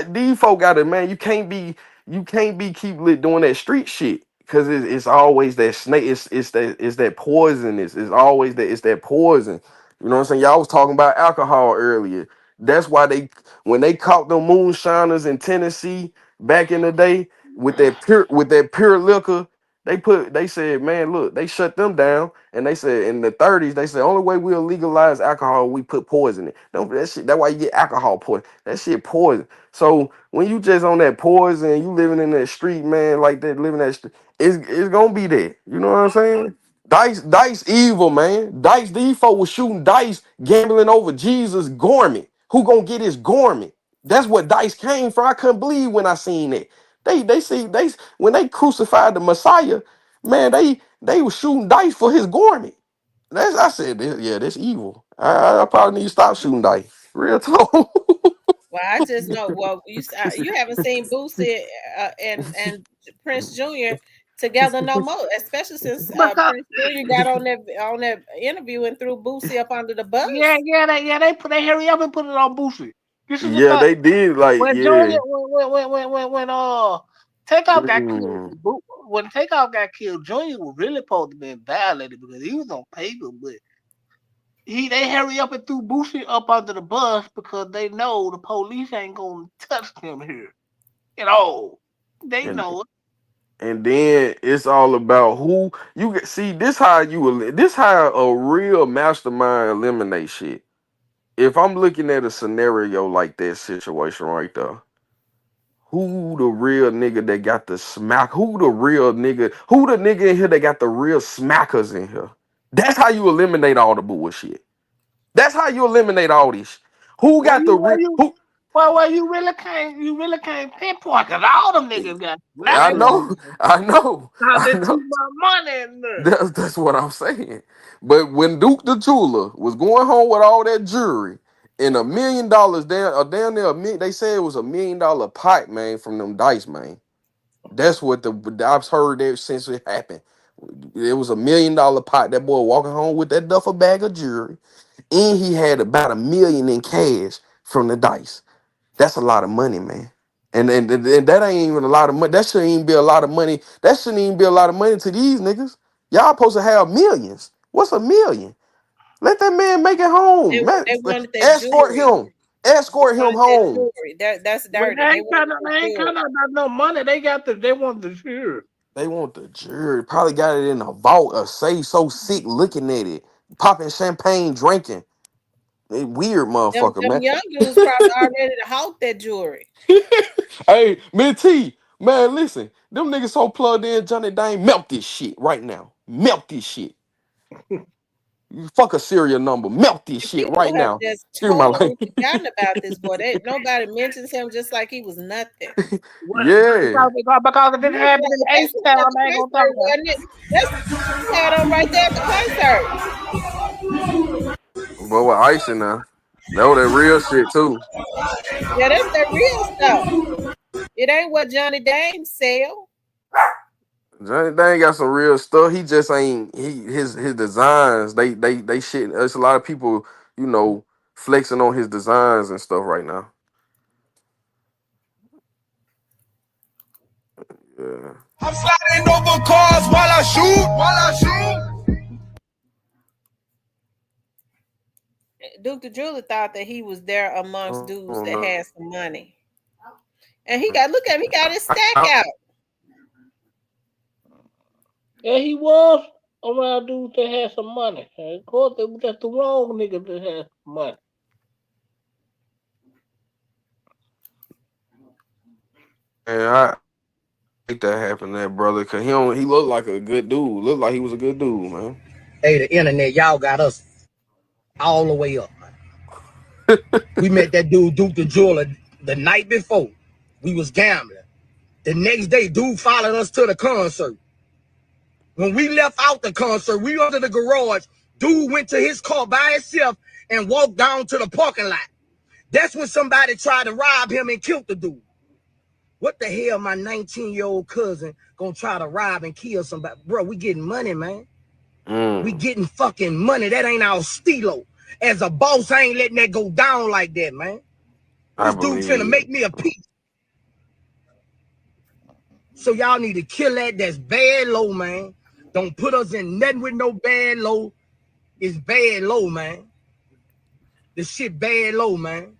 these folk got it, man. You can't be doing that street shit because it's always that snake. It's that poison. It's always that poison. You know what I'm saying? Y'all was talking about alcohol earlier. That's why when they caught them moonshiners in Tennessee back in the day with that pure liquor, they said, man, look, they shut them down, and they said in the 30s, they said only way we'll legalize alcohol, we put poison in it. Don't that shit. That's why you get alcohol poison. That shit poison. So when you just on that poison, you living in that street, man, like that, living that street, it's gonna be there. You know what I'm saying? Dice evil, man. These folk was shooting dice, gambling over Jesus' garment. Who gonna get his garment? That's what dice came from. I couldn't believe when I seen that. They when they crucified the Messiah, man, they was shooting dice for his garment. I said, yeah, that's evil. I probably need to stop shooting dice. Real talk. Well, I just know. Well, you haven't seen Boosie and Prince Jr. together no more, especially since Prince Jr. got on that interview and threw Boosie up under the bus. They hurry up and put it on Boosie. This is Yeah, they did. Like, when yeah. when Takeoff got killed. When Takeoff got killed, Junior was really supposed to be violated because he was on paper, but they hurry up and threw Boosie up under the bus because they know the police ain't gonna touch him here at all. They know it. And then it's all about who you get. See, this how a real mastermind eliminate shit. If I'm looking at a scenario like that situation right there, who the real nigga that got the smack? Who the nigga in here that got the real smackers in here? That's how you eliminate all the bullshit. That's how you eliminate all this. Who got the real? Who? Well, you really can't pinpoint because all them niggas got I smackers. know. They too much money in there. That's what I'm saying. But when Duke the Jeweler was going home with all that jewelry and $1 million down there, they said it was $1 million pot, man, from them dice, man. That's what I've heard that since it happened. It was $1 million pot. That boy walking home with that duffel bag of jewelry, and he had about $1 million in cash from the dice. That's a lot of money, man. And that ain't even a lot of money. That shouldn't even be a lot of money. That shouldn't even be a lot of money to these niggas. Y'all supposed to have millions. What's $1 million? Let that man make it home. Man, They wanted that escort jewelry. him. Escort him home. That's But dirty. they ain't kind of about no money. They want the jewelry. They want the jewelry. Probably got it in a vault or safe, so sick looking at it. Popping champagne, drinking. They weird motherfucker, Them man. young dudes probably already to hawk that jewelry. Hey, Minty, man, listen. Them niggas so plugged in, Johnny Dane, melt this shit right now. Melt this shit. You fuck a serial number. Melt this shit right People have now. just Excuse my totally language. forgotten about this boy. Nobody mentions him just like he was nothing. Yeah. Because if it happened in That's H-Town, at the I ain't gonna talk concert, about wasn't it? That's he had on right there at the concert. Boy, with icing now. That was that real shit too. Yeah, that's that real stuff. It ain't what Johnny Dane sell. Johnny Dane got some real stuff. He just ain't his designs. They shit. There's a lot of people, flexing on his designs and stuff right now. Yeah. I'm sliding over cars while I shoot. Duke the Jeweler thought that he was there amongst dudes that No. had some money. And he got his stack out. Yeah, he was. around dudes that had some money. And of course, it was just the wrong niggas that had some money. And I hate that happened to that brother, cause he looked like a good dude. Looked like he was a good dude, man. Hey, the internet, y'all got us all the way up, man. We met that dude, Duke the Jeweler, the night before. We was gambling. The next day, dude followed us to the concert. When we left out the concert, we went to the garage. Dude went to his car by himself and walked down to the parking lot. That's when somebody tried to rob him and killed the dude. What the hell, my 19-year-old cousin gonna try to rob and kill somebody? Bro, we getting money, man. We getting fucking money. That ain't our stilo. As a boss, I ain't letting that go down like that, man. This dude finna make me a piece. So y'all need to kill that. That's bad low, man. Don't put us in nothing with no bad low. It's bad low, man. This shit bad low, man.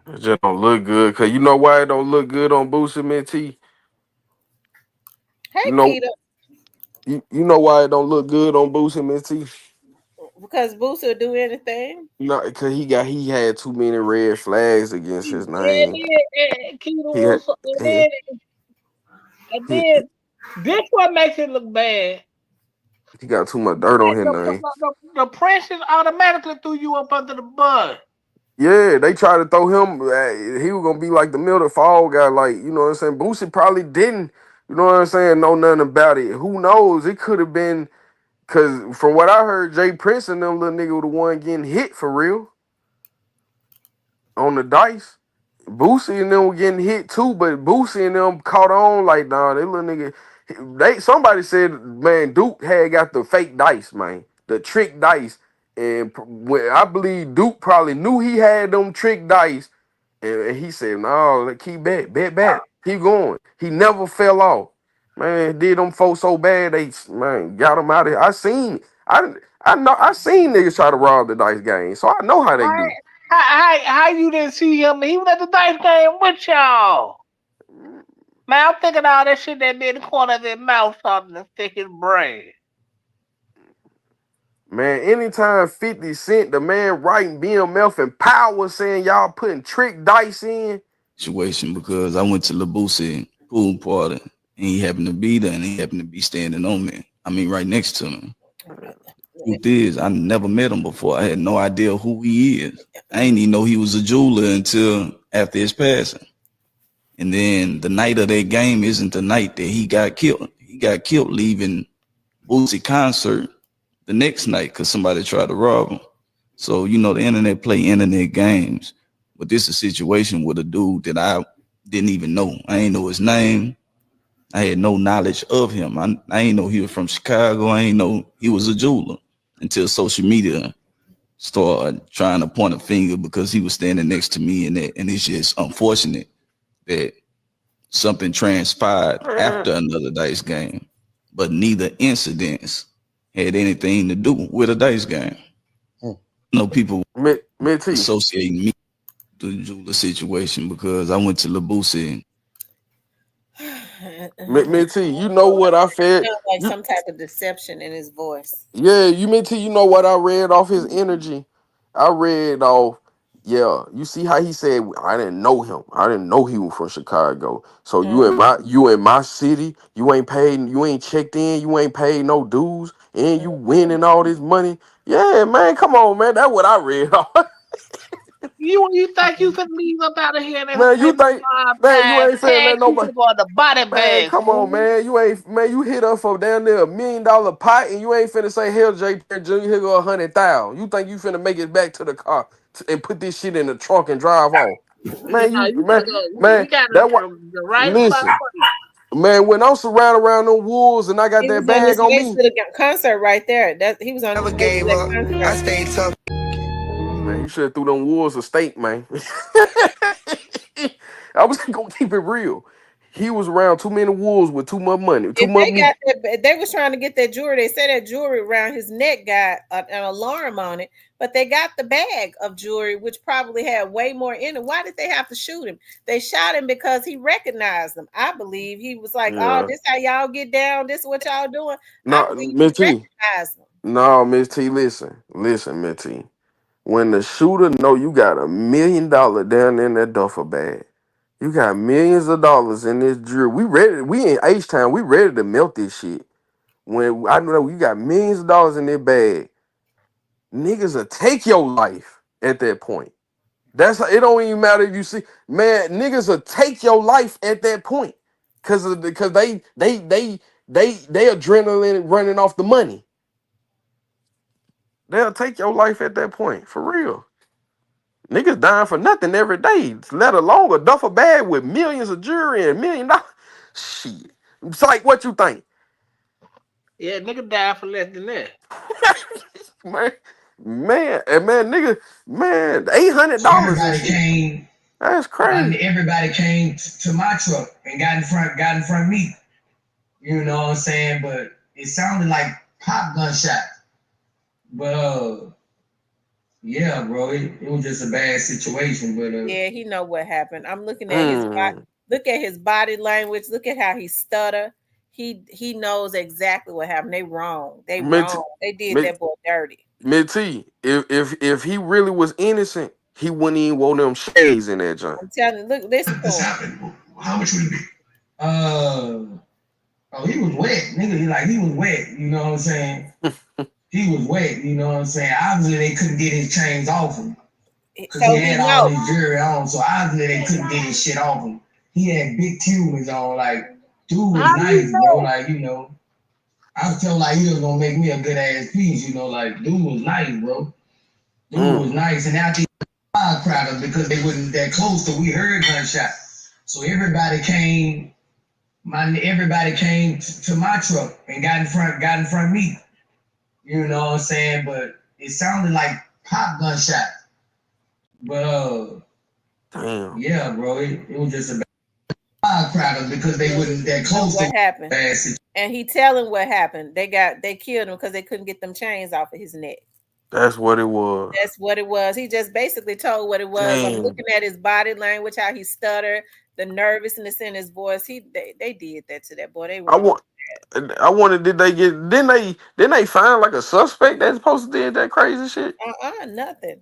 It just don't look good. Cause you know why it don't look good on Boosie, man, T? Hey, You know, Peter. you know why it don't look good on Boosie, man, T? Because Boosie will do anything. No, cause he had too many red flags against his name. And then this what makes it look bad. He got too much dirt on his name. The princess automatically threw you up under the bus. Yeah, they tried to throw him. He was gonna be like the Mildred Fall guy, like, you know what I'm saying. Boosie probably didn't, you know what I'm saying, know nothing about it. Who knows? It could have been, cause from what I heard, Jay Prince and them little nigga were the one getting hit for real on the dice. Boosie and them were getting hit too, but Boosie and them caught on like, nah, they little nigga. Somebody said, man, Duke had got the fake dice, man, the trick dice, and I believe Duke probably knew he had them trick dice, and he said, no, keep bet back, keep going. He never fell off, man. Did them folks so bad, they got him out of here. I seen niggas try to rob the dice game, so I know how they do. How you didn't see him? He was at the dice game with y'all. Man, I'm thinking all that shit that be in the corner of his mouth starting to stick his brain. Man, anytime 50 Cent, the man writing BMF and Power saying y'all putting trick dice in. Situation because I went to LaBoosie pool party and he happened to be there and he happened to be standing on me. I mean, right next to me. Truth is, I never met him before. I had no idea who he is. I didn't even know he was a jeweler until after his passing. And then the night of that game isn't the night that he got killed. He got killed leaving Boosie concert the next night because somebody tried to rob him. So, you know, the internet play internet games. But this is a situation with a dude that I didn't even know. I ain't know his name. I had no knowledge of him. I ain't know he was from Chicago. I ain't know he was a jeweler until social media started trying to point a finger because he was standing next to me, and it's just unfortunate that something transpired after another dice game, but neither incidents had anything to do with a dice game. No, people associate me with the jeweler situation because I went to LaBoosie. Minty, you know what I felt? Like some type of deception in his voice. Yeah, Minty, you know what I read off his energy? I read off, yeah, you see how he said, I didn't know him. I didn't know he was from Chicago. So you in my city, you ain't checked in, you ain't paid no dues, and you winning all this money. Yeah, man, come on, man. That's what I read off. You think you can leave up out of here? Man, you think, man, you ain't finna let nobody. On the body bag. Come on, man. You hit us for down there $1 million pot, and you ain't finna say, hell, J. Jr., here go 100,000. You think you finna make it back to the car and put this shit in the trunk and drive off? Man, we got the right listen, man, when I'm surrounded around them wolves and I got that bag on me. To the concert right there. He was on the way to that concert. I stayed tough. Man, you should have threw them wolves a steak, man. I was gonna keep it real. he was around too many wolves with too much money. If they got that, they was trying to get that jewelry. They said that jewelry around his neck got an alarm on it, but they got the bag of jewelry, which probably had way more in it. Why did they have to shoot him? They shot him because he recognized them. I believe he was like, "Oh, this how y'all get down. This is what y'all doing." I No, believe he Miss T. recognized them. No, Miss T. Listen, Miss T. When the shooter know you got $1 million down in that duffel bag, you got millions of dollars in this jewelry. We ready. We in H Town. We ready to melt this shit. When I know you got millions of dollars in that bag, niggas will take your life at that point. That's it. Don't even matter if you see, man. Niggas will take your life at that point because they adrenaline running off the money. They'll take your life at that point for real. Niggas dying for nothing every day, let alone a duffel bag with millions of jewelry and $1 million. Shit, it's like what you think, Yeah, nigga died for less than that. man, and man, nigga, man, $800 came. That's crazy. Everybody came to my truck and got in front of me. You know what I'm saying? But it sounded like pop gunshots. But yeah, bro, it was just a bad situation. But yeah, he know what happened. I'm looking at his body. Look at his body language. Look at how he stutter. He knows exactly what happened. They wrong. They wrong. They did that boy dirty. T, if he really was innocent, he wouldn't even wear them shades in that joint. I'm telling you, look, listen to him. How much would it be? Oh, he was wet, nigga. He was wet. You know what I'm saying? He was wet. You know what I'm saying? Obviously, they couldn't get his chains off him because he had all his jewelry on. So obviously, they couldn't get his shit off him. He had big Cubans on. Like, dude was nice, bro. Like, you know, I was telling like he was gonna make me a good ass piece. You know, like, dude was nice, bro. Dude was nice, and after firecrackers because they wasn't that close, so we heard gunshots. So everybody came. Everybody came to my truck and got in front of me. You know what I'm saying? But it sounded like pop gunshots. But damn. Yeah, bro, it was just a bad firecrackers because they wasn't that close. What happened? And he telling what happened. They killed him because they couldn't get them chains off of his neck. That's what it was. That's what it was. He just basically told what it was. Damn. I'm looking at his body language, how he stuttered, the nervousness in his voice. They did that to that boy. They I wanted. Did they get? Didn't they find like a suspect that's supposed to did that crazy shit? Nothing.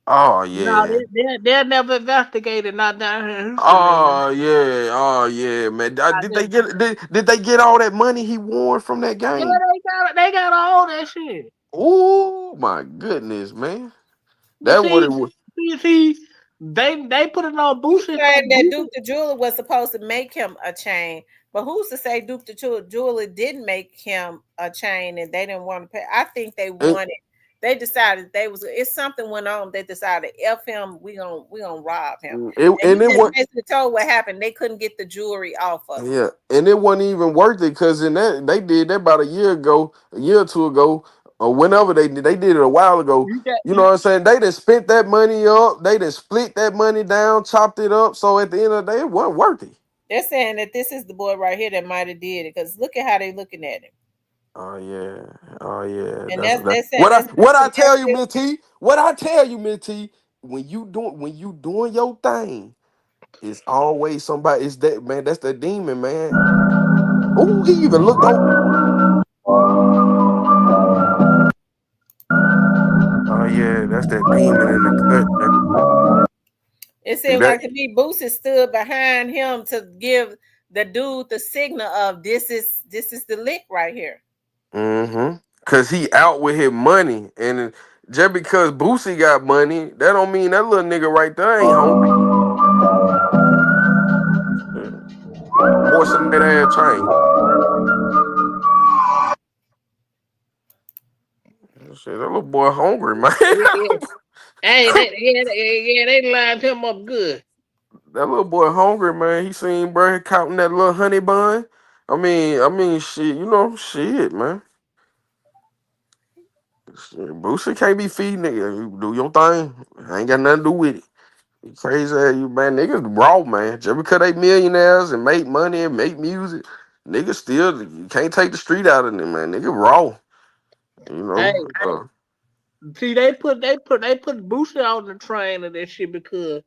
Oh yeah. No, they're never investigated. Not down here in Houston. Oh yeah, man. Did they get all that money he won from that game? Yeah, they got all that shit. Oh my goodness, man. That's what it was. See, they put it on Boosie. Saying that Duke the Jeweler was supposed to make him a chain, but who's to say Duke the Jeweler didn't make him a chain and they didn't want to pay? I think they wanted. They decided it's something went on. They decided F him. We gonna rob him. And he just basically told what happened. They couldn't get the jewelry off of him. Yeah, and it wasn't even worth it because in that they did that about a year or two ago, or whenever they did it a while ago. You know what I'm saying? They done spent that money up. They done split that money down, chopped it up. So at the end of the day, it wasn't worth it. They're saying that this is the boy right here that might have did it because look at how they looking at him. Oh yeah. And what I tell you, Miss T. What I tell you, Miss T. When you doing your thing, it's always somebody. It's that man. That's the demon, man. Oh, he even looked on. Oh yeah, that's that demon in the cut, man. It seemed like to me, Boosie stood behind him to give the dude the signal of this is the lick right here. Cause he out with his money, and just because Boosie got money, that don't mean that little nigga right there ain't hungry. Moisten that ass chain. Shit, that little boy hungry, man. They lined him up good. That little boy hungry, man. He seen bro counting that little honey bun. I mean, shit, shit, man. Shit, Boosie can't be feeding nigga. You do your thing. I ain't got nothing to do with it. Crazy ass you, man. Niggas raw, man. Just because they millionaires and make money and make music, niggas still you can't take the street out of them, man. Nigga raw. You Hey, know. see, they put Boosie on the train and that shit because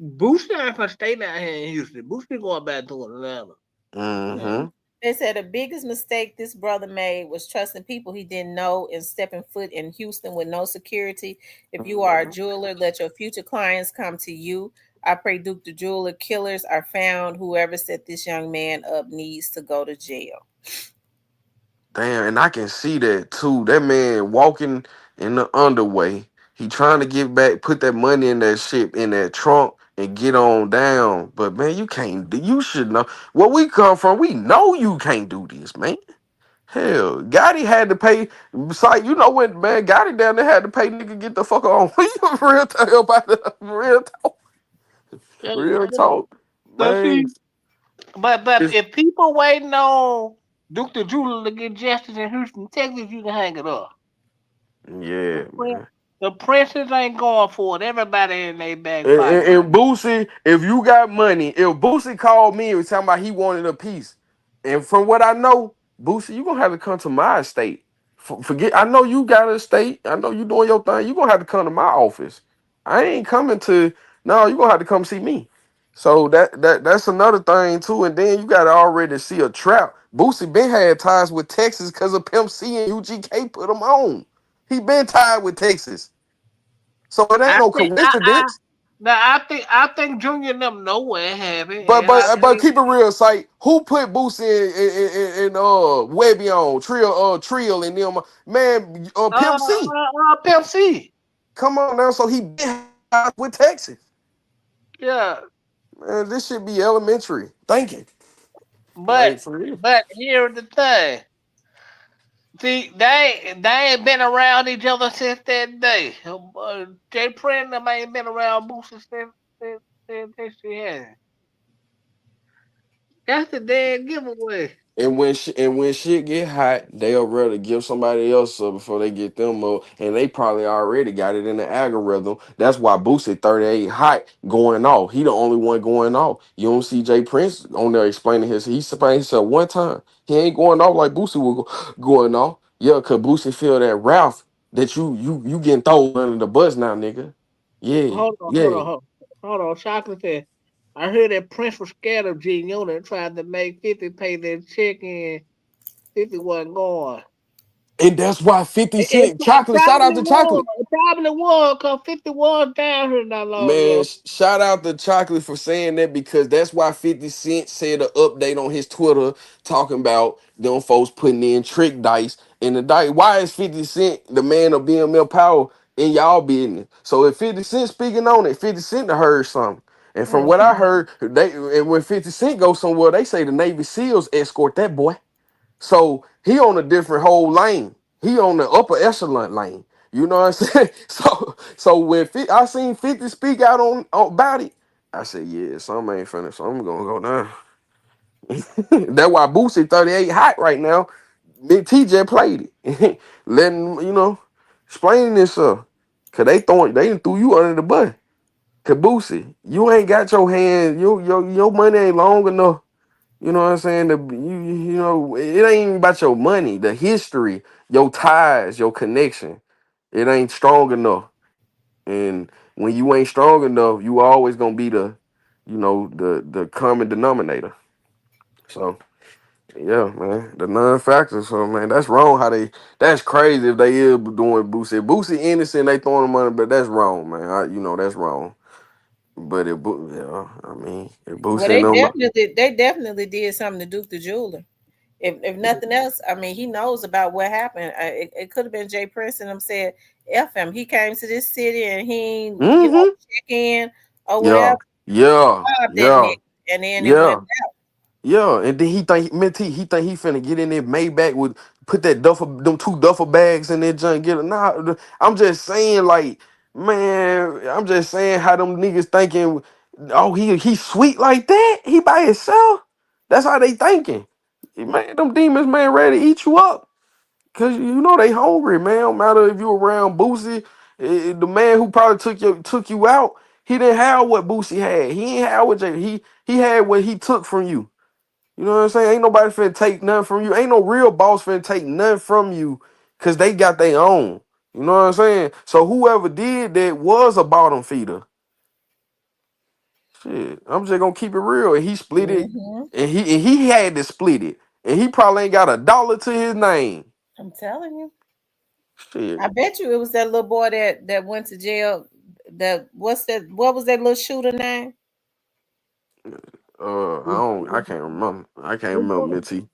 Boosie ain't gonna stay down here in Houston. Boosie going back to Atlanta. Mm-hmm. They said the biggest mistake this brother made was trusting people he didn't know and stepping foot in Houston with no security. If you are a jeweler, let your future clients come to you. I pray Duke the Jeweler killers are found. Whoever set this young man up needs to go to jail. Damn, and I can see that too. That man walking in the underway. He trying to get back, put that money in that shit in that trunk and get on down. But man, you can't do. You should know where we come from. We know you can't do this, man. Hell, Gotti had to pay. Besides, you know when man Gotti down there had to pay nigga get the fuck on. Real talk about that. Real talk, But see, man. but if people waiting on Duke the Jeweler to get justice in Houston, Texas, you can hang it up. Yeah, man. The princes ain't going for it. Everybody in their back And, pocket. and Boosie, if you got money, if Boosie called me and was talking about he wanted a piece, and from what I know, Boosie, you gonna have to come to my estate. Forget, I know you got an estate. I know you doing your thing. You gonna have to come to my office. I ain't coming to. No, you gonna have to come see me. So that's another thing too. And then you gotta already see a trap. Boosie been had ties with Texas because of Pimp C and UGK put him on. He been tied with Texas. So it ain't no coincidence. I think Junior and them know where it happened. But keep it real, sight. Who put Boosie in Webby on Trill and them man Pimp C. Pimp C. Come on now, so he been with Texas. Yeah. Man, this should be elementary thinking. But here's the thing. See, they ain't been around each other since that day. Jay Prince ain't been around Boosie since she had. That's the damn giveaway. And when shit get hot, they'll rather give somebody else up before they get them up, and they probably already got it in the algorithm. That's why Boosie 38 hot going off. He the only one going off. You don't see Jay Prince on there explaining he explained himself one time. He ain't going off like Boosie was going off. Yeah, cause Boosie feel that Ralph that you getting thrown under the bus now, nigga. Yeah, Hold on. Chocolate said, I heard that Prince was scared of Gene Unit and tried to make 50 pay their check and 50 wasn't going. And that's why 50 Cent Chocolate, shout out to Chocolate. It probably was, because 50 was down here not long Man, ago. shout out to Chocolate for saying that, because that's why 50 Cent said an update on his Twitter talking about them folks putting in trick dice in the dice. Why is 50 Cent the man of BML Power in y'all business? So if 50 Cent speaking on it, 50 Cent done heard something. And from what I heard, when 50 Cent goes somewhere, they say the Navy SEALs escort that boy. So he on a different whole lane. He on the upper echelon lane. You know what I'm saying? So when I seen 50 speak out on about it, I said, yeah, something ain't finished. So I'm gonna go down. That's why Boosie 38 hot right now. Big TJ played it. Letting explaining this up. Cause they done threw you under the bus. Cause Boosie, you ain't got your hand, your money ain't long enough. You know what I'm saying? It ain't even about your money, the history, your ties, your connection. It ain't strong enough. And when you ain't strong enough, you always gonna be the common denominator. So yeah, man, the non-factor. So man, that's wrong. That's crazy if they is doing Boosie. Boosie innocent, they throwing him money, but that's wrong, man. That's wrong. But if Boosie They definitely did something to Duke the Jeweler. If nothing else, I mean, he knows about what happened. It could have been Jay Prince and them said, F him. He came to this city and he, check in or whatever. Yeah. And then it went out. Yeah, and then he think he finna get in there Maybach with put them two duffel bags in there junk get it. Nah, I'm just saying like, man, I'm just saying how them niggas thinking, oh, he sweet like that? He by himself? That's how they thinking. Man, them demons, man, ready to eat you up. Cause they hungry, man. No matter if you around Boosie, the man who probably took you out, He didn't have what Boosie had. He ain't had what he had what he took from you. You know what I'm saying? Ain't nobody finna take nothing from you. Ain't no real boss finna take nothing from you because they got their own. You know what I'm saying? So whoever did that was a bottom feeder. Shit, I'm just gonna keep it real. And he split it, and he had to split it, and he probably ain't got $1 to his name. I'm telling you. Shit. I bet you it was that little boy that went to jail. What was that little shooter name? I can't remember. Mitty.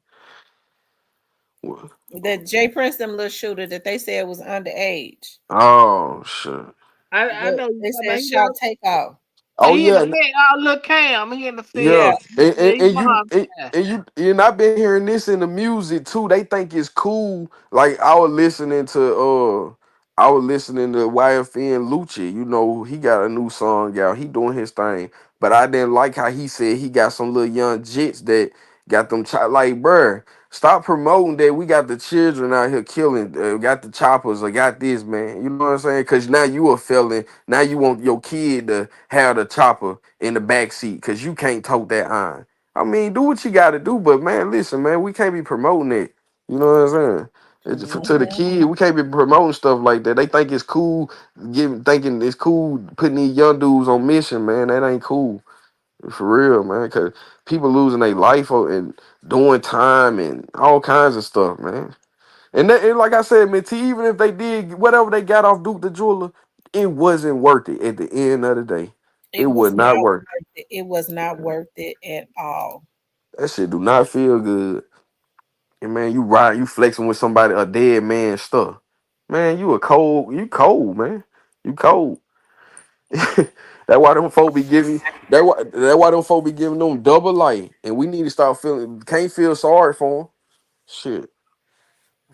That Jay Prince, them little shooter that they said was underage. Oh shit. I know They you said shot Takeoff. Oh he in yeah. the look Cam. He in the Yeah, field. Yeah, he and I've been hearing this in the music too. They think it's cool. Like I was listening to YFN Lucci. You know, he got a new song out. He doing his thing. But I didn't like how he said he got some little young jits that got them like, bruh, stop promoting that we got the children out here killing, got the choppers or got this, man. You know what I'm saying? Because now you a felon. Now you want your kid to have the chopper in the back seat because you can't tote that iron. I mean, do what you got to do, but man, listen, man, we can't be promoting it. You know what I'm saying? To the kid, we can't be promoting stuff like that. They think it's cool, thinking it's cool putting these young dudes on mission, man. That ain't cool. For real, man, because people losing their life and doing time and all kinds of stuff, man. And like I said, man, even if they did whatever they got off Duke the Jeweler, it wasn't worth it at the end of the day. It was not worth it. It was not worth it at all. That shit do not feel good. And man, you flexing with somebody, a dead man stuff. Man, you cold, man. You cold. That's why them folk be giving. That why them folk be giving them double life, and we need to start feeling. Can't feel sorry for them. Shit,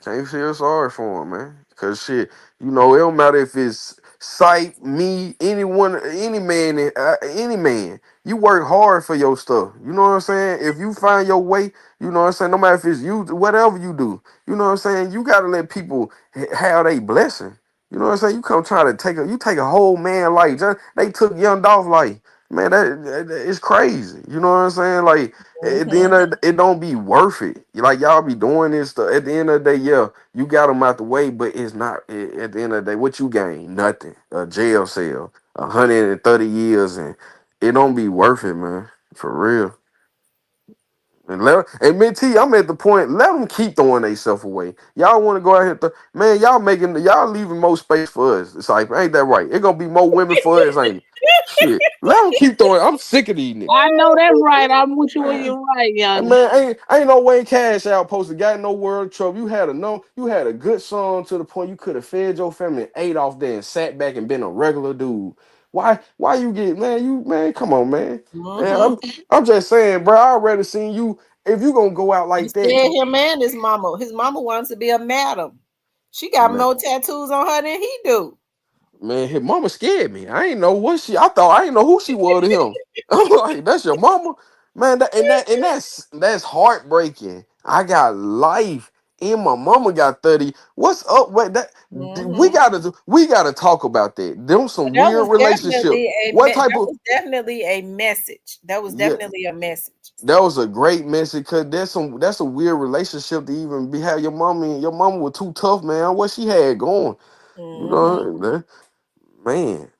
can't feel sorry for them, man. Cause shit, you know it don't matter if it's Sight, me, anyone, any man, any man. You work hard for your stuff. You know what I'm saying? If you find your way, you know what I'm saying. No matter if it's you, whatever you do, you know what I'm saying. You gotta let people have their blessing. You know what I'm saying? You come try to take a whole man life. They took Young Dolph life. Man, that is crazy. You know what I'm saying? Like at the end of it don't be worth it. Like y'all be doing this stuff. At the end of the day, yeah, you got them out the way, but it's not. At the end of the day, what you gain? Nothing. A jail cell, 130 years, and it don't be worth it, man. For real. And Minty, I'm at the point. Let them keep throwing themselves away. Y'all want to go out here, man? Y'all leaving more space for us. It's like, ain't that right? It gonna be more women for us, ain't it? Shit, let them keep throwing. I'm sick of these niggas. I know that's right. I'm with you when you're right, young Man, ain't no way Cashout posted got no world trouble. You had a good song to the point you could have fed your family and ate off there and sat back and been a regular dude. Why you get man, come on, man. Man, I'm just saying, bro, I already seen you. If you gonna go out like that, Him and his mama. His mama wants to be a madam. She got more tattoos on her than he do. Man, his mama scared me. I ain't know I ain't know who she was to him. I'm like, that's your mama? Man, that's heartbreaking. I got life and my mama got 30. What's up with that? We gotta talk about that. Them some That weird was relationship. definitely a message. That was definitely a message. That was a great message because that's a weird relationship to even be have your mama was too tough, man. What she had going. You know, man.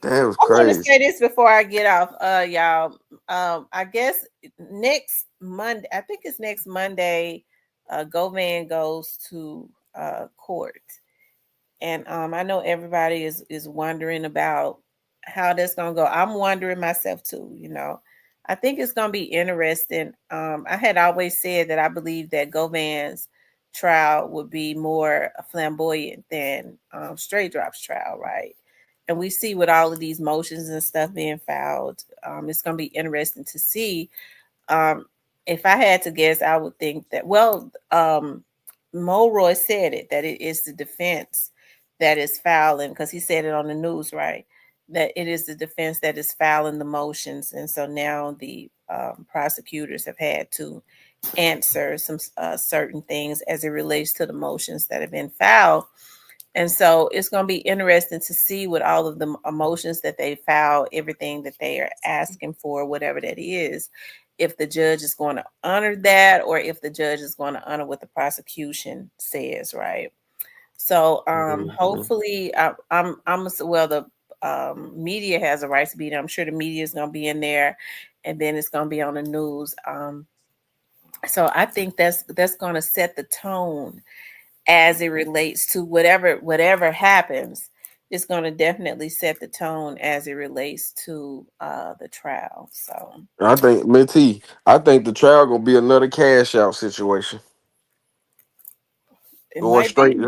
That was I want to crazy. say this before I get off, y'all. I guess next Monday, I think it's next Monday, Govan goes to court, and I know everybody is wondering about how that's gonna go. I'm wondering myself too. You know, I think it's gonna be interesting. I had always said that I believe that Govan's trial would be more flamboyant than Straight Drop's trial, right? And we see with all of these motions and stuff being filed, it's going to be interesting to see. If I had to guess, I would think that, Mulroy said it, that it is the defense that is filing, because he said it on the news, right? That it is the defense that is filing the motions. And so now the prosecutors have had to answer some certain things as it relates to the motions that have been filed. And so it's going to be interesting to see with all of the emotions that they filed, everything that they are asking for, whatever that is, if the judge is going to honor that or if the judge is going to honor what the prosecution says, right? So hopefully well, the media has a right to be there. I'm sure the media is going to be in there, and then it's going to be on the news. So I think that's going to set the tone as it relates to whatever happens. It's going to definitely set the tone as it relates to the trial. So I think, Minty, I think the trial gonna be another cash out situation. it Or might be. straight.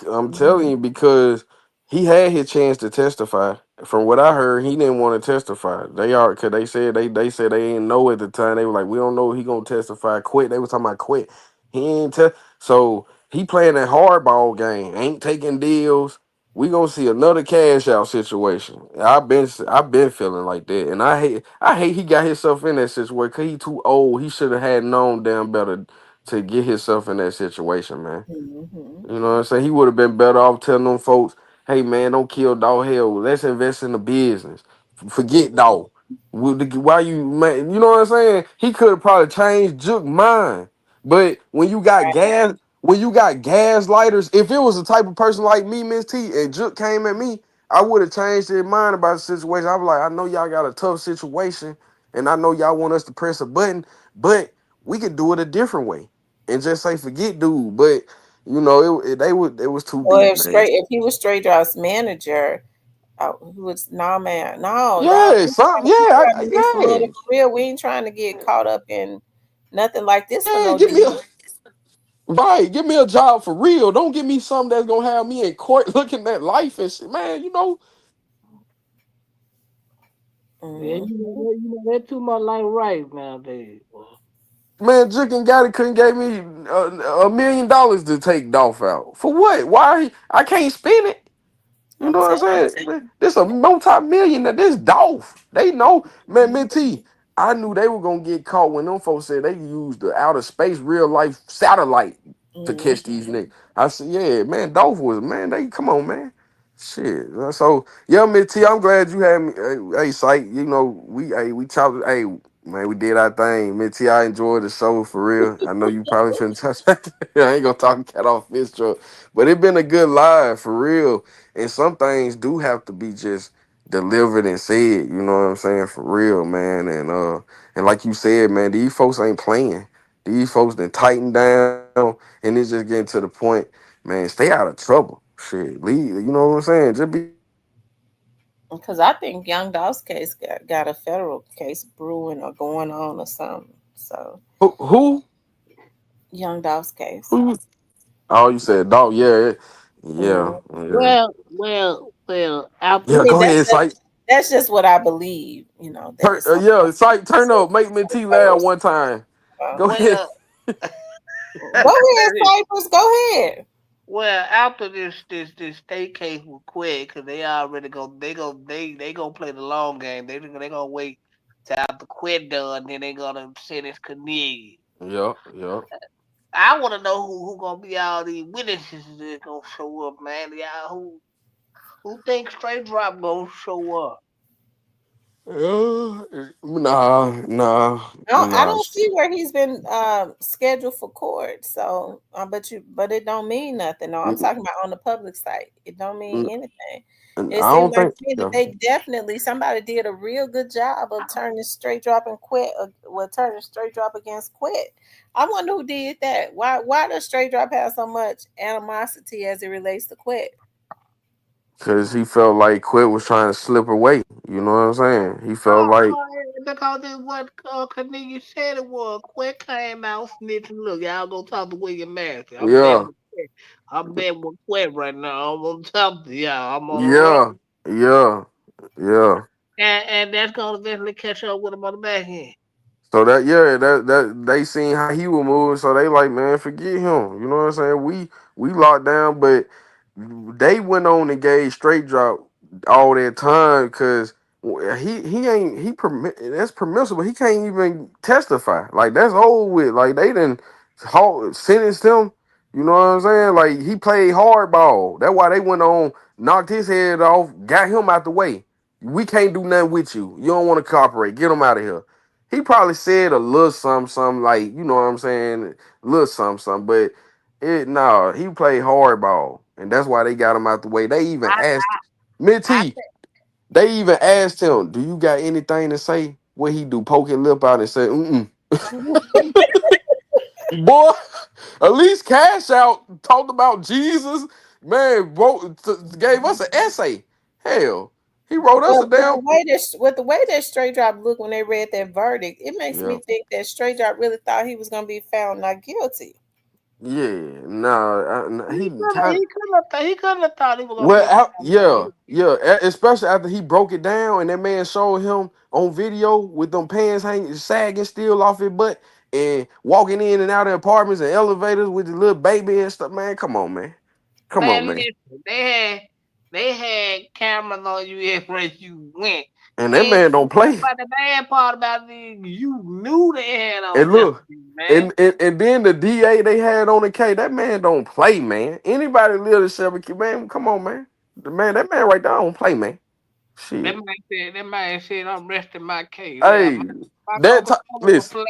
I'm telling you, because he had his chance to testify. From what I heard, he didn't want to testify. They are, cause they said they didn't know at the time. They were like, we don't know if he gonna testify. Quit. They was talking about quit. He ain't so he playing that hardball game. Ain't taking deals. We gonna see another cash out situation. I've been feeling like that, and I hate he got himself in that situation. Cause he too old. He should have had known damn better to get himself in that situation, man. Mm-hmm. You know what I'm saying? He would have been better off telling them folks, hey man, don't kill dog. Hell, let's invest in the business. Forget dog. Why you man? You know what I'm saying? He could have probably changed Juke's mind. But when you got gaslighters, if it was a type of person like me, Miss T, and Juke came at me, I would have changed his mind about the situation. I was like, I know y'all got a tough situation, and I know y'all want us to press a button, but we could do it a different way and just say forget dude. But you know, it was too Or deep, man. if he was Straight Draw's manager, who was no man, no dog. Yeah, We trying to keep it out in this yeah. Florida for real. We ain't trying to get caught up in nothing like this for Yeah, no deal. give me a job for real. Don't give me something that's gonna have me in court looking at life and shit, man. You know, Yeah, Mm-hmm. that too much like right nowadays. man, Jicken got it couldn't gave me $1 million to take Dolph out. For what? Why I can't spend it? You I'm know what telling I'm saying? Man, this a multi-millionaire. This Dolph. They know, man, Minty. I knew they were gonna get caught when them folks said they used the outer space real life satellite to you. catch these niggas. I said, yeah, man, Dolph was, man, they come on, man. Shit. So yeah, Minty, I'm glad you had me. Hey, Sight, you know, we talked, hey, man, we did our thing. Minty, I enjoyed the show for real. I know you probably finna touch I ain't gonna talk cat off this truck. But it been a good live for real. And some things do have to be just delivered and said, you know what I'm saying, for real, man. And like you said, man, these folks ain't playing. These folks done tighten down, and it's just getting to the point, man, stay out of trouble. Shit, leave, you know what I'm saying? Just be Because I think Young Dolph's case got a federal case brewing or going on or something. So who? Young Dolph's case. Who? Oh, you said dog, yeah, Mm. yeah, yeah. Well. I Yeah, After mean, go ahead, Sight. that's just what I believe. You know that it's something Yeah, Sight, turn up, make me T federal. laugh one time. Go ahead. well, Go ahead, Cypress. Go ahead. well, after this state case was quick, because they already they gonna play the long game. They gonna wait till after quit done, then they gonna sentence Cornelius. Yeah. I want to know who gonna be all these witnesses that gonna show up, man. Y'all who think straight drop gonna show up? I Nah. don't see where he's been scheduled for court. So, but it don't mean nothing. No, I'm talking about on the public site. It don't mean anything. I It seems don't like think. to me that Yeah. they definitely somebody did a real good job of turning straight drop and quit. Turning straight drop against quit. I wonder who did that. Why does straight drop have so much animosity as it relates to quit? Because he felt like Quit was trying to slip away. You know what I'm saying? He felt Oh, like, because it's what Cornelius said it was. Quick came out snitching. Look, y'all go talk to William Massey. yeah, I'm betting with Quick right now. I'm gonna talk to y'all. I'm on the road. yeah, yeah, yeah. And that's gonna eventually catch up with him on the back end. So that they seen how he was moving, so they like, man, forget him. You know what I'm saying? We locked down, but they went on and gave straight drop all that time because he ain't that's permissible. He can't even testify. Like that's old with. Like they didn't sentenced him. You know what I'm saying? Like, he played hardball. That's why they went on, knocked his head off, got him out the way. We can't do nothing with you. You don't want to cooperate. Get him out of here. He probably said a little something like, you know what I'm saying? A little something. But he played hardball. And that's why they got him out the way. They even asked Minty, they even asked him, do you got anything to say? What he do? Poke his lip out and say, Boy, at least Cash Out talked about Jesus. Man, gave us an essay. Hell, he wrote us a damn. With the way that Straight Drop looked when they read that verdict, it makes me think that Straight Drop really thought he was going to be found not guilty. Yeah, no, he couldn't have thought he was gonna well, especially after he broke it down and that man showed him on video with them pants hanging, sagging still off his butt and walking in and out of apartments and elevators with the little baby and stuff. Man, come on, man. Come on, man. Listen, they had cameras on you everywhere you went. And that man don't play. But the bad part about it, you knew they had on. And look, man. And then the DA they had on the K, that man don't play, man. Anybody live in Shelby, man, come on, man. That man right there don't play, man. Shit. That man said, I'm resting my case. Hey, listen.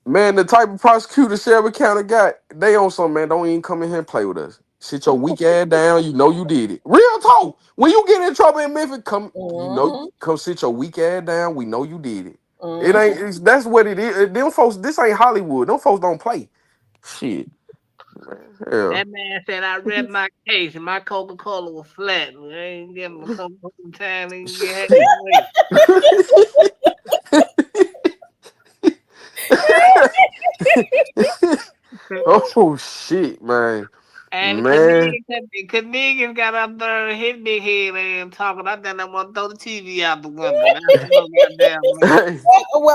Man, the type of prosecutor Shelby County got, they on something, man. Don't even come in here and play with us. Sit your weak ass down. You know you did it. Real talk. When you get in trouble in Memphis, come sit your weak ass down. We know you did it. It ain't. That's what it is. Them folks. This ain't Hollywood. Them folks don't play. Shit. Man, that man said I read my case and my Coca-Cola was flat. I ain't getting a couple time and get Oh shit, man. And Canadian got up there and hit big head and talking. I think I want to throw the TV out the window.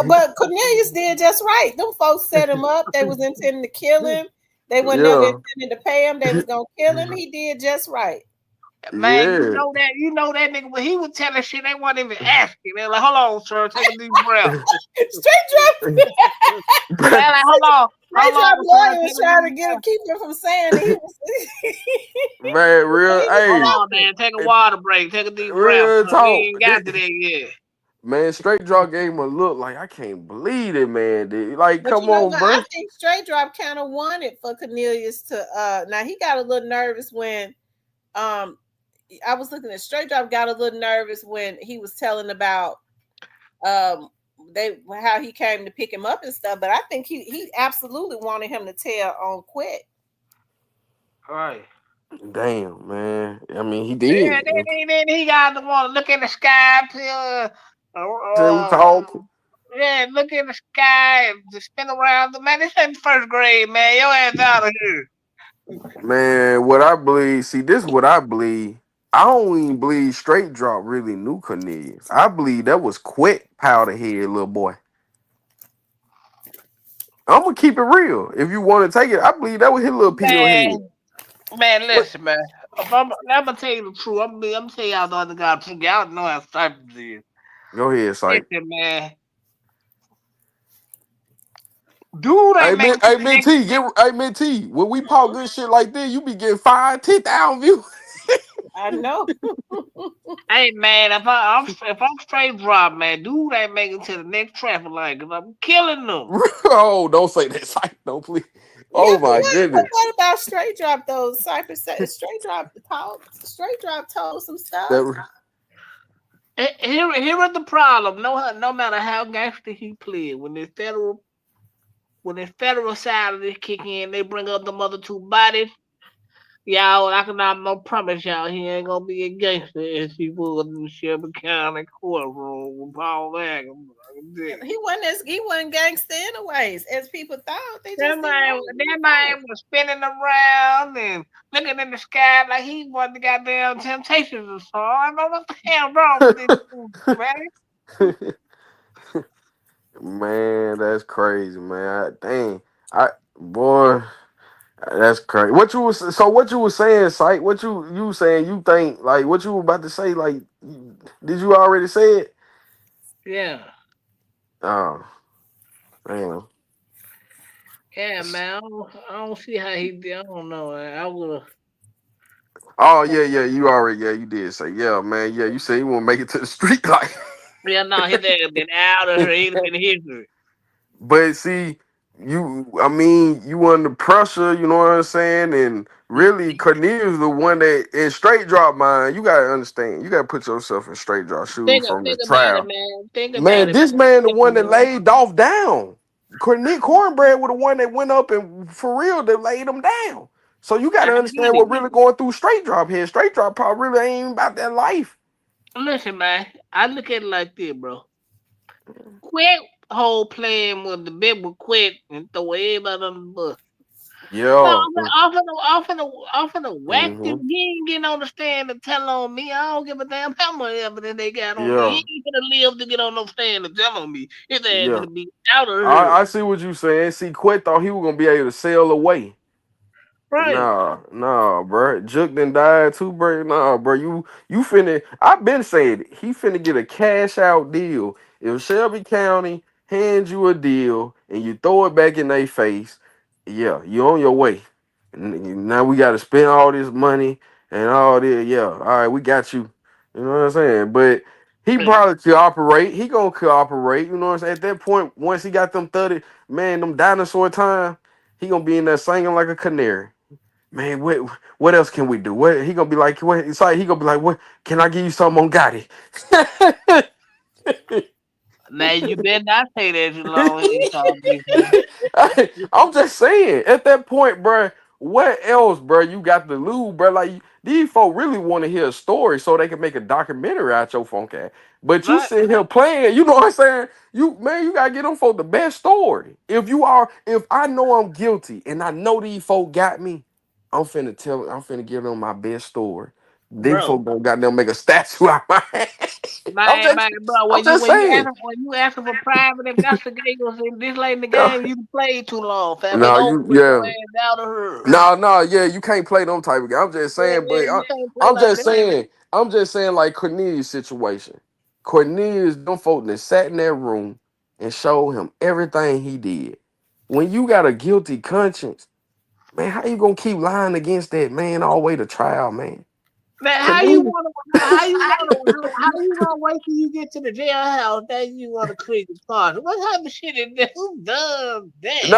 But Cornelius did just right. Them folks set him up. They was intending to kill him. They were never intending to pay him. They was gonna kill him. He did just right. Man, you know that nigga when he was telling shit, they weren't even asking. They're like, hold on, sir, take a deep breath. Straight Drop. They're like, hold on. Straight Drop lawyer was trying to keep him from saying he was. Man, real. Hey, hold on, man. Take a water break. Take a deep breath. We ain't got to that yet. Man, Straight Drop gave him a look like I can't believe it, man. Dude. Like, but come on, bro. I think Straight Drop kind of wanted for Cornelius to. Now he got a little nervous when, I was looking at Straight Drop got a little nervous when he was telling about, how he came to pick him up and stuff. But I think he absolutely wanted him to tell on Quit. Right. Damn, man. I mean, he did. Yeah, then he got to want to look in the sky look in the sky and just spin around. Man, this ain't first grade, man. Your ass out of here. Man, what I believe, this is what I believe. I don't even believe Straight Drop really knew Cornelius. I believe that was Quit powder head, little boy. I'm gonna keep it real. If you want to take it, I believe that was his little pill head. Man, listen, man. I'm gonna tell you the truth. I'm gonna tell y'all the other guy. Y'all know how Cypress is. Go ahead, Cypress. Listen, man. Dude, Minty, when we pop good shit like this, you be getting 5,000-10,000 views. I know. Hey, man, if I'm Straight Drop, man, dude ain't making it to the next traffic light because I'm killing them. Oh, don't say that, Cypress. No, please. Oh my goodness. What about Straight Drop though? Cypress said Straight Drop told some stuff. Here is the problem. No matter how gangster he played, when the federal side of this kick in, they bring up the other two bodies. Y'all, I cannot promise y'all he ain't gonna be a gangster as he was in the Shelby County courtroom with Paul Wagon. He wasn't gangster anyways, as people thought. That man was spinning around and looking in the sky like he was the goddamn Temptations or so. I know what the hell wrong with this man. Man, that's crazy, man. Boy, that's crazy. What you was saying, Sight? What you saying? You think like what you were about to say? Like, did you already say it? Yeah. Oh, damn. Yeah, man. I don't see how he did. I don't know. I would have. Oh yeah, you did say yeah, man. Yeah, you say you want to make it to the street like. Yeah, no, his ass been out of here. He'd have been history. But see, I mean, you under pressure, you know what I'm saying? And really, Cornelius the one that in straight drop mind, you gotta understand, you gotta put yourself in straight drop shoes from the Think about it, trial. man. Think about Man, it. this man the one that Man. laid Dolph down. Cornbread was the one that went up and for real that laid him down. So you I gotta get understand it. what really going through straight drop here. Straight drop probably really ain't about that life. Listen, man. I look at it like this, bro. Quit whole plan with the bit will quit and throw everybody under the bus. So Yeah. off in the whack him. Hmm. He ain't getting on the stand to tell on me. I don't give a damn how much evidence they got on me. He Yeah. ain't gonna live to get on no stand to tell on me. His ass Yeah. gonna be out of here. I see what you saying. See, Quet thought he was gonna be able to sail away. Right. Nah, bro. Juke done died too, bro. Nah, bro. You finna. I've been saying it. He finna get a cash out deal. If Shelby County hands you a deal and you throw it back in their face, yeah, you on your way. Now we got to spend all this money and all this. Yeah, all right, we got you. You know what I'm saying? But he probably cooperate. He gonna cooperate. You know what I'm saying? At that point, once he got them 30, man, them dinosaur time, he gonna be in there singing like a canary. Man, what else can we do? What he gonna be like? What it's like he gonna be like? What can I give you something on Gotti? Now you better not say that too long. I'm just saying, at that point, bro, what else, bro? You got to lose, bro. Like these folk really want to hear a story so they can make a documentary out your funk ass. But you Right. sitting here playing, you know what I'm saying? You gotta get them folk the best story. If I know I'm guilty and I know these folk got me, I'm finna give them my best story. These Bro. folk gonna goddamn make a statue out my hand. I'm Man, just, bro, I'm just saying. when you asking for private investigators in this late in the Yeah. game, you played too long, fam. It's No, over you with yeah. your ass out of her. No, yeah, you can't play them type of game. I'm just saying, Yeah, but you can't play I'm like just that. saying, like Cornelius' situation. Cornelius, them folk that sat in that room and showed him everything he did. When you got a guilty conscience, man, how you gonna keep lying against that man all the way to trial, man? Man, Cornelius, how you gonna wait till you get to the jailhouse then you wanna create the charge? What type of shit is that? Who does that?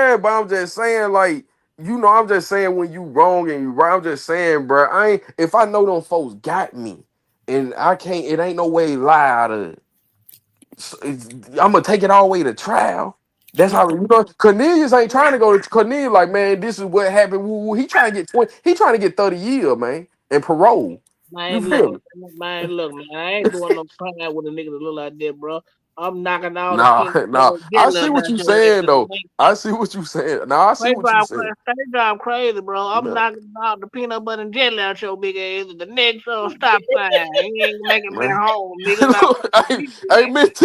no, but I'm just saying, like, I'm just saying when you wrong and you right. I'm just saying, bro, if I know them folks got me and I can't, it ain't no way to lie out of it. I'm gonna take it all the way to trial. That's how Cornelius ain't trying to go to Cornelius, like, man, this is what happened. Woo, woo. He trying to get 20, he trying to get 30 years, man, and parole. You Man, feel me? look, man, I ain't doing no crime with a nigga that look like that, bro. I'm knocking all the Nah, peanut nah. butter I jelly see out what you your ass saying in the though. bank. I see what you saying. Nah, I see what you saying. Straight drive crazy, bro. I'm Nah, knocking out the peanut butter and jelly out your big ass with the next stop sign. You ain't making me man. home, nigga. Not Hey, Mint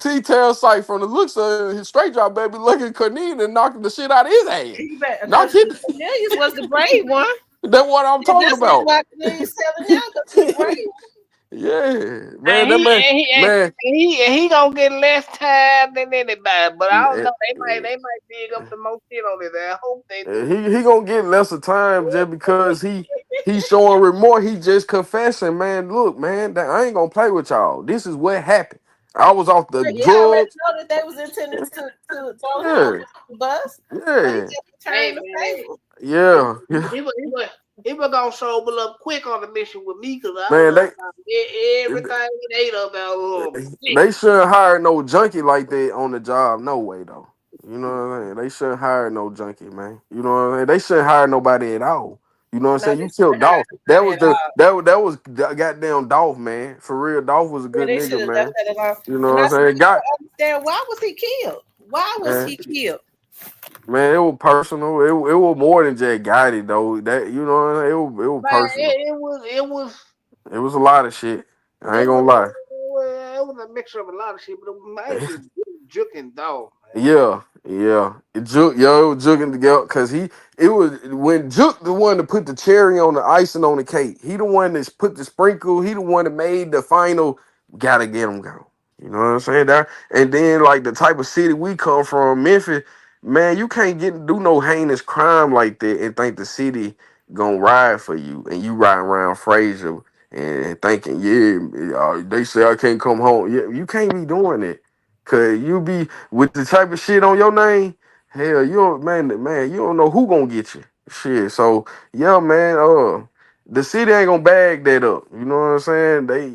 T tell sight from the looks of his straight drop, baby, looking at Cornelius and knocking the shit out of his ass. Knock Because him. Cornelius was the brave one. That's what I'm talking That's about. why Cornelius selling now because he the brave one. Yeah, man, and that man, man, he gonna get less time than anybody. But I don't eh, know. They might dig up the most shit on it. I hope they do. he gonna get lesser time just because he's showing remorse. He just confessing, man. Look, man, I ain't gonna play with y'all. This is what happened. I was off the But he already drugs. know that they was intending to throw him Yeah, under the bus. So he yeah, just Hey turned the man, table. yeah, yeah. he was gonna sober up quick on the mission with me because I was Man, on everything he ate up out of they shouldn't hire no junkie like that on the job. No way, though. You know what I'm saying? They shouldn't hire no junkie, man. You know what I'm saying? They shouldn't hire nobody at all. You know what I'm No, saying? they You killed should have Dolph. That hired was at all. that was goddamn Dolph, man. For real, Dolph was a Yeah, good they should nigga, have left man. that alone. You know And what I I'm still saying? don't understand why was he killed? Why was Man, he killed? man, it was personal. It was more than just Gotti, though. That you know what I'm saying? It was Man, personal. it was It was a lot of shit. I ain't it gonna was lie. it was a mixture of a lot of shit, but it was juking dog. Yeah. It was Juke together because it was when Juke the one to put the cherry on the icing on the cake. He the one that put the sprinkle. He the one that made the final. Gotta get him gone. You know what I'm saying? That and then like the type of city we come from, Memphis. man, you can't do no heinous crime like that and think the city gonna ride for you, and you riding around Fraser and thinking, yeah, they say I can't come home. Yeah, you can't be doing it, cause you be with the type of shit on your name. Hell, you don't, man, you don't know who gonna get you. Shit. So yeah, man. The city ain't gonna bag that up. You know what I'm saying? They,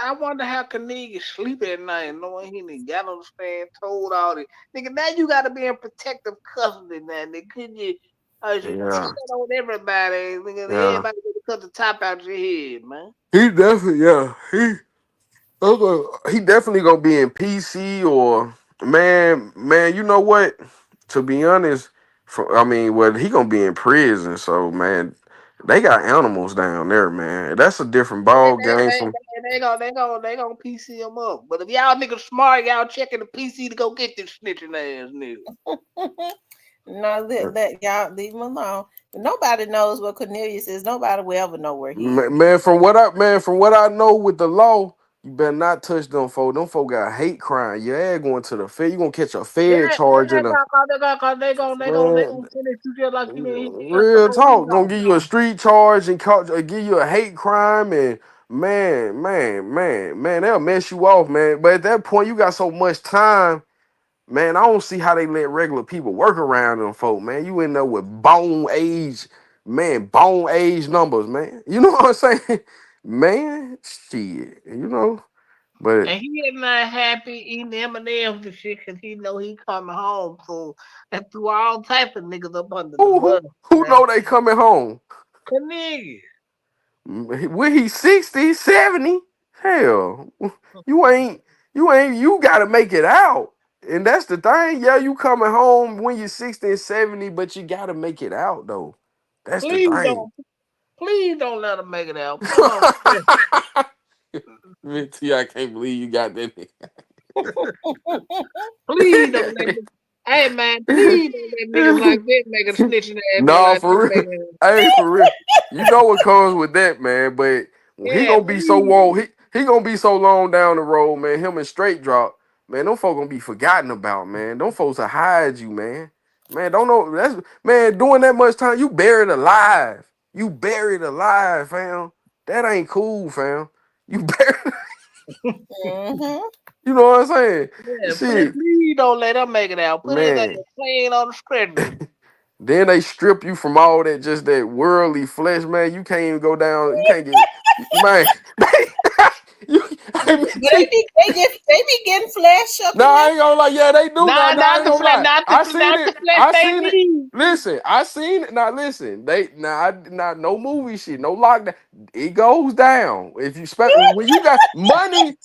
I wonder how Cornelius sleep at night knowing he done got on the stand, told all this. Nigga, now you gotta be in protective custody now. Nigga, couldn't you shit yeah, on everybody? Nigga, yeah. everybody gonna cut the top out your head, man. He definitely, yeah. He definitely gonna be in PC or man. You know what? To be honest, well, he gonna be in prison. So man, they got animals down there, man. That's a different ball game from. They gonna PC him up. But if y'all niggas smart, y'all checking the PC to go get this snitching ass nigga. No, let y'all leave him alone. Nobody knows what Cornelius is. Nobody will ever know where he is. Man, from what I know with the law, you better not touch them folk. Them folk got hate crime. Your ass going to the Fed. You gonna catch a Fed charge in a They gonna man. finish you just like you didn't hit the Real police talk. Gonna give you a street charge and give you a hate crime and man, they'll mess you off, man. But at that point, you got so much time. Man, I don't see how they let regular people work around them folk, man. You in there with bone age numbers, man. You know what I'm saying? Man, shit, but and he is not happy eating M&M's and shit because he know he coming home soon. And threw all type of niggas up under the bus. who know they coming home? Cornelius. When he's 60, 70, hell, you gotta make it out. And that's the thing. Yeah, you coming home when you're 60 and 70, but you gotta make it out though. That's the thing. Please don't let him make it out. Put him on I can't believe you got that nigga. Please don't let him. Hey man, please don't let niggas like that make a snitching ass nigga No, like for that. real. Hey, for real. You know what comes with that, man. But he Yeah, gonna be so long. He gonna be so long down the road, man. Him and straight drop, man. Them folks gonna be forgotten about, man. Them folks will hide you, man. Man, don't know. That's man. Doing that much time, you buried alive. You buried alive, fam. That ain't cool, fam. You buried. You know what I'm saying? Yeah, Shit, please don't let him make it out. Put his ass man. plain on the stretcher. Then they strip you from all that, just that worldly flesh, man. You can't even go down. You can't get, man. They be getting flash up. No, I ain't gonna lie. Yeah, they do. Nah, Nah, I ain't gonna lie. I seen not the it. flesh I they seen it. need. Listen, I seen it. Now listen, no movie shit, no lockdown. It goes down. If you spend when you got money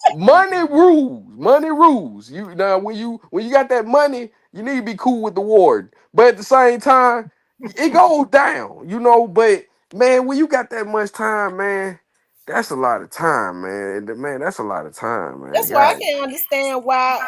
rules. You now when you got that money, you need to be cool with the warden. But at the same time, it goes down. But man, when you got that much time, man. That's a lot of time, man. Man, that's a lot of time, man. That's why I can't understand why.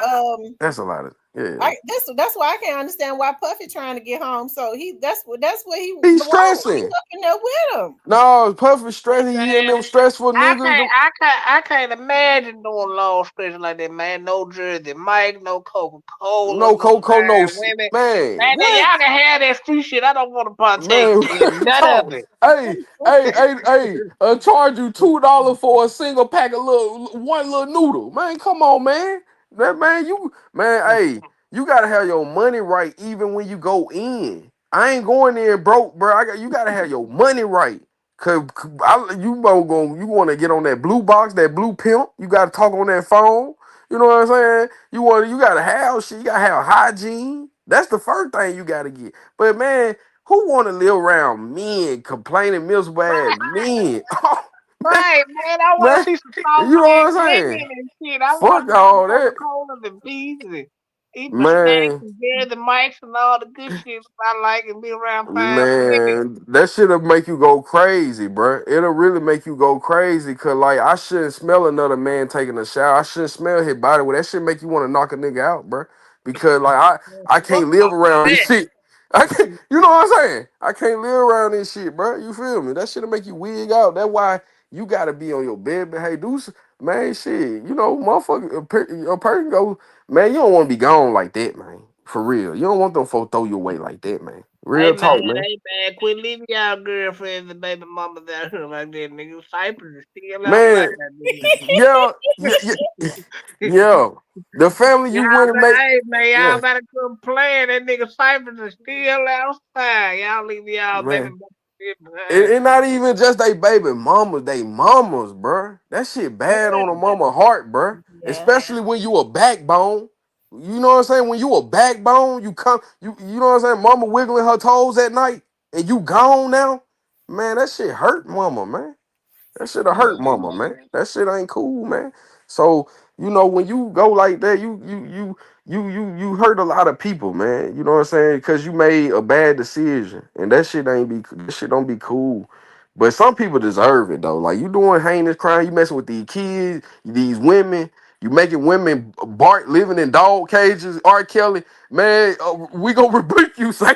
That's a lot of That's why I can't understand why Puffy trying to get home. So that's what he he's belongs. He's stressing. up in there with him. No, Puffy stressing. He hitting them stressful niggas. I can't imagine doing long stretches like that, man. No Jersey Mike, no Coca-Cola, No no Coco, no women. man. Man, What? y'all can have that street shit. I don't want to partake Man, in none of it. hey, charge you $2 for a single pack of one little noodle. Man, come on, man. Hey, you gotta have your money right even when you go in. I ain't going there broke, bro. You gotta have your money right. You want to get on that blue box, that blue pimp. You gotta talk on that phone. You know what I'm saying? You gotta have shit. You gotta have hygiene. That's the first thing you gotta get. But man, who want to live around men complaining miserable ass men? Right, man. I want to Man, see some you soft know what ass I'm saying? women and shit. I want Fuck to drink some all that, Coca-Colas and peas and eat my snacks man. and get the mics and all the good shit I like and be around fine women. Man, that shit'll make you go crazy, bro. It'll really make you go crazy. Cause like I shouldn't smell another man taking a shower. I shouldn't smell his body. Well, that shit make you want to knock a nigga out, bro. Because like I Fuck can't live all around this that. shit. I can't, you know what I'm saying? I can't live around this shit, bro. You feel me? That shit'll make you wig out. That's why you gotta be on your bed. But hey, man, shit. Motherfucker, a person goes, man. You don't want to be gone like that, man. For real. You don't want them folks throw you away like that, man. Hey Real man, talk, man. quit leaving y'all girlfriends and baby mamas out here like that, nigga. Cypress is still outside, Man, nigga. yeah. The family you went and make. Hey man, y'all Yeah, better come playing. That nigga Cypress is still outside. Y'all leave y'all baby man. mamas behind. It not even just they baby mamas, they mamas, bruh. That shit bad on a mama heart, bruh. Yeah. Especially when you a backbone. You know what I'm saying? When you a backbone, you know what I'm saying? Mama wiggling her toes at night and you gone now. Man, that shit hurt mama, man. That shit'll hurt mama, man. That shit ain't cool, man. So, when you go like that, you hurt a lot of people, man. You know what I'm saying? Because you made a bad decision. And that shit don't be cool. But some people deserve it though. Like you doing heinous crime, you messing with these kids, these women, you making women bark living in dog cages, R. Kelly, man, we gonna rebuke you, say.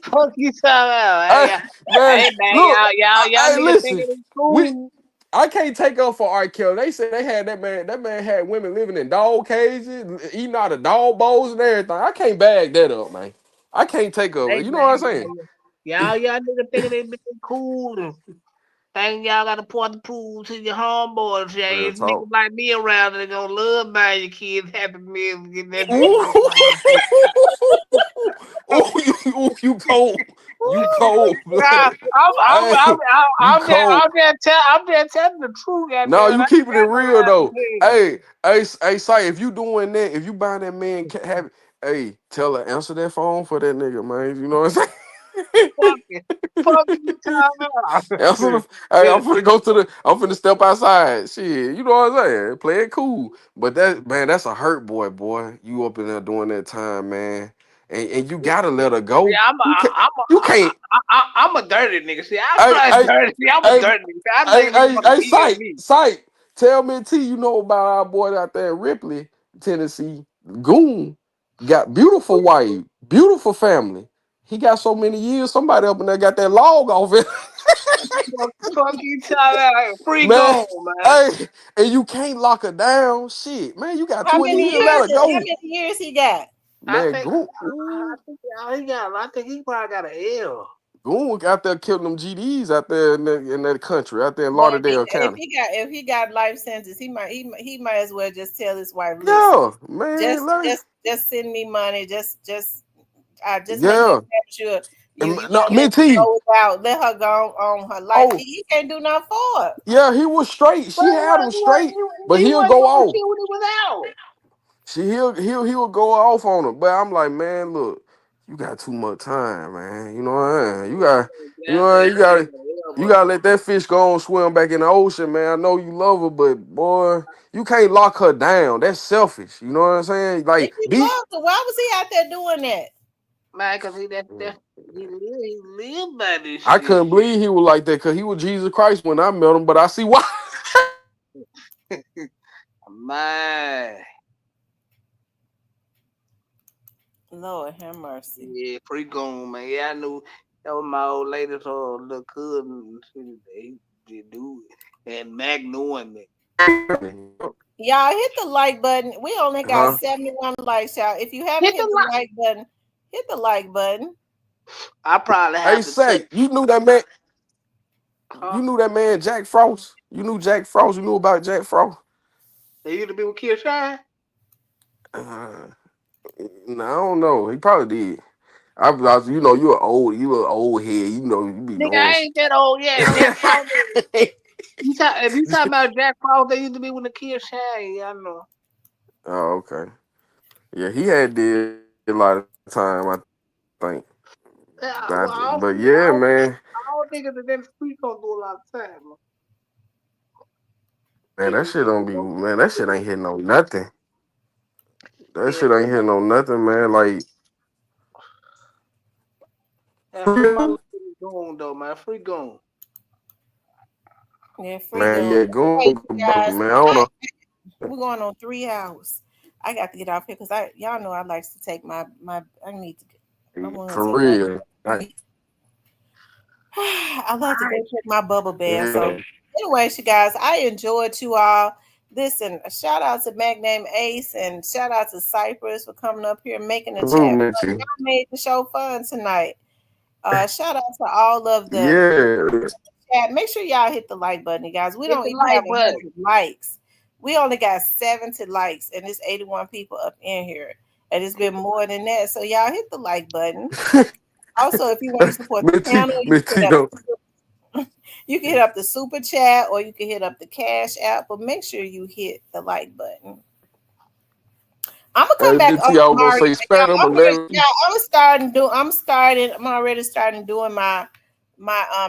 Fuck you talking about? Hey, man, Hey man, look, y'all hey, niggas thinking listen, it's cool. I can't take up for R. Kelly. They said they had that man had women living in dog cages, eating out of dog bowls and everything. I can't bag that up, man. I can't take up. Hey You know what I'm saying? man, y'all niggas thinking they been cool. And think y'all got to point the prove to your homeboys. Yeah, Real if niggas talk. like me around, they gonna love buying your kids Happy Meals, getting that. You cold. You cold. Nah, Hey, you cold. I'm just telling the truth, No, goddamn. you I keeping it ain't got no real Happy though. Meals. Hey, say if you doing that, if you buying that man have, hey, tell her answer that phone for that nigga, man. You know what I'm saying? Fuck you talking about. Answer the, hey, I'm finna step outside. Shit, you know what I'm saying? Play it cool. But that's a hurt boy. You up in there doing that time, man. And you gotta let her See, go. You can't. I'm a dirty nigga. See, I'm Hey, not hey, dirty. See, I'm a hey, dirty nigga. I think niggas want to kill me. Sight. Tell me, T, you know about our boy out there in Ripley, Tennessee. Goon got beautiful wife, beautiful family. He got so many years. Somebody up in there got that log off it. Fuck you talking about. Free Man, goal, man. hey, and you can't lock her down. Shit, man, you got How 20 many years. Let years? her How go. many years he got? I Man, think he probably got an L. Goon out there killing them GDs out there in that country, out there in Well, Lauderdale if County. he got life sentence, he might as well just tell his wife, listen, Yeah, man. just send me money, just make Yeah. sure you No, let me her too. go let her go on her life. Oh, He can't do nothing for her. yeah, he was straight. But She had him straight, but he he'll wasn't go doing off. shit when he was out. He'll go off on her. But I'm like, man, look, you got too much time, man. You know what I mean? You gotta let that fish go and swim back in the ocean, man. I know you love her, but boy, you can't lock her down. That's selfish. You know what I'm saying? If Like, he loved her, why was he out there doing that? Man, because he lived by this I shit. couldn't believe he was like that because he was Jesus Christ when I met him, but I see why. Man. Lord have mercy. Yeah, free gone, man. Yeah, I knew that was my old lady's little cousin. They did do it. And Mac knowing me. Y'all hit the like button. We only got Huh? 71 likes, y'all. If you haven't hit the like button, hit the like button. I probably Hey, have to say, you knew that man. You knew that man, Jack Frost. You knew Jack Frost. You knew about Jack Frost. They used to be with Kid Shine. No, I don't know. He probably did. You an old head. You know, you be Nigga, knowing. I ain't that old yet. Jack Frost. If you talking about Jack Frost, they used to be with the Kid Shine. Yeah, I know. Oh, okay. Yeah, he had did a lot of time, I think. Yeah, well, I But yeah, man. don't think that them streets gonna do a lot of time. Man, that shit don't be. Man, that shit ain't hitting on nothing. That shit ain't hitting on nothing, man. Like, Free Mama gone though, man. Free gone. Yeah, free man, gun. yeah, go, Hey, guys, man. I don't know. we're going on 3 hours. I got to get off here because y'all know I like to take my I need to get my ones For in my real. I like to go check my bubble bath. So Yeah. anyways, you guys, I enjoyed you all. Listen, a shout out to Mac Name Ace and shout out to Cypress for coming up here and making the chat. Y'all made the show fun tonight. Shout out to all of the chat. Make sure y'all hit the like button, you guys. We don't even have 100 likes. We only got 70 likes, and there's 81 people up in here. And it's been more than that. So y'all hit the like button. Also, if you want to support the channel, you can hit up the super chat or you can hit up the Cash App, but make sure you hit the like button. I'm gonna come back. I'm already starting doing my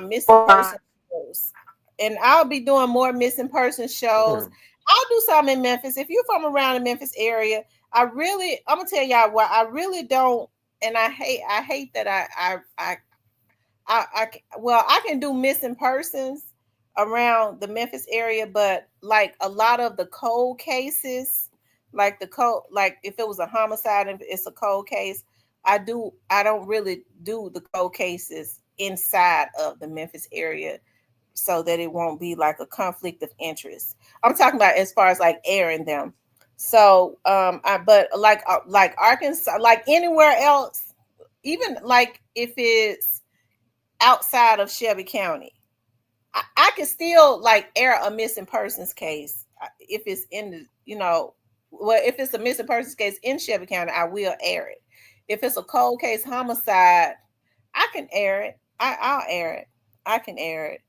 missing person shows, and I'll be doing more missing person shows. I'll do something in Memphis. If you're from around the Memphis area, I'm gonna tell y'all what I really don't, and I hate that I can do missing persons around the Memphis area, but like a lot of the cold cases, like if it was a homicide and it's a cold case, I don't really do the cold cases inside of the Memphis area so that it won't be like a conflict of interest. I'm talking about as far as like airing them. So but like Arkansas, like anywhere else, even like if it's outside of Shelby County, I can still like air a missing persons case if it's in the, if it's a missing persons case in Shelby County, I will air it. If it's a cold case homicide, I can air it. I'll air it. I can air it.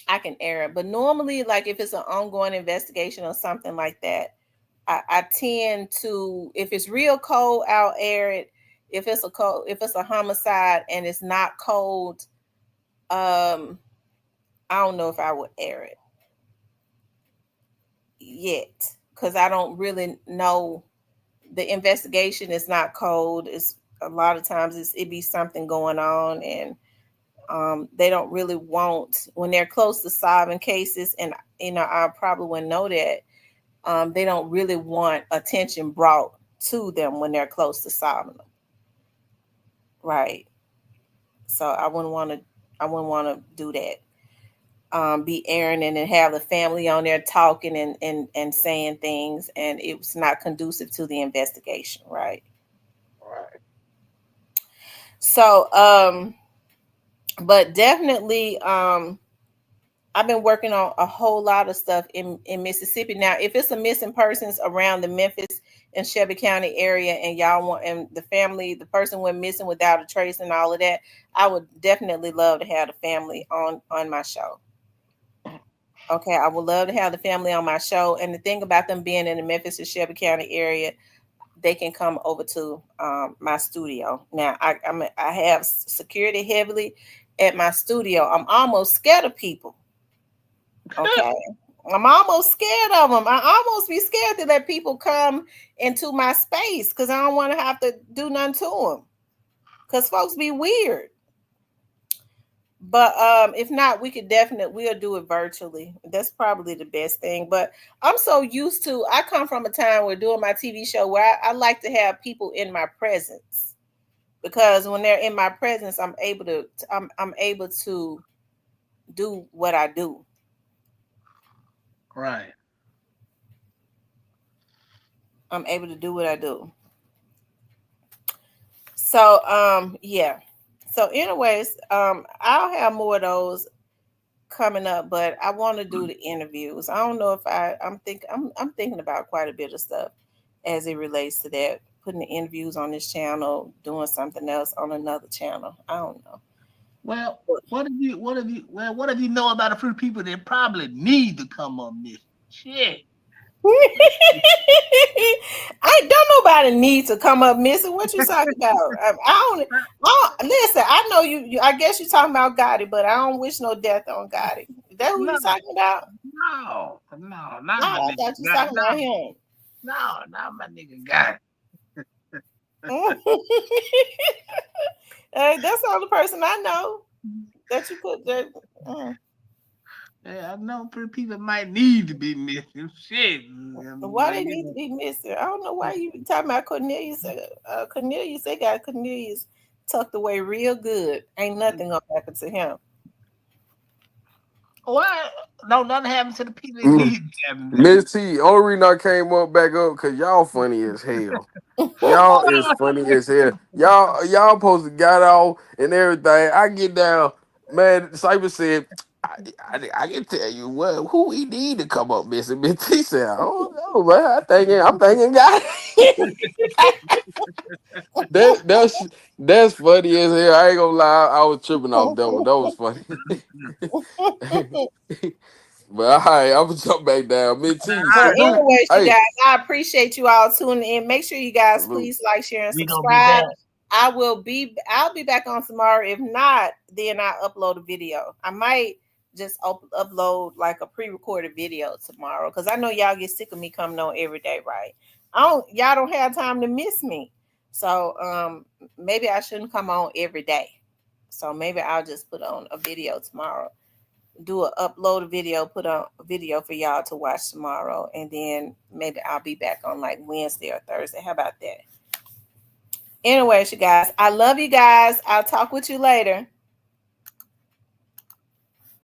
I can air it. But normally, like if it's an ongoing investigation or something like that, I tend to, if it's real cold, I'll air it. If it's a homicide and it's not cold, I don't know if I would air it yet, because I don't really know. The investigation is not cold. It's a lot of times it be something going on, and they don't really want, when they're close to solving cases, and I probably wouldn't know that. They don't really want attention brought to them when they're close to solving them. Right. So I wouldn't want to do that. Be airing and then have the family on there talking and saying things, and it was not conducive to the investigation. Right. Right. So, but definitely, I've been working on a whole lot of stuff in Mississippi. Now, if it's a missing persons around the Memphis and Shelby County area, and y'all want, and the person went missing without a trace and all of that, I would definitely love to have the family on my show. Okay, I would love to have the family on my show. And the thing about them being in the Memphis and Shelby County area, they can come over to my studio. Now, I have security heavily at my studio. I'm almost scared of people. Okay. I'm almost scared of them. I almost be scared to let people come into my space because I don't want to have to do nothing to them, because folks be weird. But if not, we'll do it virtually. That's probably the best thing. But I'm so used to, I come from a time where doing my TV show where I like to have people in my presence, because when they're in my presence, I'm able to do what I do. Right. I'm able to do what I do. So, yeah. So anyways, I'll have more of those coming up, but I want to do the interviews. I don't know if I'm thinking about quite a bit of stuff as it relates to that, putting the interviews on this channel, doing something else on another channel. I don't know. Well, what if you know about a few people that probably need to come on this? Shit. I don't nobody need to come up missing. What you talking about? I don't listen. I know you. I guess you're talking about Gotti, but I don't wish no death on Gotti. Is that who you talking about? No, not my I nigga. thought you was talking about him. No, not my nigga Gotti. That's the only person I know that you put there. Yeah, I know people might need to be missing. Shit. Why they need to be missing? I don't know why you talking about Cornelius. Cornelius, they got Cornelius tucked away real good. Ain't nothing gonna happen to him. What? No, nothing happened to the people that need to happen. Miss T, only reason I came back up because y'all funny as hell. Y'all is funny as hell. Y'all supposed to got off and everything. I get down, man. Cyber said, I can tell you what who he need to come up missing. Miss T said, I don't know, man. I'm thinking God. That's funny as hell. I ain't gonna lie, I was tripping off that one. That was funny. But all right, I'm gonna jump back down. Miss T, But salute. anyways, you Hey, guys, I appreciate you all tuning in. Make sure you guys please like, share, and subscribe. I'll be back on tomorrow. If not, then I upload a video. I might just upload like a pre-recorded video tomorrow because I know y'all get sick of me coming on every day, right? Y'all don't have time to miss me. So maybe I shouldn't come on every day. So maybe I'll just put on a video tomorrow. Upload a video, put on a video for y'all to watch tomorrow, and then maybe I'll be back on like Wednesday or Thursday. How about that? Anyways, you guys, I love you guys. I'll talk with you later.